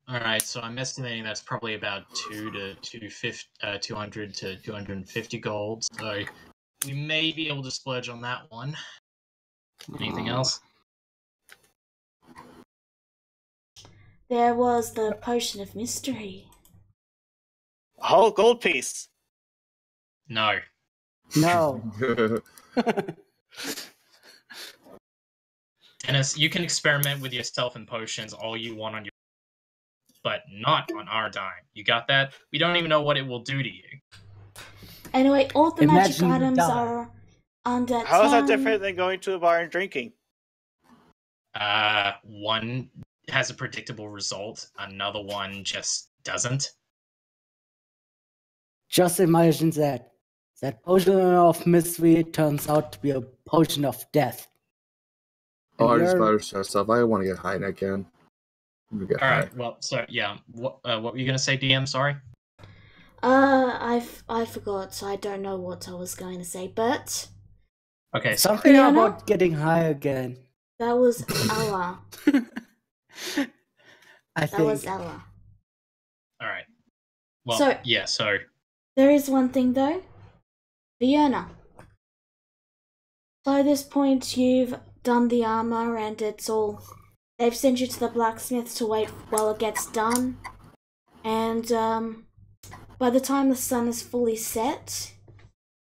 Alright, so I'm estimating that's probably about 200 to 250 gold, so we may be able to splurge on that one. Anything else? There was the potion of mystery. A whole gold piece. No. No. Dennis, you can experiment with yourself and potions all you want on your... but not on our dime. You got that? We don't even know what it will do to you. Anyway, all the magic Imagine you items die. are under How is that time. different than going to a bar and drinking? One has a predictable result, another one just doesn't. Just imagine that. That potion of mystery turns out to be a potion of death. I just about to stuff. I want to get high again. Alright, well, so, yeah. What were you going to say, DM? Sorry? I forgot, so I don't know what I was going to say, but... Okay, so... Something about getting high again. That was Ella. That was Ella. Alright. Well, So- yeah, so... There is one thing though. Fiona. By this point, you've done the armor and it's all... They've sent you to the blacksmith to wait while it gets done. And, by the time the sun is fully set,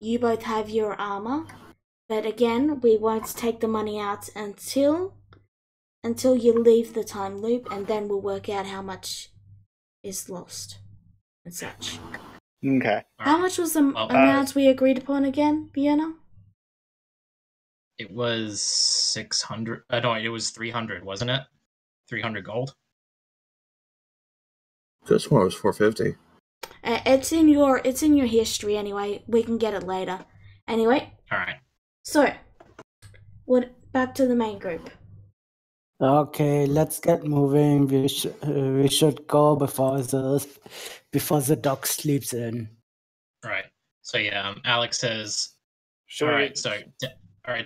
you both have your armor. But again, we won't take the money out until you leave the time loop, and then we'll work out how much is lost and such. Okay. How much was the amount we agreed upon again, Fiona? It was 600... no, it was 300, wasn't it? 300 gold? This one was 450. It's in your history anyway. We can get it later. Anyway. Alright. So, back to the main group. Okay, let's get moving. We should go before the dog sleeps in. Right. So yeah, Alex says. Sure. All right.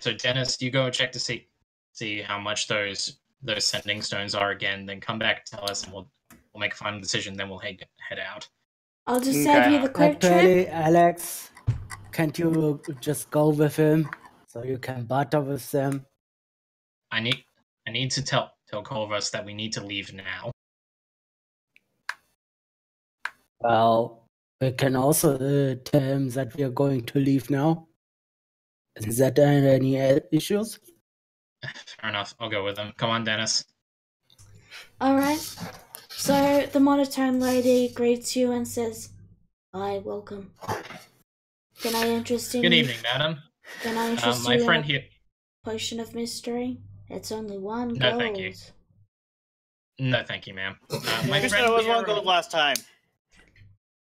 So Dennis, you go check to see how much those sending stones are again. Then come back, tell us, and we'll make a final decision. Then we'll head out. I'll just save you the quick Actually, trip. Alex, can't you just go with him so you can barter with them? I need to tell Corvus that we need to leave now. Well, we can also tell him that we are going to leave now. Is that any issues? Fair enough. I'll go with them. Come on, Dennis. Alright. So, the monotone lady greets you and says, "Hi, welcome. Can I interest you? Good evening, madam. Can I interest my you friend in a here. potion of mystery? It's only one No, gold." thank you. No, thank you, ma'am. My You said friend it was here- 1 gold last time.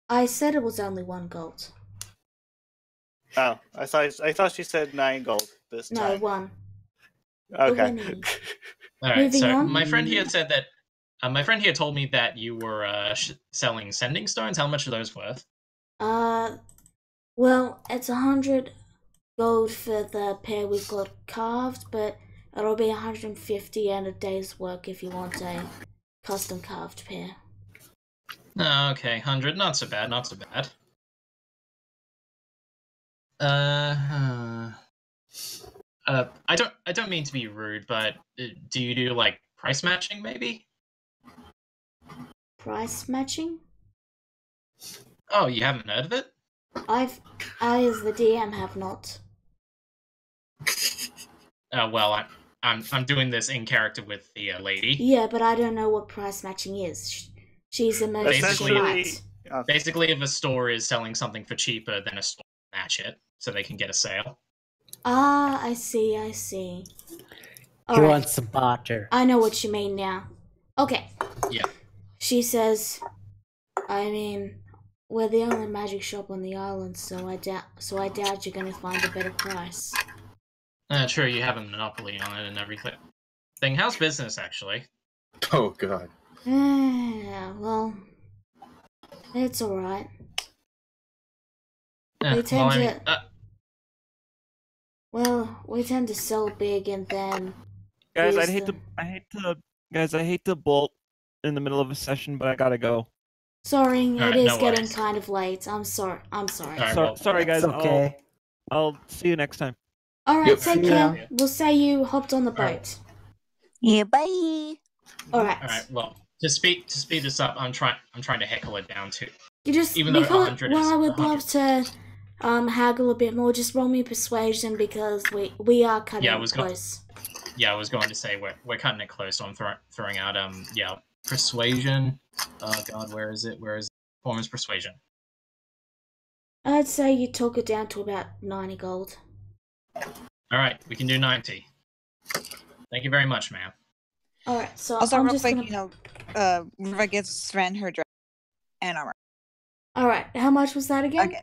I said it was only 1 gold. Oh, I thought she said 9 gold this No, time. 1. Okay. winning. All right. Moving So on. my friend here said that. My friend here told me that you were selling sending stones. How much are those worth? Well, it's 100 gold for the pair we've got carved, but it'll be 150 and a day's work if you want a custom carved pair. Oh, okay, 100. Not so bad. Not so bad. I don't mean to be rude, but do you do like price matching, maybe? Price matching? Oh, you haven't heard of it? I, as the DM, have not. Well, I'm doing this in character with the lady. Yeah, but I don't know what price matching is. She's a merchant. She might. Basically, if a store is selling something for cheaper, then a store will match it so they can get a sale. Ah, I see, I see. He wants to barter. I know what you mean now. Okay. Yeah. She says, I mean, we're the only magic shop on the island, so I doubt you're gonna find a better price. True, you have a monopoly on it and everything. How's business, actually? Oh, God. Yeah, well, it's alright. We tend we tend to sell big and then. Guys, I hate to bolt in the middle of a session, but I gotta go. Sorry, Alright, it is no getting worries. kind of late. I'm sorry. Sorry, guys. It's okay. I'll see you next time. Alright, take care. We'll say you hopped on the boat. Yeah, bye. Alright. All right. Well, to speed this up, I'm trying to heckle it down too. You just even though 100 is I would love to haggle a bit more. Just roll me persuasion because we are cutting close. I was going to say we're cutting it close, so I'm throwing out persuasion. Oh God, where is it? Performance persuasion? I'd say you talk it down to about 90 gold. All right, we can do 90. Thank you very much, ma'am. Alright, so Also, I'm real just quick, gonna... Riva gives Sven her dress and armor. Alright, how much was that again? Okay.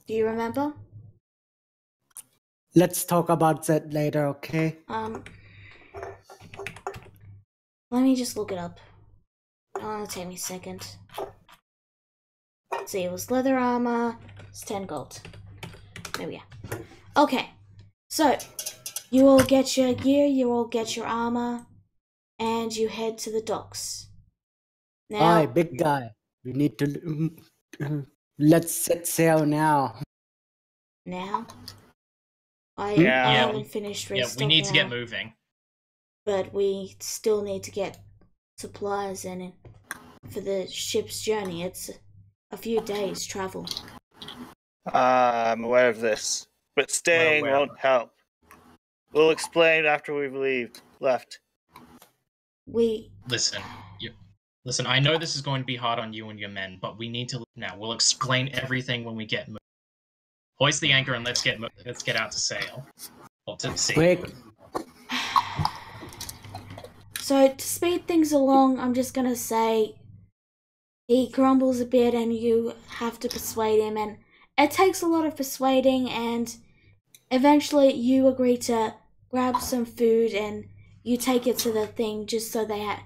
Do you remember? Let's talk about that later, okay? Let me just look it up. It'll take me a second. See, it was leather armor. It's 10 gold. There we go. Okay, so you all get your gear, you all get your armor, and you head to the docks. Now, Aye, big guy. We need to... Let's set sail now. Now? I Yeah, haven't finished we restocking. need to get moving. But we still need to get supplies in for the ship's journey. It's a few days' travel. I'm aware of this, but staying won't help. We'll explain after we've left. Listen, I know this is going to be hard on you and your men, but we need to leave now. We'll explain everything when we get moving. Hoist the anchor and let's get out to sail. Or to sea. Quick. So to speed things along, I'm just gonna say he grumbles a bit and you have to persuade him, and it takes a lot of persuading, and eventually you agree to grab some food and you take it to the thing just so they have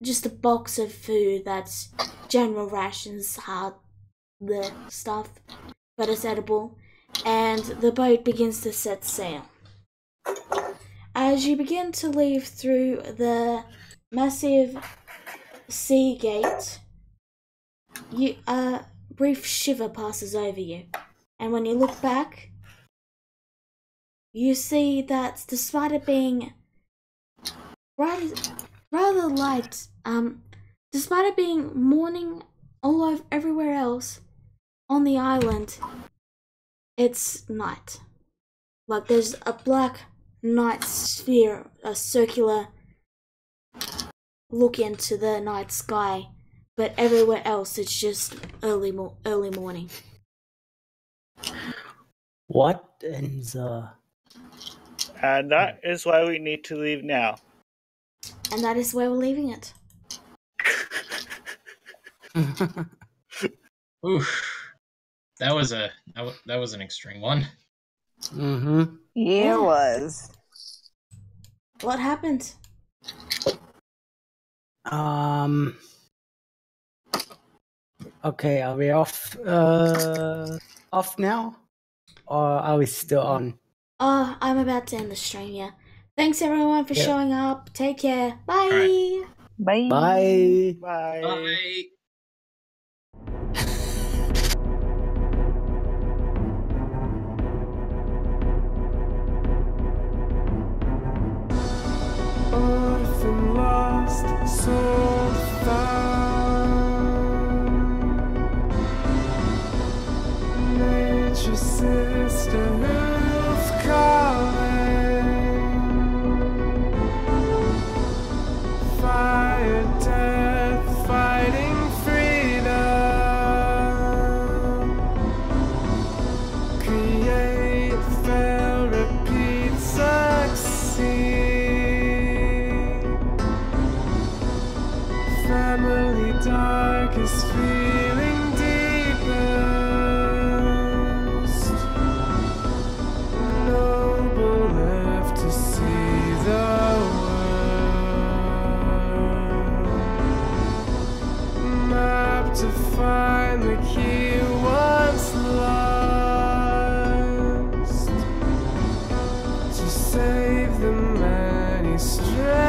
just a box of food that's general rations, hard the stuff, but it's edible, and the boat begins to set sail. As you begin to leave through the massive sea gate, a brief shiver passes over you, and when you look back, you see that despite it being rather light, despite it being morning all over everywhere else on the island, it's night. Like there's a black night sphere, a circular look into the night sky, but everywhere else it's just early morning. What in the... And that is why we need to leave now. And that is where we're leaving it. Oof. That was an extreme one. Mm-hmm. Yeah, it was. What happened? Okay, are we off off now? Or are we still on? I'm about to end the stream, yeah. Thanks everyone for Yeah. showing up. Take care. Bye. Alright. Bye. Bye. Bye. Bye. Orphan lost, soul found. Nature's sister who's calling. Fire, death, fighting freedom. Create, fail, repeat, succeed. Family darkest feeling deepest. Noble left to see the world. Map to find the key once lost. To save the many strange.